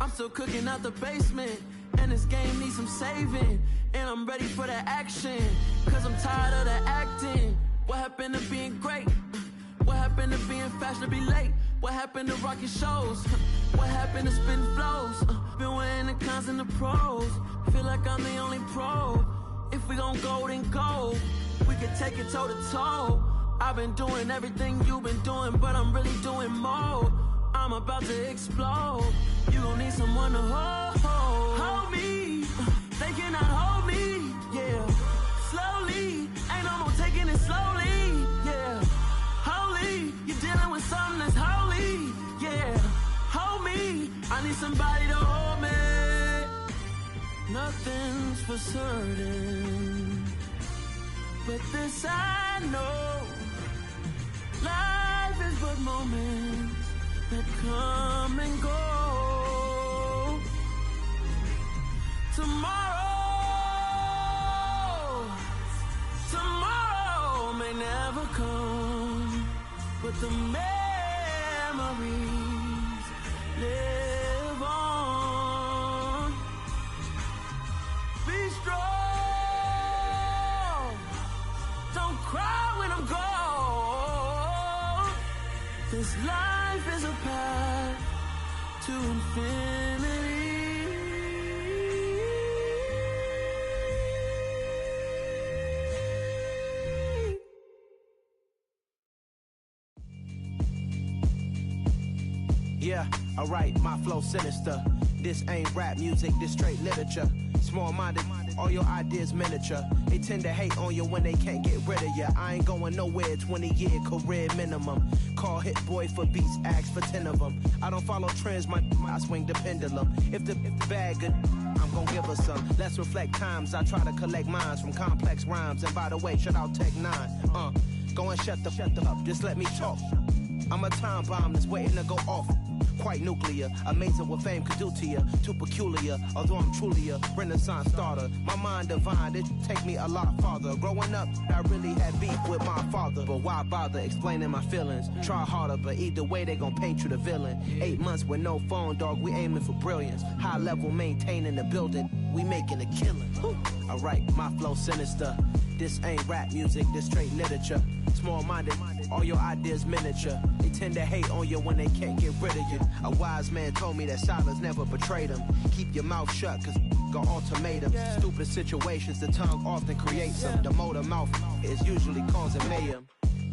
I'm still cooking out the basement, and this game needs some saving. And I'm ready for the action, cause I'm tired of the acting. What happened to being great? What happened to being fashionably late? What happened to rocking shows? What happened to spitting flows? Been weighing the cons and the pros. Feel like I'm the only pro. If we gon' go, then go. We can take it toe to toe. I've been doing everything you've been doing, but I'm really doing more. I'm about to explode. You gon' need someone to hold. Hold me. They cannot hold me. Yeah. Slowly. Ain't no more taking it slowly. Yeah. Holy. You're dealing with something that's holy. Yeah. Hold me. I need somebody to hold me. Nothing's for certain, but this I know. Life is but moments that come and go. Tomorrow may never come, but the memories live on. Be strong, don't cry when I'm gone. This life is a path to infinity. Yeah, alright, my flow sinister. This ain't rap music, this straight literature. Small-minded, all your ideas miniature. They tend to hate on you when they can't get rid of you. I ain't going nowhere, 20-year career minimum. Call Hit Boy for beats, ask for 10 of them. I don't follow trends, I swing the pendulum. If the bag good, I'm gon' give her some. Let's reflect times, I try to collect minds from complex rhymes. And by the way, shout out Tech 9. Go and shut the up, just let me talk. I'm a time bomb that's waiting to go off. Quite nuclear, amazing what fame could do to you. Too peculiar, although I'm truly a renaissance starter. My mind divine, it take me a lot farther. Growing up, I really had beef with my father. But why bother explaining my feelings? Try harder, but either way they gon' paint you the villain. 8 months with no phone, dog, we aiming for brilliance. High level maintaining the building, we making a killing. Alright, my flow sinister. This ain't rap music, this straight literature. Small-minded, all your ideas miniature. They tend to hate on you when they can't get rid of you. A wise man told me that silence never betrayed him. Keep your mouth shut, cause got ultimatums. Stupid situations, the tongue often creates them. The motor mouth is usually causing mayhem.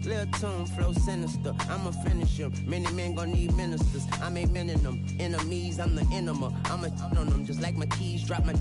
Lil' tune, flow sinister, I'ma finish him. Many men gon' need ministers, I'm a men in them. Enemies, I'm the enema, I'm a on them. Just like my keys, drop my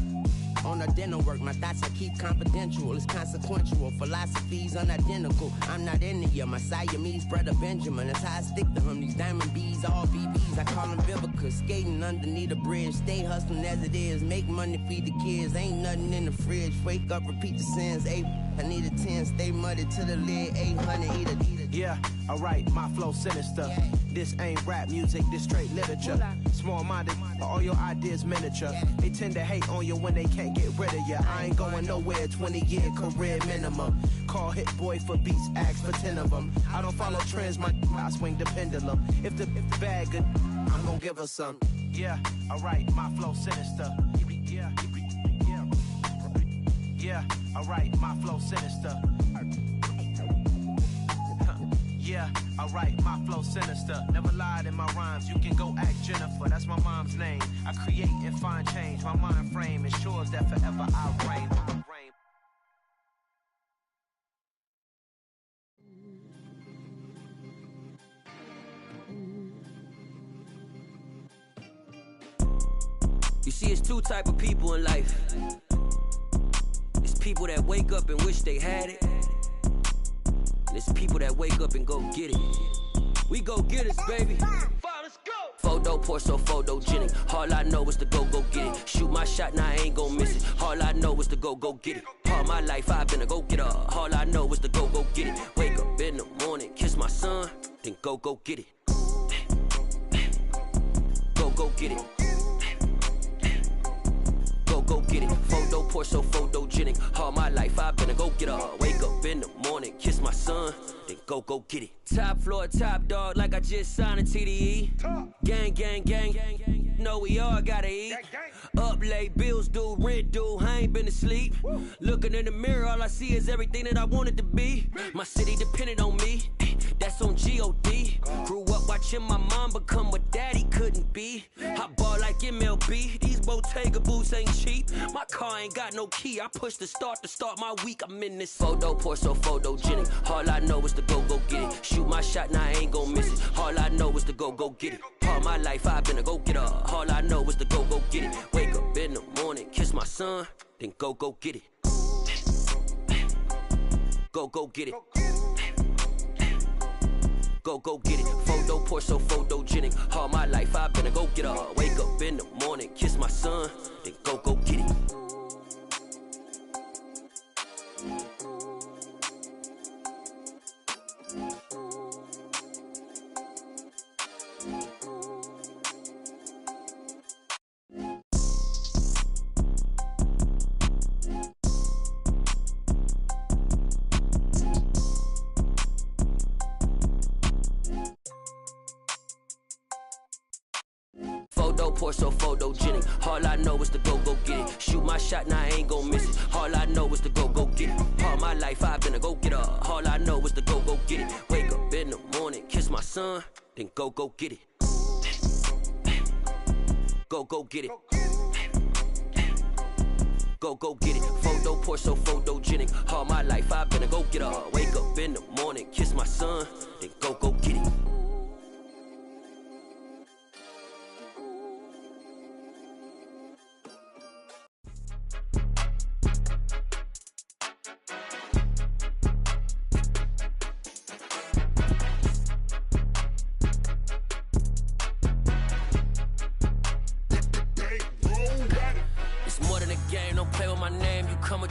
on a dinner work. My thoughts I keep confidential, it's consequential. Philosophies unidentical, I'm not into you. My Siamese brother Benjamin, that's how I stick to him. These diamond bees, all BBs, I call them Vivica. Skating underneath a bridge, stay hustling as it is. Make money, feed the kids, ain't nothing in the fridge. Wake up, repeat the sins, I need a 10, stay muddy to the lid, 800, eat a. Yeah, alright, my flow sinister. This ain't rap music, this straight literature. Small-minded, all your ideas miniature. They tend to hate on you when they can't get rid of you. I ain't going nowhere, 20-year career minimum. Call Hit Boy for beats, ask for 10 of them. I don't follow trends, I swing the pendulum. If the bag good, I'm gon' give her some. Yeah, alright, my flow sinister. Yeah, alright, my flow sinister. Yeah, alright, my flow sinister. Never lied in my rhymes, you can go ask Jennifer. That's my mom's name. I create and find change. My mind frame ensures that forever I reign. You see, it's two type of people in life. It's people that wake up and wish they had it. And it's people that wake up and go get it. We go get it, baby. 4 Photo pour so photogenic. All I know is to go get it. Shoot my shot, now I ain't gon' miss it. All I know is to go get it. All my life I've been a go-getter. All I know is to go get it. Wake up in the morning, kiss my son, then go get it. Go get it. Go get it. Photo pour so photogenic. All my life I've been a go-getter. Wake up in the morning, kiss my son, then go get it. Top floor, top dog, like I just signed a TDE. Gang, gang, gang. Know we all gotta eat. Up late, bills due, rent due, I ain't been asleep. Looking in the mirror, all I see is everything that I wanted to be. My city depended on me, that's on G.O.D. Grew up watching my mom become what daddy couldn't be. I ball like MLB, these Bottega boots ain't cheap. My car ain't got no key, I push the start to start my week. I'm in this photo pour so photogenic. All I know is to go get it. Shoot my shot, now I ain't gon' miss it. All I know is to go get it. All my life I've been a go-getter. All I know is to go get it. Wake up in the morning, kiss my son, then go get it. Go get it. Go get it. Photo pour so photogenic. All my life I've been a go-getter. Wake up in the morning, kiss my son, then go get it. Photo pour so photogenic. All I know is to go get it. Shoot my shot, now I ain't gon' miss it. All I know is to go get it. All my life I've been a go-getter. All I know is to go get it. Wake up in the morning, kiss my son, then go get it. Go get it. Go get it. Photo pour so photogenic. All my life I've been a go-getter. Wake up in the morning, kiss my son, then go get it.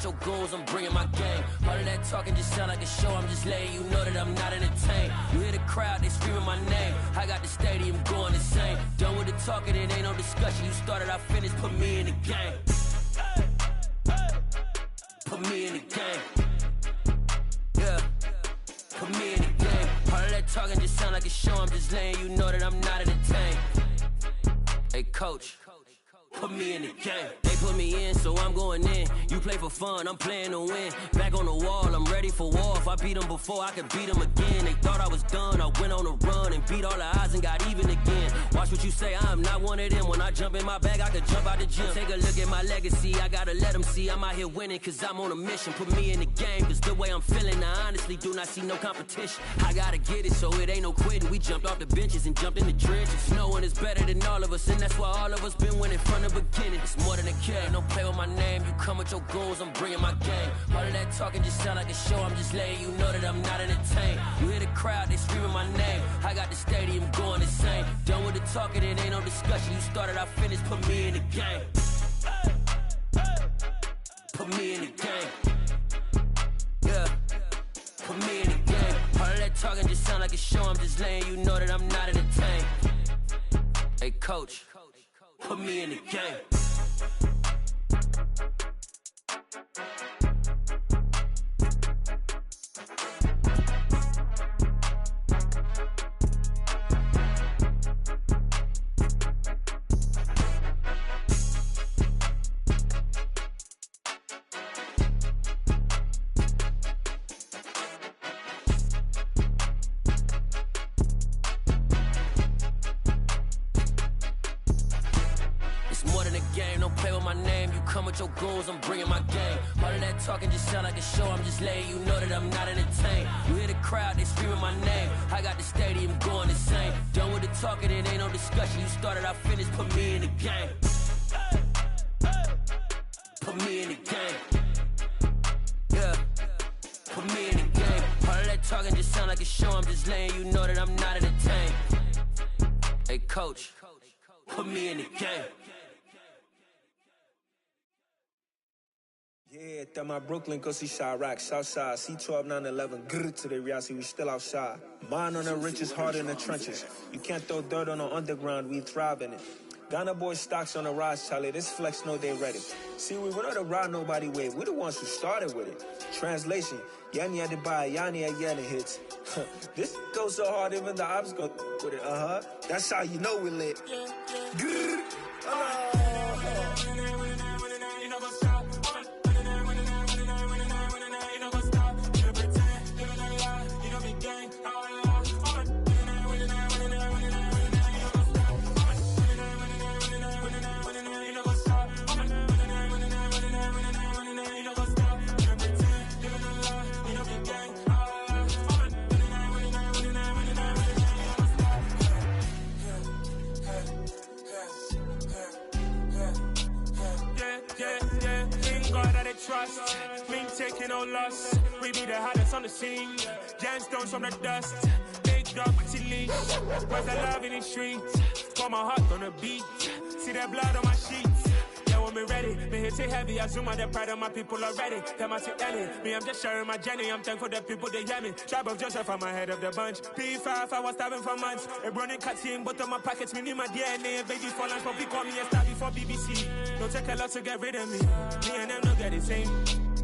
Your goons, I'm bringing my game. All of that talking just sound like a show. I'm just letting you know that I'm not entertained. You hear the crowd, they screaming my name. I got the stadium going insane. Done with the talking, it ain't no discussion. You started, I finished, put me in the game. Put me in the game. Yeah, put me in the game. All of that talking just sound like a show. I'm just letting you know that I'm not entertained. Hey, coach, put me in the game. They put me in, so I'm going in. You play for fun, I'm playing to win. Back on the wall, I'm ready for war. If I beat them before, I could beat them again. They thought I was done, I went on a run and beat all the odds and got even again. Watch what you say, I'm not one of them. When I jump in my bag, I could jump out the gym. Take a look at my legacy, I gotta let them see I'm out here winning, cause I'm on a mission. Put me in the game, cause the way I'm feeling, I honestly do not see no competition. I gotta get it, so it ain't no quitting. We jumped off the benches and jumped in the trenches. No one is better than all of us, and that's why all of us been winning from the beginning. It's more than a kid, don't play with my name. You come with your goons, I'm bringing my game. All of that talking just sound like a show. I'm just letting you know that I'm not entertained. You hear the crowd, they screaming my name. I got the stadium going insane. Done with the talking, it ain't no discussion. You started, I finished, put me in the game. Put me in the game. Yeah, put me in the game. All of that talking just sound like a show. I'm just letting you know that I'm not entertained. Hey, coach, put me in the game. Your goons, I'm bringing my game. All of that talking just sound like a show. I'm just letting you know that I'm not entertained. You hear the crowd, they screaming my name. I got the stadium going insane. Done with the talking, it ain't no discussion. You started, I finished, put me in the game. Put me in the game. Yeah, put me in the game. All of that talking just sound like a show. I'm just letting you know that I'm not entertained. Hey, coach, Put me in the game. Yeah, that my Brooklyn, go see Chirac, Southside, C12, 911, grrr to the reality, we still outside. Mine on the riches, hard in the trenches. You can't throw dirt on the underground, we thrive in it. Ghana boys stocks on the rise, Charlie, this flex know they ready. See, we were not to ride nobody with, we the ones who started with it. Translation, Yanni had to buy, Yanni had Yanni hits. This goes so hard, even the ops go with it, That's how you know we lit. Grrr, Trust, me taking no loss. We be the hottest on the scene. Gemstones from the dust. Big dog with your leash. Where's the love in the streets? Pour my heart on the beat. See that blood on my sheets. Yeah, when we ready, me hit it heavy. I zoom out the pride of my people already. Them I see Ellie. Me, I'm just sharing my journey. I'm thankful that people they hear me. Tribe of Joseph, I'm ahead of the bunch. P5, I was starving for months. A running cutscene, but on my pockets, me need my DNA. Baby for lunch, but we call me a star before BBC. Don't take a lot to get rid of me. Me and them don't get the same.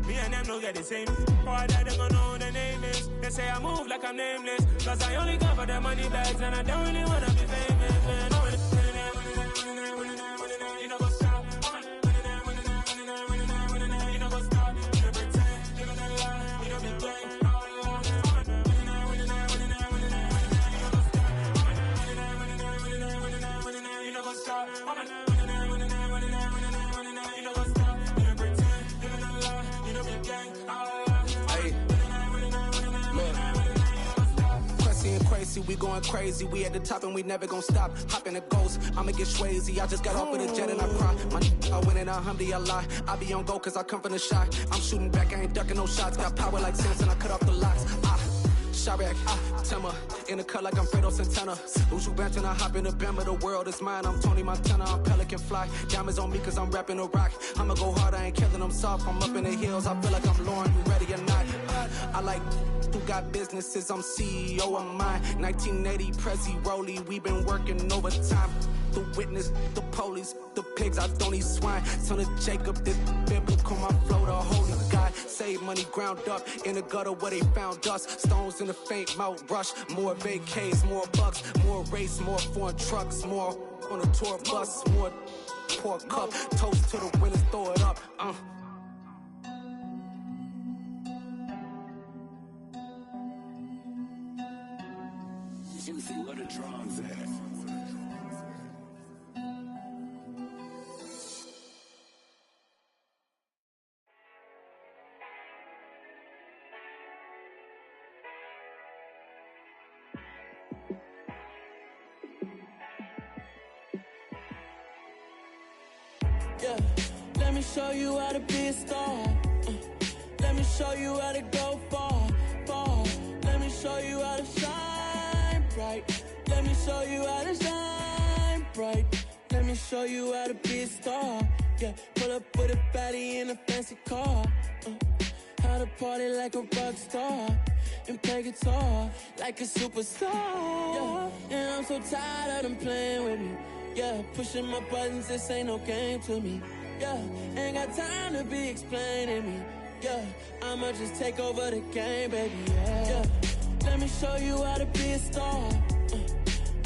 Me and them don't get the same. Boy, that they gonna know who the name is. They say I move like I'm nameless. Cause I only come for the money bags and I don't really wanna be famous, man. You know what's up? You know what's up? You pretend, living a lie. You don't be gang. You know what's up? We going crazy, we at the top and we never gon' stop. Hop in a ghost, I'ma get swayzy. I just got off with a jet and I cry. I win in a Humvee, I lie. I be on go cause I come from the shot. I'm shooting back, I ain't ducking no shots. Got power like Samson, I cut off the locks. Chirac, Timmer, in the cut like I'm Fredo Santana. Uju Benton, I hop in the Bama, the world is mine. I'm Tony Montana, I'm Pelican Fly. Diamonds on me cause I'm rapping a rock. I'ma go hard, I ain't killing them soft. I'm up in the hills, I feel like I'm Lauren, you ready or not? I like who got businesses, I'm CEO of mine. 1980 Prezi Rolly, we been working overtime. The witness, the police, the pigs, I don't eat swine. Son of Jacob, this biblical, my flow, the holy God. Save money ground up in the gutter where they found us. Stones in the faint Mount Rush. More vacays, more bucks, more race, more foreign trucks, more on a tour bus, more pour cup. Toast to the winners, throw it up. Juicy, where the drums at? Yeah, let me show you how to be a star. Let me show you how to go far, far. Let me show you how to shine bright. Let me show you how to shine bright. Let me show you how to be a star. Yeah, pull up with a baddie in a fancy car. How to party like a rock star and play guitar like a superstar. Yeah, and I'm so tired of them playing with me. Yeah, pushing my buttons, this ain't no game to me. Yeah, ain't got time to be explaining me. Yeah, I'ma just take over the game, baby. Yeah, let me show you how to be a star.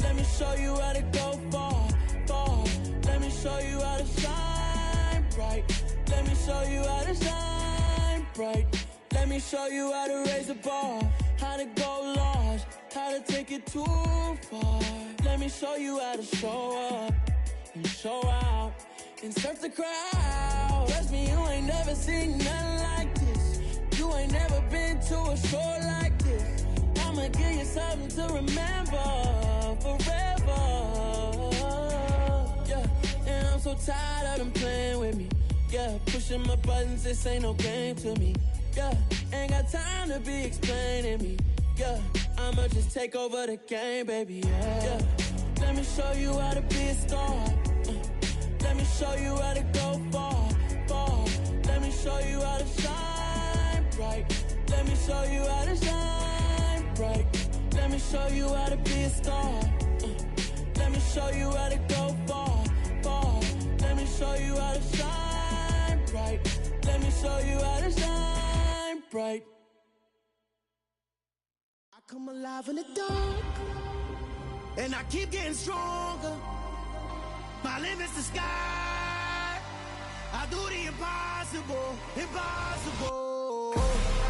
Let me show you how to go far, far. Let me show you how to shine bright. Let me show you how to shine bright. Let me show you how to raise a bar, how to go large, how to take it too far. Let me show you how to show up and show out and surf the crowd. Trust me, you ain't never seen nothing like this. You ain't never been to a show like this. I'ma give you something to remember forever. Yeah, and I'm so tired of them playing with me. Yeah, pushing my buttons, this ain't no game to me. Yeah, ain't got time to be explaining me. Yeah, I'ma just take over the game, baby. Yeah, let me show you how to be a star. show you how to go far, far. Let me show you how to shine bright. Let me show you how to shine bright. Let me show you how to be a star. Let me show you how to go far, far. Let me show you how to shine bright. Let me show you how to shine bright. I come alive in the dark, and I keep getting stronger. My limit's the sky. I do the impossible, impossible.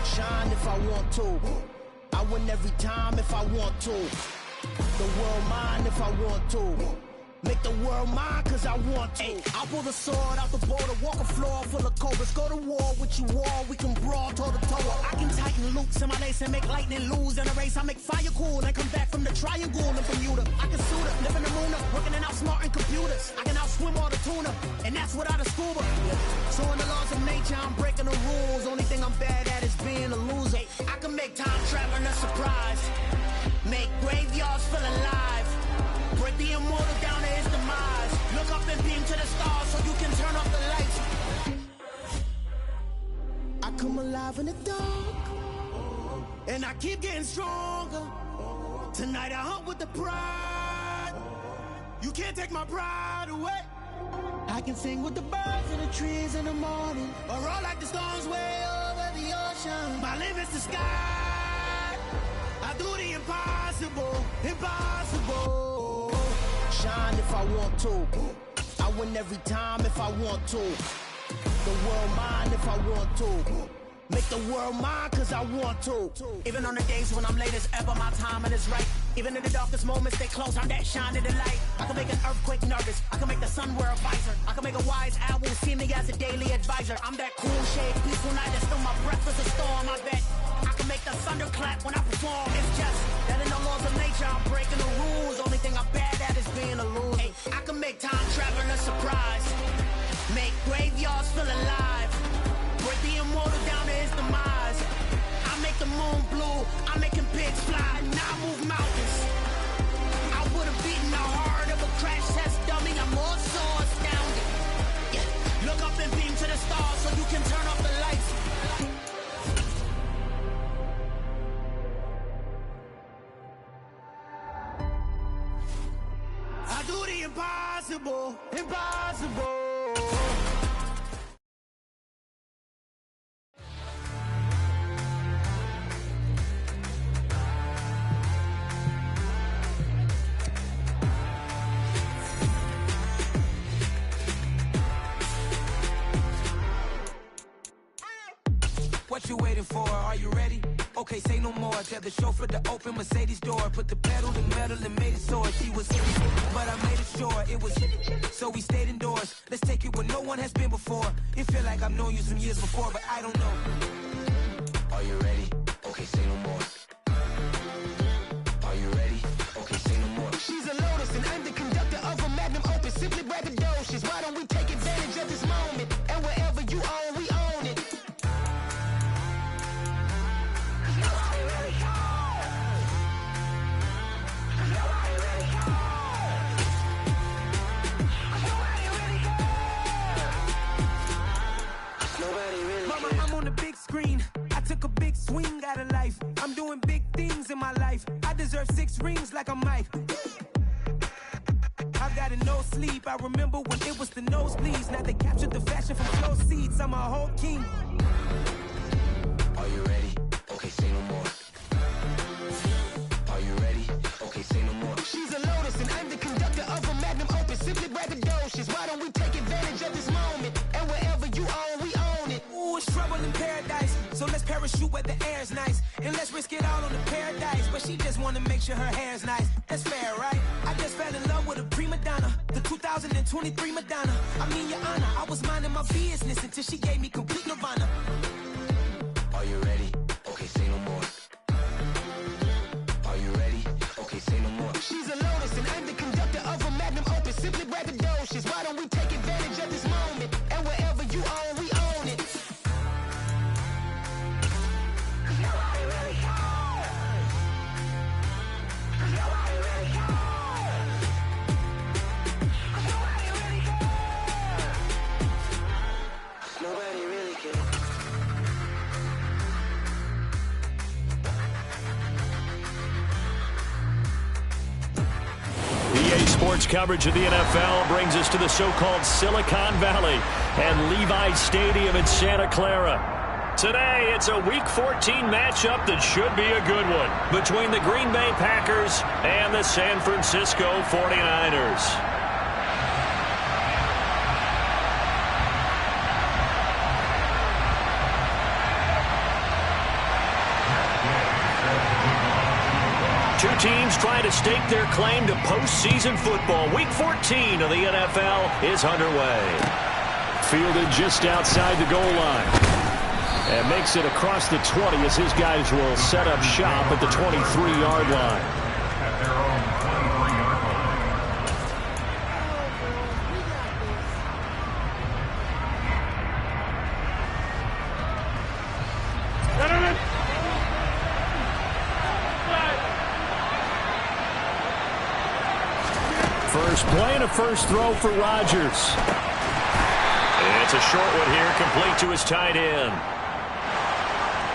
Shine if I want to. I win every time if I want to. The world mine if I want to. Make the world mine cause I want to. I'll pull the sword out the border, walk a floor full of cobras. Go to war with you all, we can brawl toe to toe. I can tighten loops in my lace and make lightning lose in a race. I make fire cool and come back from the triangle in Bermuda. I can suit up, live in the moon up, working and outsmarting computers. I can outswim all the tuna, and that's without a scuba. So in the laws of nature, I'm breaking the rules. Only thing I'm bad at is being a loser. I can make time traveling a surprise, make graveyards feel alive, break the immortal down to his demise. Look up and beam to the stars so you can turn off the lights. I come alive in the dark, and I keep getting stronger. Tonight I hunt with the pride. You can't take my pride away. I can sing with the birds and the trees in the morning, or roll like the storms way over the ocean. My limit's the sky. I do the impossible, impossible. Shine if I want to. I win every time if I want to. The world mine if I want to. Make the world mine cause I want to. Even on the days when I'm late as ever, my timing is right. Even in the darkest moments, stay close, I'm that shine of the light. I can make an earthquake nervous, I can make the sun wear a visor. I can make a wise owl see me as a daily advisor. I'm that cool shade, peaceful night, that's still my breath is a storm, I bet. I can make the thunder clap when I perform. It's just that in the laws of nature, I'm breaking the rules. Only thing I'm bad at is being a loser. Hey, I can make time traveling a surprise, make graveyards feel alive, break the immortal down to his demise. I make the moon blue, I'm making pigs fly, now I move mountains. I would've beaten the heart of a crash test dummy, I'm more so astounded. Yeah. Look up and beam to the stars so you can turn off the lights. I do the impossible, impossible. What you waiting for? Are you ready? Okay, say no more. Tell the chauffeur to open Mercedes door. Put the pedal to metal and made it soar. She was, but I made it sure it was. So we stayed indoors. Let's take it where no one has been before. It feel like I've known you some years before, but I don't know. Are you ready? Okay, say no more. Are you ready? Okay, say no more. She's a Lotus and I'm the conductor of a magnum opus. Simply braggadocious. Why don't we take advantage of this moment? And wherever you own, we own it. Mama, I'm on the big screen. I took a big swing out of life. I'm doing big things in my life. I deserve 6 rings like I'm Mike. I've got no sleep. I remember when it was the nosebleeds. Now they captured the fashion from flow seats. I'm a whole king. Are you ready? Okay, say no more. Are you ready? Okay, say no more. She's a Lotus and I'm the conductor of a magnum opus. Simply braggadocious. Why don't we take advantage of this moment? And wherever you own, we own it. Ooh, it's trouble in paradise. So let's parachute where the air's nice. And let's risk it all on the paradise. But she just wanna make sure her hair's nice. That's fair, right? I just fell in love with a prima donna. The 2023 Madonna. I mean, your honor, I was minding my business until she gave me complete nirvana. Are you ready? Okay, say no more. Are you ready? Okay, say no more. She's a Lotus and I'm the conductor of a magnum opus. Simply braggadocious. Why don't we take advantage of this moment? And wherever you own, we own it. Sports coverage of the NFL brings us to the so-called Silicon Valley and Levi's Stadium in Santa Clara. Today, it's a Week 14 matchup that should be a good one between the Green Bay Packers and the San Francisco 49ers. Two teams trying to stake their claim to postseason football. Week 14 of the NFL is underway. Fielded just outside the goal line. And makes it across the 20 as his guys will set up shop at the 23-yard line. First play and a first throw for Rodgers. It's a short one here, complete to his tight end.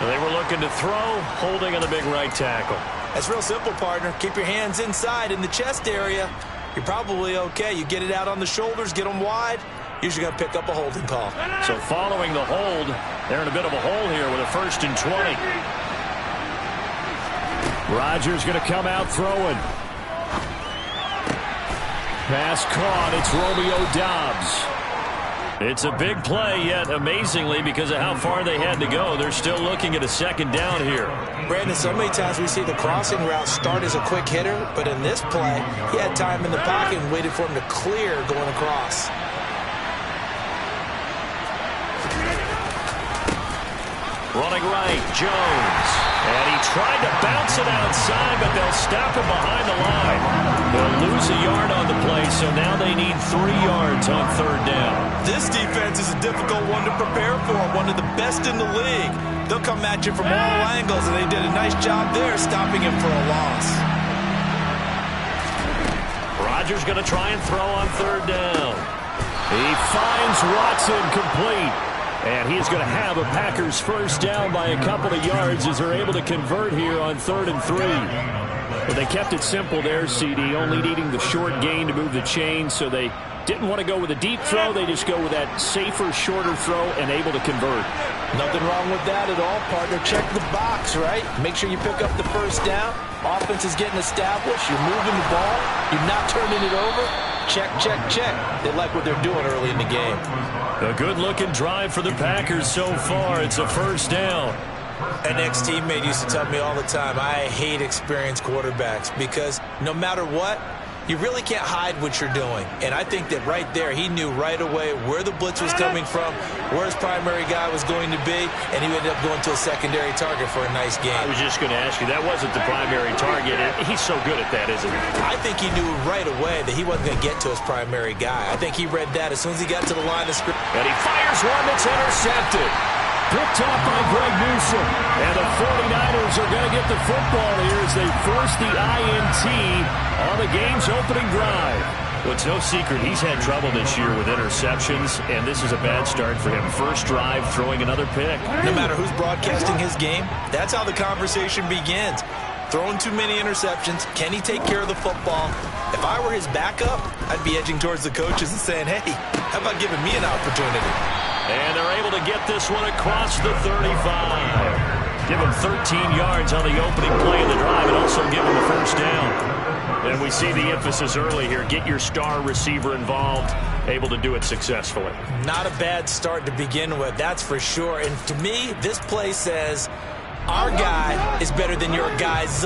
They were looking to throw, holding on the big right tackle. That's real simple, partner. Keep your hands inside in the chest area. You're probably okay. You get it out on the shoulders, get them wide. Usually going to pick up a holding call. So following the hold, they're in a bit of a hole here with a 1st and 20. Rodgers going to come out throwing. Pass caught. It's Romeo Doubs. It's a big play, yet amazingly, because of how far they had to go, they're still looking at a 2nd down here. Brandon, so many times we see the crossing route start as a quick hitter, but in this play, he had time in the pocket and waited for him to clear going across. Running right, Jones. And he tried to bounce it outside, but they'll stop him behind the line. They'll lose a yard on the play, so now they need 3 yards on 3rd down. This defense is a difficult one to prepare for, one of the best in the league. They'll come at you from all angles, and they did a nice job there stopping him for a loss. Rodgers going to try and throw on 3rd down. He finds Watson complete. And he's going to have a Packers 1st down by a couple of yards as they're able to convert here on 3rd and 3. But they kept it simple there, CD, only needing the short gain to move the chain, so they didn't want to go with a deep throw. They just go with that safer, shorter throw and able to convert. Nothing wrong with that at all, partner. Check the box, right? Make sure you pick up the 1st down. Offense is getting established. You're moving the ball. You're not turning it over. Check, check, check. They like what they're doing early in the game. A good-looking drive for the Packers so far. It's a 1st down. An ex-teammate used to tell me all the time, I hate experienced quarterbacks because no matter what, you really can't hide what you're doing. And I think that right there, he knew right away where the blitz was coming from, where his primary guy was going to be, and he ended up going to a secondary target for a nice game. I was just going to ask you, that wasn't the primary target. He's so good at that, isn't he? I think he knew right away that he wasn't going to get to his primary guy. I think he read that as soon as he got to the line of scrimmage. And he fires one that's intercepted. Picked off by Greg Newsome. And the 49ers are going to get the football here as they force the INT on the game's opening drive. Well, it's no secret he's had trouble this year with interceptions, and this is a bad start for him. 1st drive, throwing another pick. No matter who's broadcasting his game, that's how the conversation begins. Throwing too many interceptions. Can he take care of the football? If I were his backup, I'd be edging towards the coaches and saying, hey, how about giving me an opportunity? And they're able to get this one across the 35. Give him 13 yards on the opening play of the drive and also give him a 1st down. And we see the emphasis early here. Get your star receiver involved. Able to do it successfully. Not a bad start to begin with, that's for sure. And to me, this play says our guy is better than your guy's.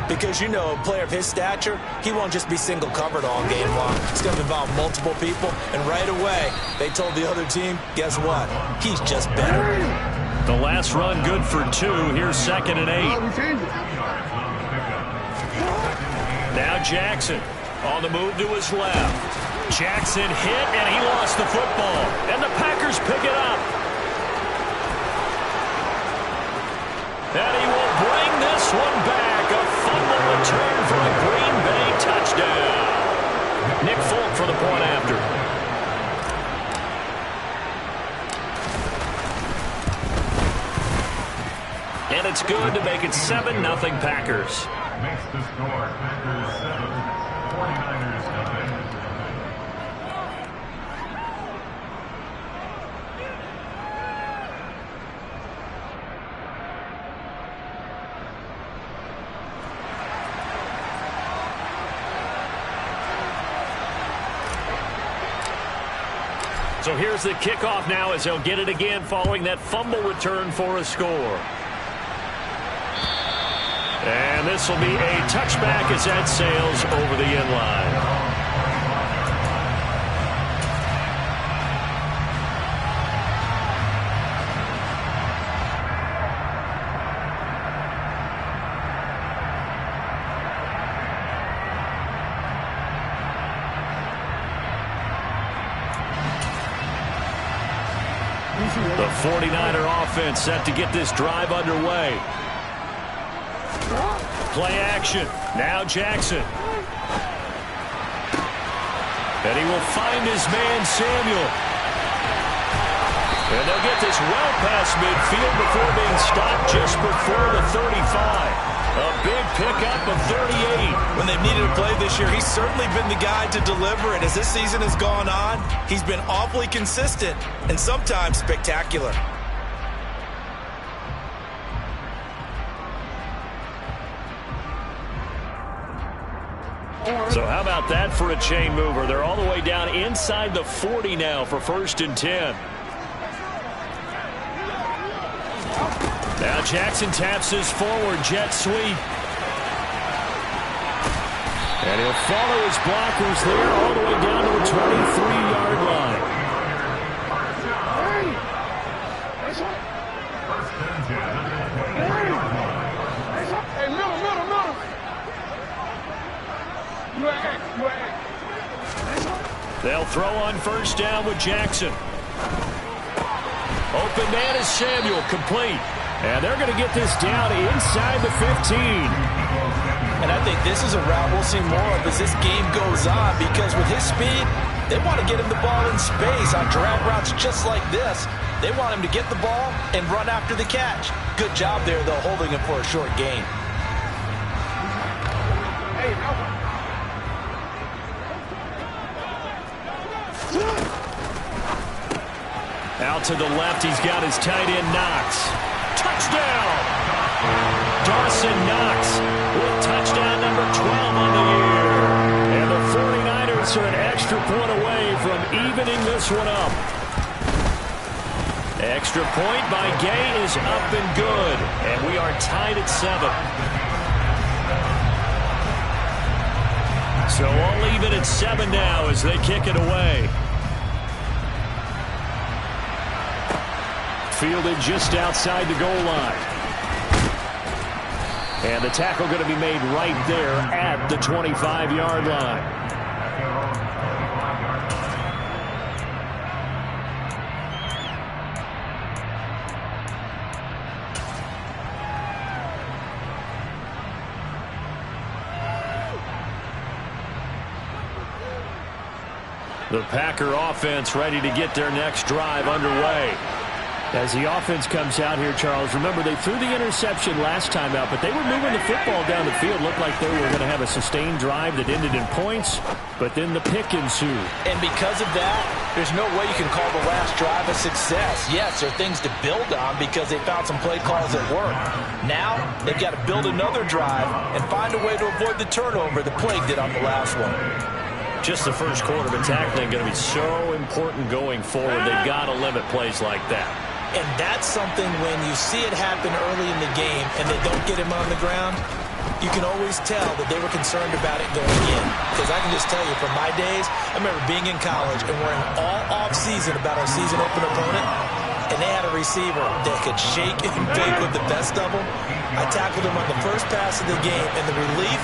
Because, you know, a player of his stature, he won't just be single covered all game long. It's going to involve multiple people. And right away, they told the other team, guess what? He's just better. The last run good for 2. Here's 2nd and 8. Now Jackson on the move to his left. Jackson hit, and he lost the football. And the Packers pick it up. And he will bring this one back. A fumble return for a Green Bay touchdown. Nick Folk for the point after. And it's good to make it 7-0 Packers. Makes the score Packers 7, 49ers 0. So here's the kickoff now as they'll get it again following that fumble return for a score. And this will be a touchback as that sails over the end line. The 49er offense set to get this drive underway. Play action. Now Jackson. And he will find his man Samuel. And they'll get this well past midfield before being stopped just before the 35. A big pickup of 38. When they've needed a play this year, he's certainly been the guy to deliver. And as this season has gone on, he's been awfully consistent and sometimes spectacular. So how about that for a chain mover? They're all the way down inside the 40 now for 1st and 10. Now Jackson taps his forward jet sweep. And he'll follow his blockers there all the way down to the 23-yard line. Hey, middle. They'll throw on 1st down with Jackson. Open man is Samuel, complete. And they're going to get this down inside the 15. And I think this is a route we'll see more of as this game goes on, because with his speed, they want to get him the ball in space on drag routes just like this. They want him to get the ball and run after the catch. Good job there, though, holding him for a short gain. Out to the left, he's got his tight end Knox. Touchdown! Dawson Knox with touchdown number 12 on the year. And the 49ers are an extra point away from evening this one up. Extra point by Gay is up and good. And we are tied at 7. So all even at 7 now as they kick it away. Fielded just outside the goal line. And the tackle going to be made right there at the 25-yard line. The Packer offense ready to get their next drive underway. As the offense comes out here, Charles, remember they threw the interception last time out, but they were moving the football down the field. Looked like they were going to have a sustained drive that ended in points, but then the pick ensued. And because of that, there's no way you can call the last drive a success. Yes, there are things to build on because they found some play calls that work. Now, they've got to build another drive and find a way to avoid the turnover that plagued it on the last one. Just the first quarter, but tackling going to be so important going forward. They've got to limit plays like that. And that's something when you see it happen early in the game and they don't get him on the ground, you can always tell that they were concerned about it going in. Because I can just tell you, from my days, I remember being in college and worrying all off-season about our season open opponent, and they had a receiver that could shake and bake with the best of them. I tackled him on the first pass of the game, and the relief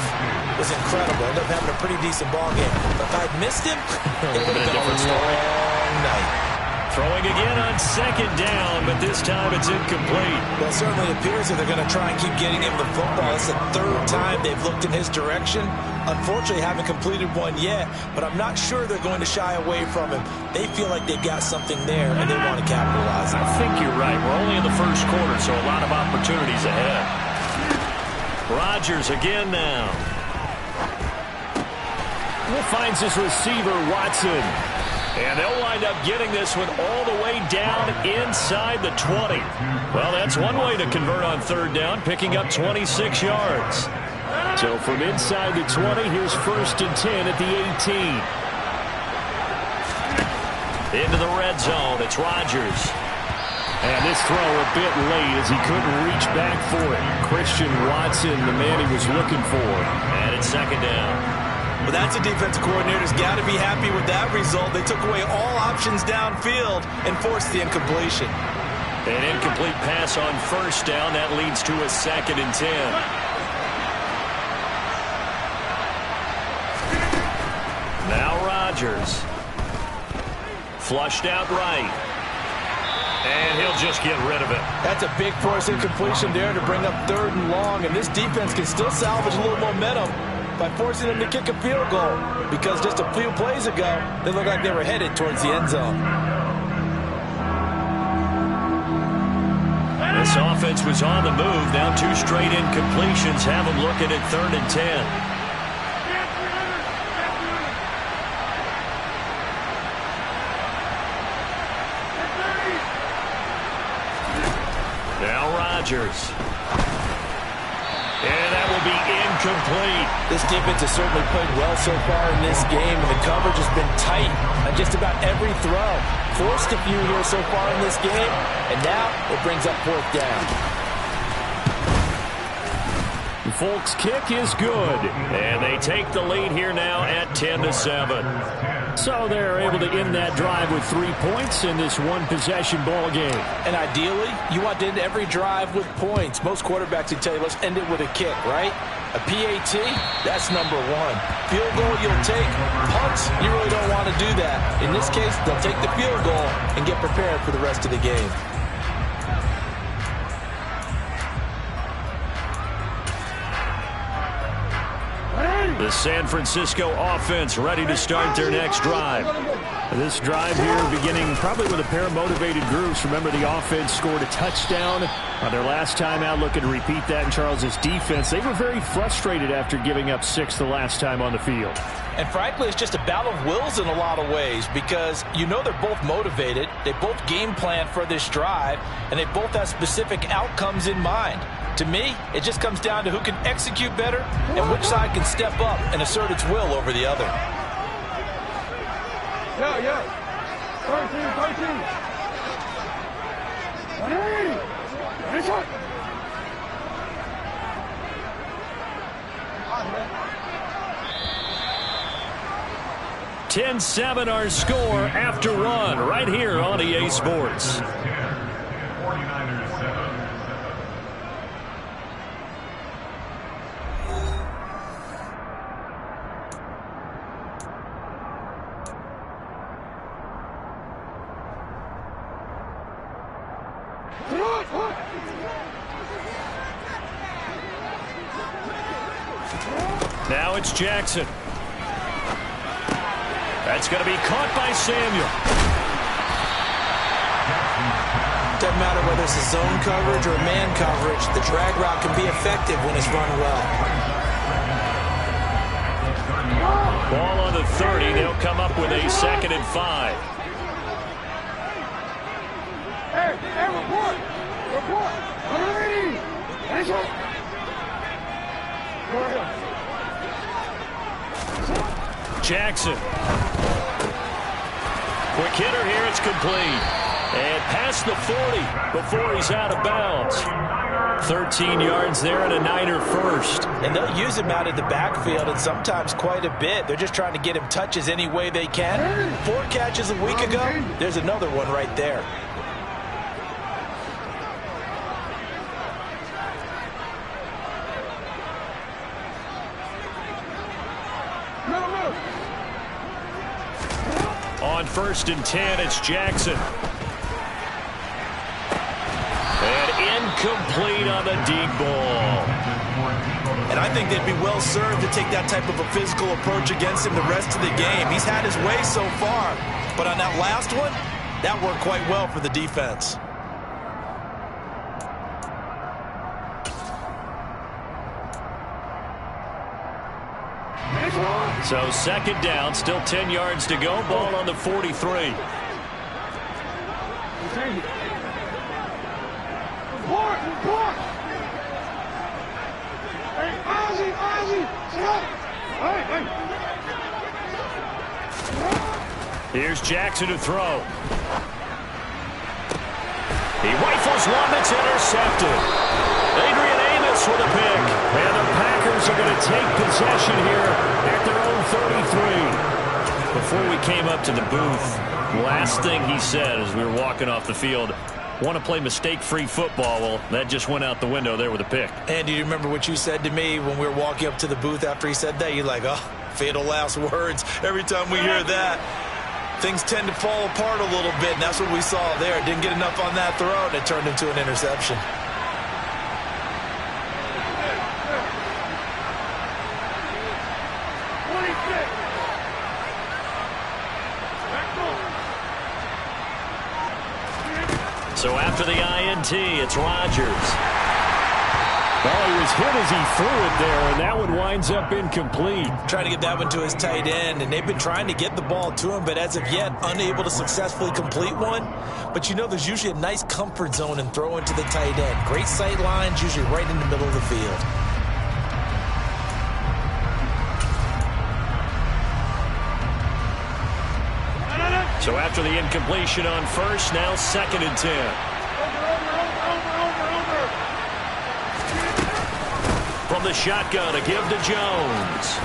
was incredible. I ended up having a pretty decent ball game. But if I'd missed him, it would have been a long night. Throwing again on 2nd down, but this time it's incomplete. Well, it certainly appears that they're going to try and keep getting him the football. It's the 3rd time they've looked in his direction. Unfortunately, haven't completed one yet, but I'm not sure they're going to shy away from him. They feel like they've got something there, and they want to capitalize on it. I think you're right. We're only in the first quarter, so a lot of opportunities ahead. Rodgers again now. Finds his receiver, Watson. And they'll wind up getting this one all the way down inside the 20. Well, that's one way to convert on 3rd down, picking up 26 yards. So from inside the 20, here's 1st and 10 at the 18. Into the red zone, it's Rodgers. And this throw a bit late as he couldn't reach back for it. Christian Watson, the man he was looking for. And it's second down. Well, that's a defensive coordinator's got to be happy with that result. They took away all options downfield and forced the incompletion. An incomplete pass on first down. That leads to a 2nd and 10. Now Rodgers. Flushed out right. And he'll just get rid of it. That's a big force incompletion there to bring up 3rd and long. And this defense can still salvage a little momentum by forcing them to kick a field goal. Because just a few plays ago, they looked like they were headed towards the end zone. This offense was on the move. Now 2 straight incompletions have them looking at 3rd and 10. Rodgers. And that will be incomplete. This defense has certainly played well so far in this game, and the coverage has been tight on just about every throw. Forced a few here so far in this game, and now it brings up 4th down. Folks' kick is good, and they take the lead here now at 10-7. So they're able to end that drive with 3 points in this one-possession ball game. And ideally, you want to end every drive with points. Most quarterbacks would tell you, let's end it with a kick, right? A PAT, that's number 1. Field goal you'll take. Punts, you really don't want to do that. In this case, they'll take the field goal and get prepared for the rest of the game. The San Francisco offense ready to start their next drive. This drive here beginning probably with a pair of motivated groups. Remember, the offense scored a touchdown on their last time out. Looking to repeat that in Charles' defense. They were very frustrated after giving up 6 the last time on the field. And frankly, it's just a battle of wills in a lot of ways because you know they're both motivated. They both game plan for this drive, and they both have specific outcomes in mind. To me, it just comes down to who can execute better and which side can step up and assert its will over the other. Yeah. 13. 10-7 our score after 1 right here on EA Sports. Now it's Jackson. That's going to be caught by Samuel. Doesn't matter whether it's a zone coverage or man coverage, the drag route can be effective when it's run well. Ball on the 30. They'll come up with a 2nd and 5. Hey, report! Jackson. Quick hitter here. It's complete. And past the 40 before he's out of bounds. 13 yards there and a Niner first. And they'll use him out of the backfield and sometimes quite a bit. They're just trying to get him touches any way they can. 4 catches a week ago. There's another one right there. On 1st and 10, it's Jackson. And incomplete on the deep ball. And I think they'd be well served to take that type of a physical approach against him the rest of the game. He's had his way so far, but on that last one, that worked quite well for the defense. So 2nd down, still 10 yards to go. Ball on the 43. Here's Jackson to throw. He rifles one that's intercepted. Adrian Amos with a pick. And the Packers are going to take possession here at their own 33. Before we came up to the booth, last thing he said as we were walking off the field, want to play mistake-free football. Well, that just went out the window there with a pick. And do you remember what you said to me when we were walking up to the booth after he said that? You're like, oh, fatal last words. Every time we hear that, things tend to fall apart a little bit, and that's what we saw there. Didn't get enough on that throw, and it turned into an interception. So after the INT, it's Rodgers. Well, he was hit as he threw it there, and that one winds up incomplete. Trying to get that one to his tight end, and they've been trying to get the ball to him, but as of yet, unable to successfully complete one. But you know there's usually a nice comfort zone in throwing to the tight end. Great sight lines, usually right in the middle of the field. So after the incompletion on first, now 2nd and 10. From the shotgun, a give to Jones.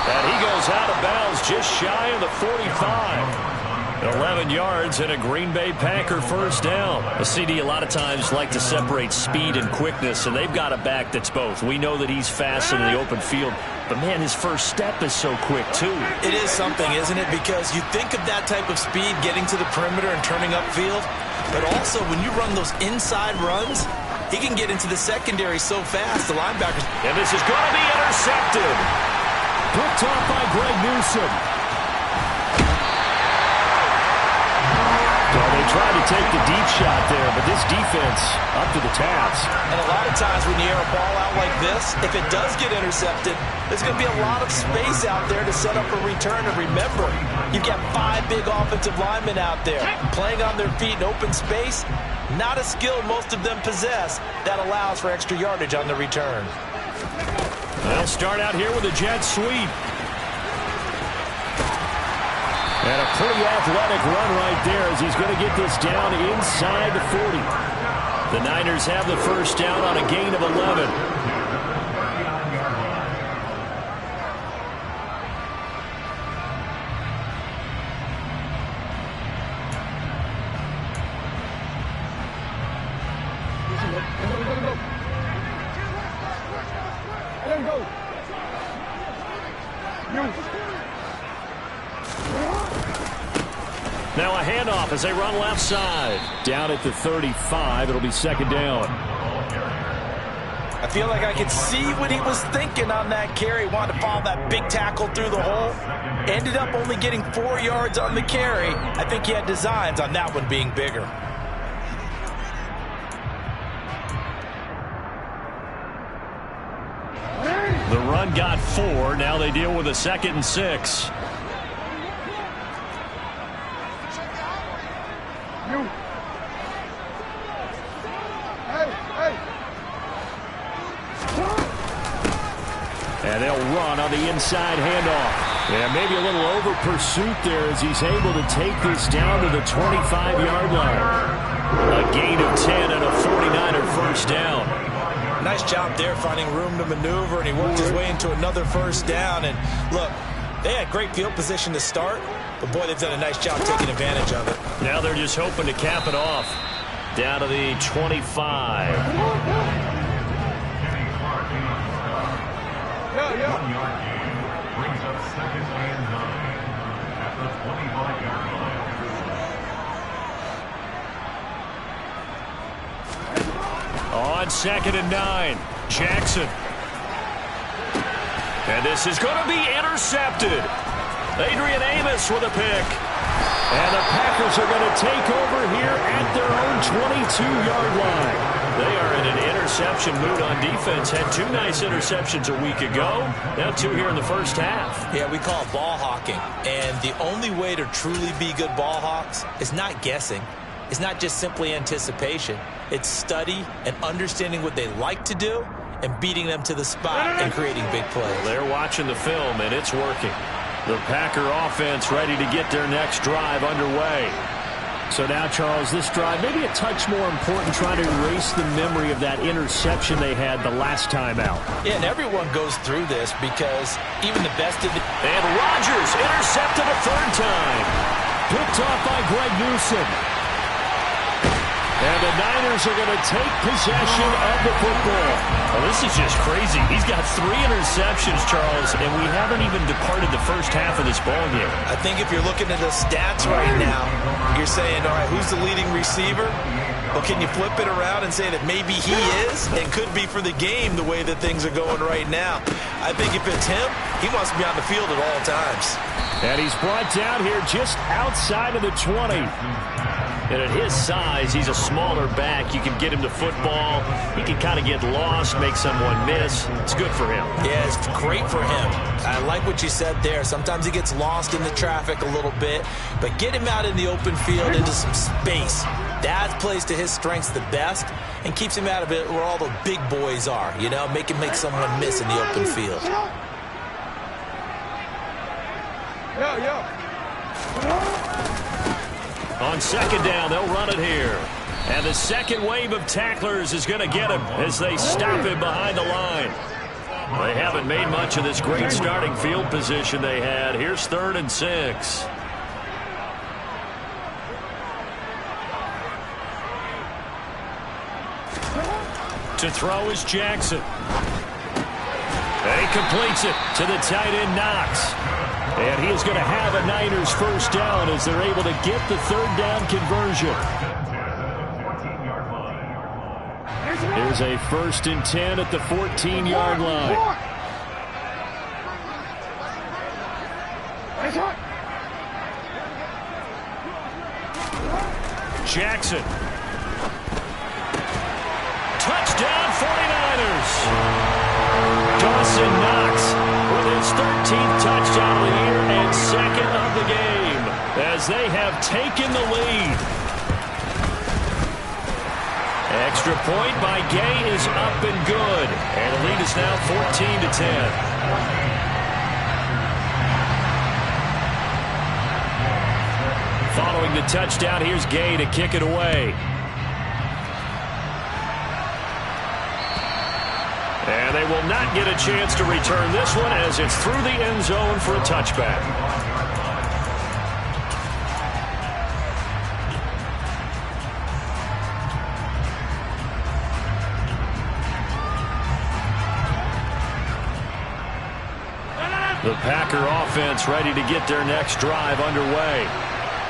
And he goes out of bounds just shy of the 45. 11 yards and a Green Bay Packer first down. The CD a lot of times like to separate speed and quickness, and they've got a back that's both. We know that he's fast in the open field, but man, his first step is so quick too. It is something, isn't it? Because you think of that type of speed getting to the perimeter and turning upfield, but also when you run those inside runs, he can get into the secondary so fast, the linebackers. And this is going to be intercepted. Picked off by Greg Newsome. Well, they tried to take the deep shot there, but this defense up to the task. And a lot of times when you air a ball out like this, if it does get intercepted, there's going to be a lot of space out there to set up a return. And remember, you've got 5 big offensive linemen out there playing on their feet in open space. Not a skill most of them possess that allows for extra yardage on the return. They'll start out here with a jet sweep. And a pretty athletic run right there as he's going to get this down inside the 40. The Niners have the first down on a gain of 11. Now a handoff as they run left side. Down at the 35. It'll be 2nd down. I feel like I could see what he was thinking on that carry. Wanted to follow that big tackle through the hole. Ended up only getting 4 yards on the carry. I think he had designs on that one being bigger. The run got 4. Now they deal with a 2nd and 6. And they'll run on the inside handoff. Yeah, maybe a little over pursuit there as he's able to take this down to the 25-yard line. A gain of 10 and a 49er first down. Nice job there finding room to maneuver, and he worked his way into another first down. And look, they had great field position to start, but boy, they've done a nice job taking advantage of it. Now they're just hoping to cap it off. Down to the 25. Brings up 2nd and 9 at the 25-yard line. On 2nd and 9, Jackson. And this is going to be intercepted. Adrian Amos with a pick. And the Packers are going to take over here at their own 22-yard line. They are in an interception mood on defense. Had 2 nice interceptions a week ago. Now 2 here in the first half. Yeah, we call it ball hawking. And the only way to truly be good ball hawks is not guessing. It's not just simply anticipation. It's study and understanding what they like to do and beating them to the spot and creating big plays. They're watching the film, and it's working. The Packer offense ready to get their next drive underway. So now, Charles, this drive maybe a touch more important, trying to erase the memory of that interception they had the last time out. Yeah, and everyone goes through this because even the best of the... And Rodgers intercepted a third time. Picked off by Greg Newsome. And the Niners are going to take possession of the football. Well, this is just crazy. He's got 3 interceptions, Charles, and we haven't even departed the first half of this ball game. I think if you're looking at the stats right now, you're saying, all right, who's the leading receiver? Well, can you flip it around and say that maybe he is and could be for the game the way that things are going right now? I think if it's him, he wants to be on the field at all times. And he's brought down here just outside of the 20. And at his size, he's a smaller back. You can get him to football. He can kind of get lost, make someone miss. It's good for him. Yeah, it's great for him. I like what you said there. Sometimes he gets lost in the traffic a little bit, but get him out in the open field into some space. That plays to his strengths the best and keeps him out of it where all the big boys are, you know, make him make someone miss in the open field. On second down, they'll run it here. And the second wave of tacklers is going to get him as they stop him behind the line. They haven't made much of this great starting field position they had. Here's 3rd and 6. To throw is Jackson. He completes it to the tight end, Knox. And he is going to have a Niners first down as they're able to get the 3rd down conversion. Here's a 1st and 10 at the 14-yard line. Jackson. Touchdown 49ers. Dawson Knox with his 13th touchdown of the year and 2nd of the game as they have taken the lead. Extra point by Gay is up and good. And the lead is now 14-10. Following the touchdown, here's Gay to kick it away. And they will not get a chance to return this one as it's through the end zone for a touchback. The Packer offense ready to get their next drive underway.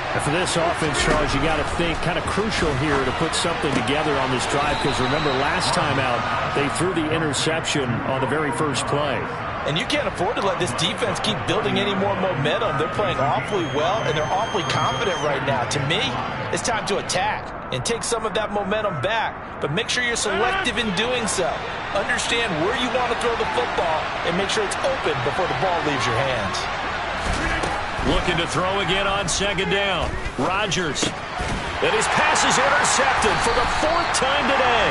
And for this offense, Charles, you got to think kind of crucial here to put something together on this drive, because remember last time out they threw the interception on the very first play. And you can't afford to let this defense keep building any more momentum. They're playing awfully well, and they're awfully confident right now. To me, it's time to attack and take some of that momentum back, but make sure you're selective in doing so. Understand where you want to throw the football and make sure it's open before the ball leaves your hands. Looking to throw again on second down. Rodgers. And his pass is intercepted for the 4th time today.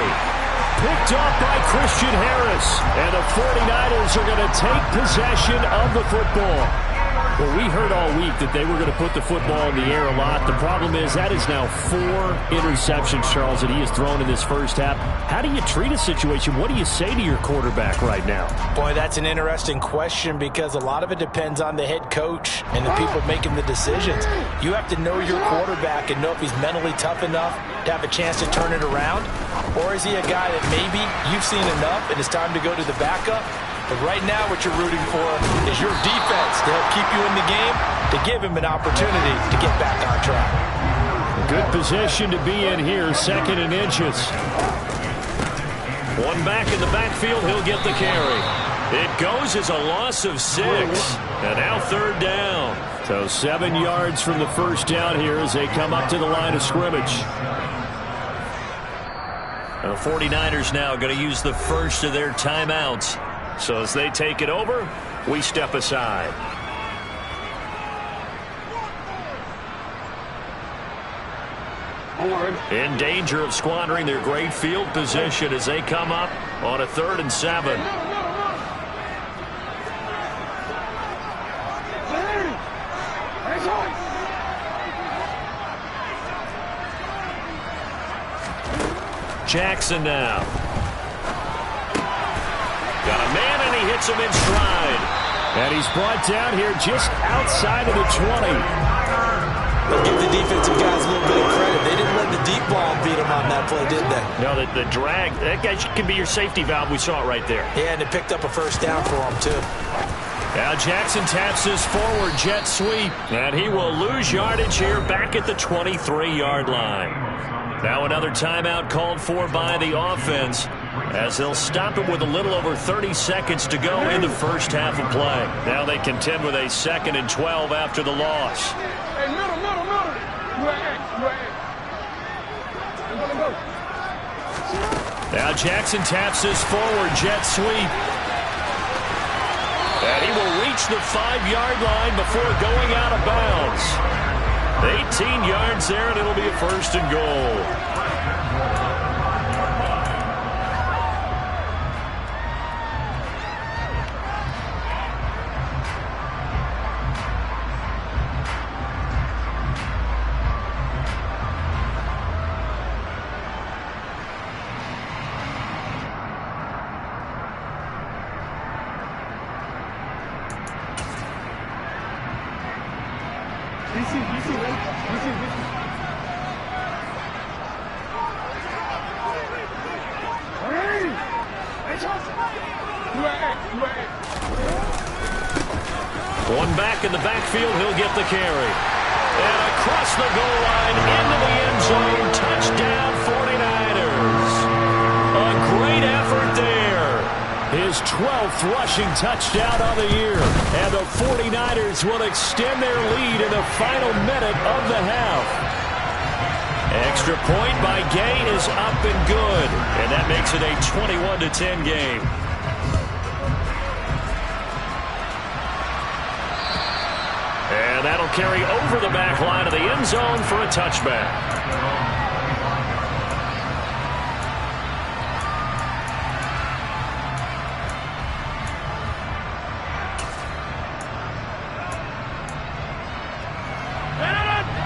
Picked off by Christian Harris. And the 49ers are going to take possession of the football. Well, we heard all week that they were going to put the football in the air a lot. The problem is that is now 4 interceptions, Charles, that he has thrown in this first half. How do you treat a situation? What do you say to your quarterback right now? Boy, that's an interesting question because a lot of it depends on the head coach and the people making the decisions. You have to know your quarterback and know if he's mentally tough enough to have a chance to turn it around, or is he a guy that maybe you've seen enough and it's time to go to the backup? But right now what you're rooting for is your defense to help keep you in the game, to give him an opportunity to get back on track. Good position to be in here, 2nd and inches. One back in the backfield, he'll get the carry. It goes as a loss of 6. And now 3rd down. So 7 yards from the first down here as they come up to the line of scrimmage. The 49ers now going to use the first of their timeouts. So as they take it over, we step aside. In danger of squandering their great field position as they come up on a 3rd and 7. Jackson now. Got a man, and he hits him in stride. And he's brought down here just outside of the 20. But give the defensive guys a little bit of credit. They didn't let the deep ball beat them on that play, did they? No, the drag, that guy can be your safety valve. We saw it right there. Yeah, and it picked up a first down for him, too. Now Jackson taps his forward jet sweep, and he will lose yardage here back at the 23-yard line. Now another timeout called for by the offense, as they'll stop it with a little over 30 seconds to go in the first half of play. Now they contend with a 2nd and 12 after the loss. Hey, middle. Now Jackson taps his forward jet sweep. And he will reach the 5-yard line before going out of bounds. 18 yards there, and it'll be a 1st and goal. One back in the backfield, he'll get the carry. And across the goal line, into the end zone, touchdown 49ers. A great effort there. His 12th rushing touchdown of the year. And the 49ers will extend their lead in the final minute of the half. Extra point by Gay is up and good. And that makes it a 21-10 game. And that'll carry over the back line of the end zone for a touchback.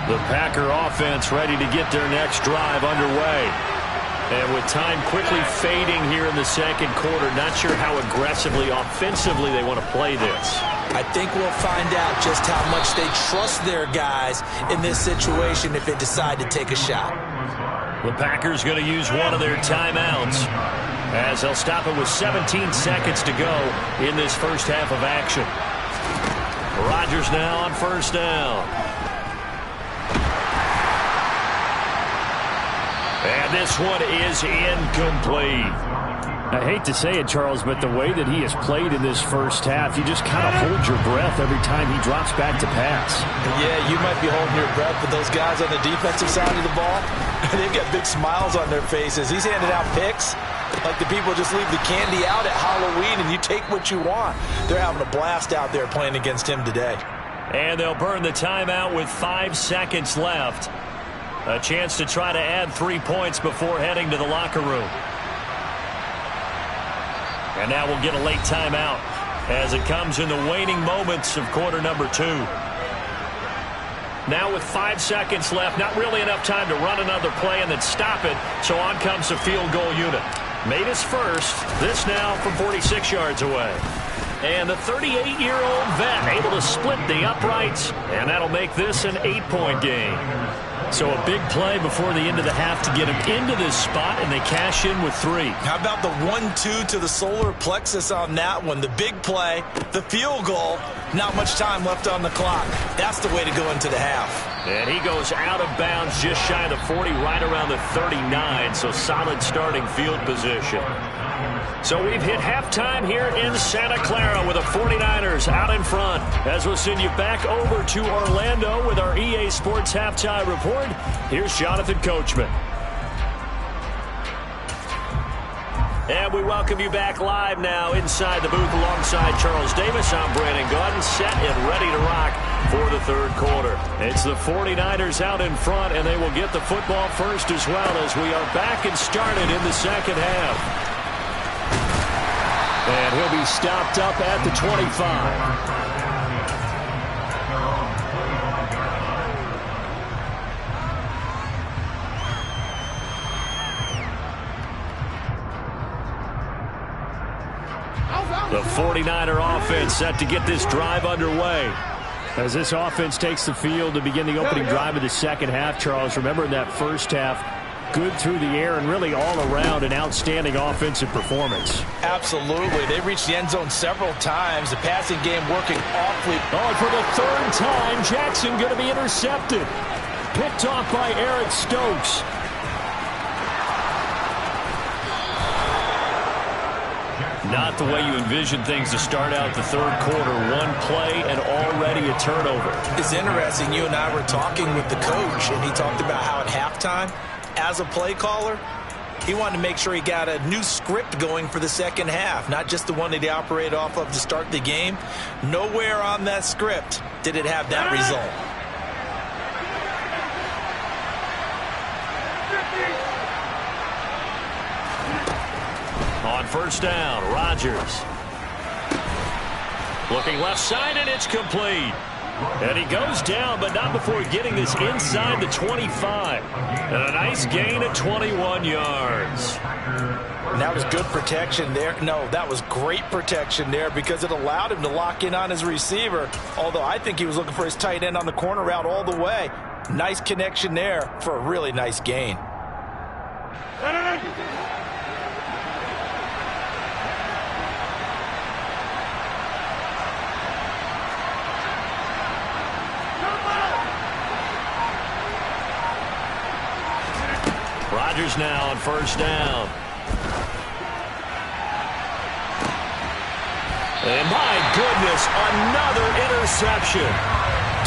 The Packer offense ready to get their next drive underway. And with time quickly fading here in the second quarter, not sure how aggressively, offensively they want to play this. I think we'll find out just how much they trust their guys in this situation if they decide to take a shot. The Packers going to use one of their timeouts, as they'll stop it with 17 seconds to go in this first half of action. Rodgers now on 1st down. And this one is incomplete. I hate to say it, Charles, but the way that he has played in this first half, you just kind of hold your breath every time he drops back to pass. Yeah, you might be holding your breath, but those guys on the defensive side of the ball, they've got big smiles on their faces. He's handed out picks like the people just leave the candy out at Halloween and you take what you want. They're having a blast out there playing against him today. And they'll burn the timeout with 5 seconds left. A chance to try to add 3 points before heading to the locker room. And now we'll get a late timeout as it comes in the waning moments of quarter number 2. Now with 5 seconds left, not really enough time to run another play and then stop it, so on comes the field goal unit. Made his first, this now from 46 yards away. And the 38-year-old vet able to split the uprights, and that'll make this an 8-point game. So a big play before the end of the half to get him into this spot, and they cash in with 3. How about the 1-2 to the solar plexus on that one? The big play, the field goal, not much time left on the clock. That's the way to go into the half. And he goes out of bounds just shy of the 40, right around the 39, so solid starting field position. So we've hit halftime here in Santa Clara with the 49ers out in front. As we'll send you back over to Orlando with our EA Sports Halftime Report, here's Jonathan Coachman. And we welcome you back live now inside the booth alongside Charles Davis. I'm Brandon Gaudin, set and ready to rock for the third quarter. It's the 49ers out in front, and they will get the football first as well as we are back and started in the second half. And he'll be stopped up at the 25. The 49er offense set to get this drive underway. As this offense takes the field to begin the opening drive of the second half, Charles, remember in that first half, good through the air and really all around an outstanding offensive performance. Absolutely. They reached the end zone several times. The passing game working awfully. Oh, for the third time, Jackson going to be intercepted. Picked off by Eric Stokes. Not the way you envision things to start out the third quarter. One play and already a turnover. It's interesting. You and I were talking with the coach, and he talked about how at halftime, as a play caller, he wanted to make sure he got a new script going for the second half, not just the one that he operated off of to start the game. Nowhere on that script did it have that result. On first down, Rodgers. Looking left side, and it's complete. And he goes down, but not before getting this inside the 25. And a nice gain of 21 yards. And that was good protection there. No, that was great protection there because it allowed him to lock in on his receiver. Although I think he was looking for his tight end on the corner route all the way. Nice connection there for a really nice gain. Rodgers now on first down. And my goodness, another interception.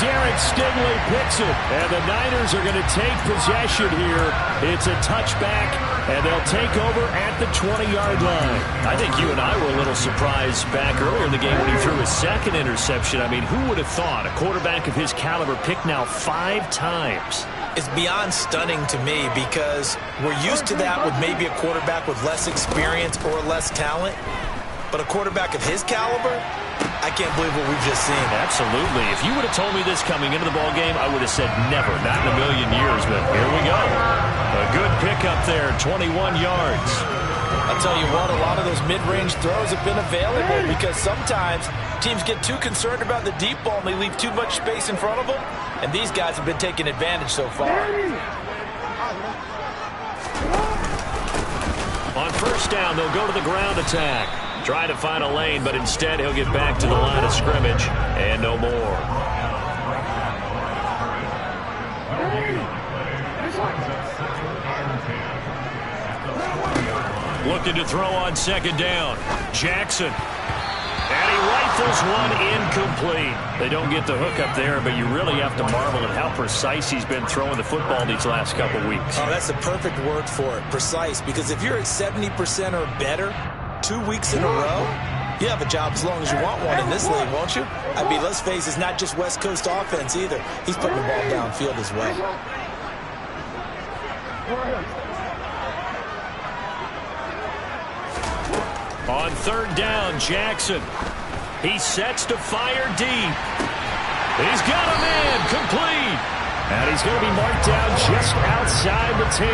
Derek Stingley picks it, and the Niners are going to take possession here. It's a touchback, and they'll take over at the 20-yard line. I think you and I were a little surprised back earlier in the game when he threw his second interception. I mean, who would have thought a quarterback of his caliber picked now 5 times? It's beyond stunning to me because we're used to that with maybe a quarterback with less experience or less talent. But a quarterback of his caliber, I can't believe what we've just seen. Absolutely. If you would have told me this coming into the ballgame, I would have said never, not in a million years. But here we go. A good pickup there, 21 yards. I'll tell you what, a lot of those mid-range throws have been available because sometimes teams get too concerned about the deep ball and they leave too much space in front of them. And these guys have been taking advantage so far. On first down, they'll go to the ground attack. Try to find a lane, but instead he'll get back to the line of scrimmage and no more. Looking to throw on second down. Jackson. And he rifles one incomplete. They don't get the hook up there, but you really have to marvel at how precise he's been throwing the football these last couple weeks. Oh, that's the perfect word for it, precise. Because if you're at 70% or better 2 weeks in a row, you have a job as long as you want one in this league, won't you? I mean, let's face it, it's not just West Coast offense either. He's putting the ball downfield as well. On third down, Jackson. He sets to fire deep. He's got a man, complete. And he's going to be marked down just outside the 10.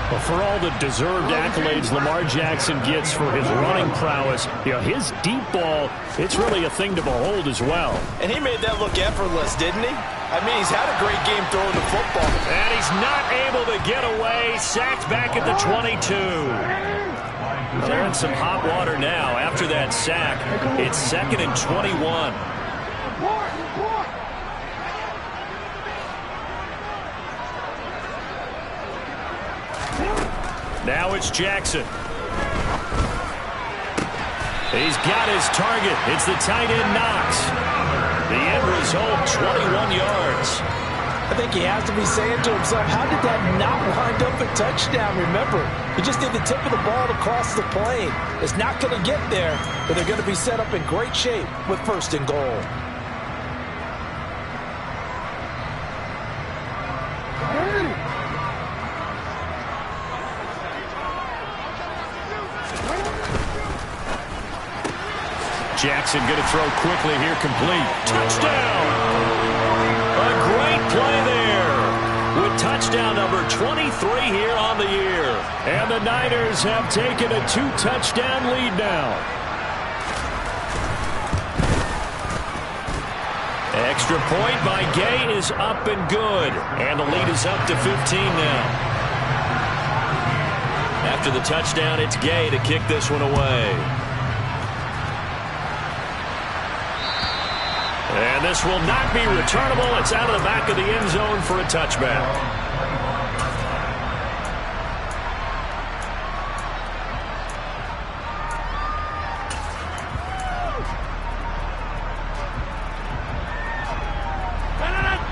But for all the deserved accolades Lamar Jackson gets for his running prowess, you know, his deep ball, it's really a thing to behold as well. And he made that look effortless, didn't he? I mean, he's had a great game throwing the football. And he's not able to get away. Sacked back at the 22. Well, they're in some hot water now. After that sack, it's 2nd and 21. Now it's Jackson. He's got his target. It's the tight end Knox. The end result, 21 yards. I think he has to be saying to himself, how did that not wind up a touchdown? Remember, he just did the tip of the ball to cross the plane. It's not going to get there, but they're going to be set up in great shape with 1st and goal. Jackson going to throw quickly here, complete. Touchdown! A great play there with touchdown number 23 here on the year. And the Niners have taken a 2-touchdown lead now. Extra point by Gay is up and good. And the lead is up to 15 now. After the touchdown, it's Gay to kick this one away. And this will not be returnable. It's out of the back of the end zone for a touchback.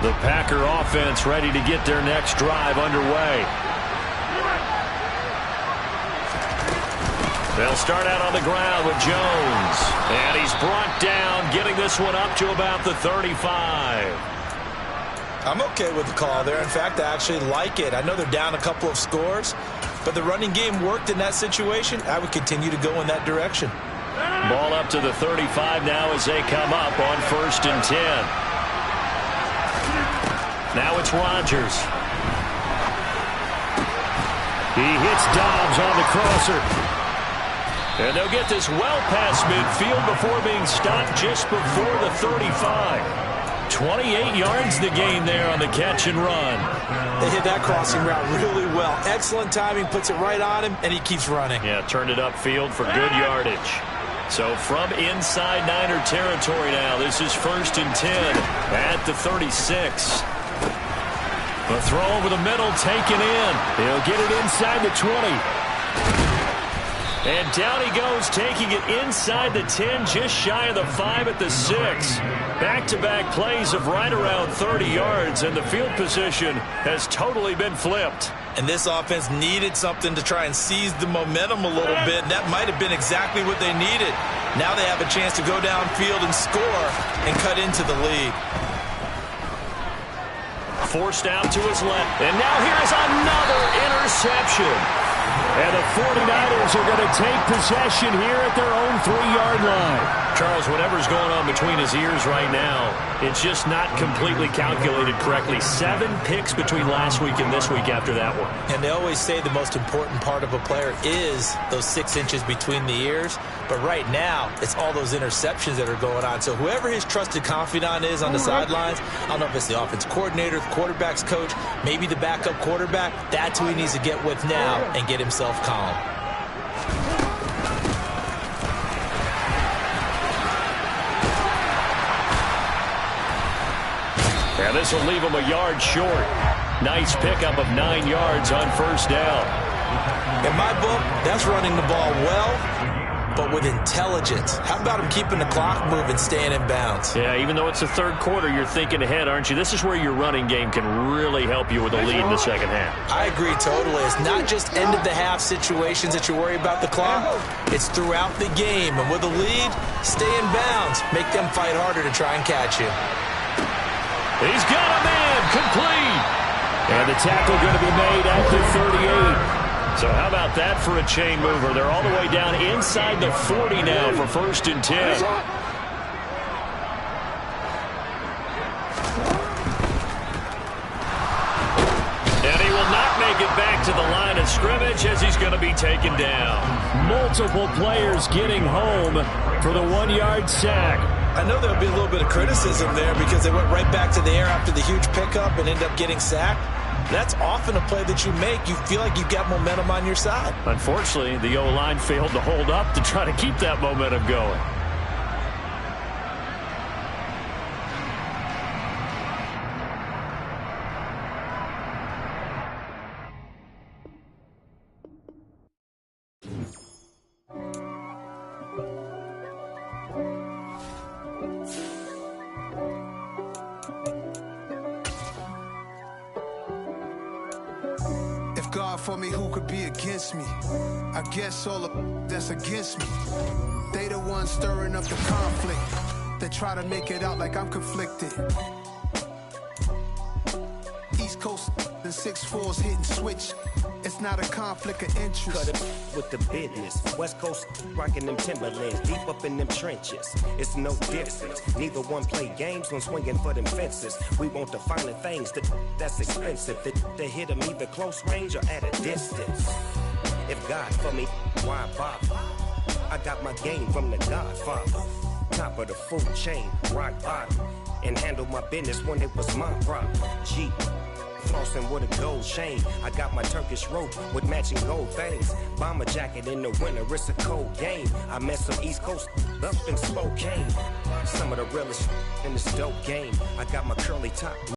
The Packer offense ready to get their next drive underway. They'll start out on the ground with Jones. And he's brought down, getting this one up to about the 35. I'm okay with the call there. In fact, I actually like it. I know they're down a couple of scores, but the running game worked in that situation. I would continue to go in that direction. Ball up to the 35 now as they come up on 1st and 10. Now it's Rodgers. He hits Dobbs on the crosser. And they'll get this well past midfield before being stopped just before the 35. 28 yards the gain there on the catch and run. They hit that crossing route really well. Excellent timing, puts it right on him, and he keeps running. Yeah, turned it upfield for good yardage. So from inside Niner territory now, this is 1st and 10 at the 36. The throw over the middle, taken in. He'll get it inside the 20. And down he goes, taking it inside the 10, just shy of the 5 at the 6. Back-to-back plays of right around 30 yards, and the field position has totally been flipped. And this offense needed something to try and seize the momentum a little bit. That might have been exactly what they needed. Now they have a chance to go downfield and score and cut into the lead. Forced out to his left. And now here's another interception. And the 49ers are going to take possession here at their own 3-yard line. Charles, whatever's going on between his ears right now, it's just not completely calculated correctly. 7 picks between last week and this week after that one. And they always say the most important part of a player is those 6 inches between the ears. But right now, it's all those interceptions that are going on. So whoever his trusted confidant is on the sidelines, I don't know if it's the offense coordinator, the quarterback's coach, maybe the backup quarterback, that's who he needs to get with now and get himself calm. And this will leave him a yard short. Nice pickup of 9 yards on 1st down. In my book, that's running the ball well, but with intelligence. How about him keeping the clock moving, staying in bounds? Yeah, even though it's the 3rd quarter, you're thinking ahead, aren't you? This is where your running game can really help you with a lead in the 2nd half. I agree totally. It's not just end-of-the-half situations that you worry about the clock. It's throughout the game. And with a lead, stay in bounds. Make them fight harder to try and catch you. He's got a man, complete. And the tackle going to be made at the 38. So how about that for a chain mover? They're all the way down inside the 40 now for 1st and 10. And he will not make it back to the line of scrimmage as he's going to be taken down. Multiple players getting home for the 1-yard sack. I know there'll be a little bit of criticism there because they went right back to the air after the huge pickup and ended up getting sacked. That's often a play that you make. You feel like you've got momentum on your side. Unfortunately, the O-line failed to hold up to try to keep that momentum going. For me, who could be against me? I guess all of that's against me. They the ones stirring up the conflict. They try to make it out like I'm conflicted. East Coast and 6'4s hitting switch. It's not a conflict of interest. Cut it with the business. West Coast rocking them Timberlands, deep up in them trenches. It's no difference. Neither one play games when swinging for them fences. We want the finer things that's expensive. They hit them either close range or at a distance. If God for me, why bother? I got my game from the Godfather. Top of the food chain, rock bottom. and handle my business when it was my rock. G. Flossing with a gold chain. I got my Turkish rope with matching gold things. Bomber jacket in the winter, it's a cold game. I met some East Coast up in Spokane. Some of the realest in this dope game. I got my curly top.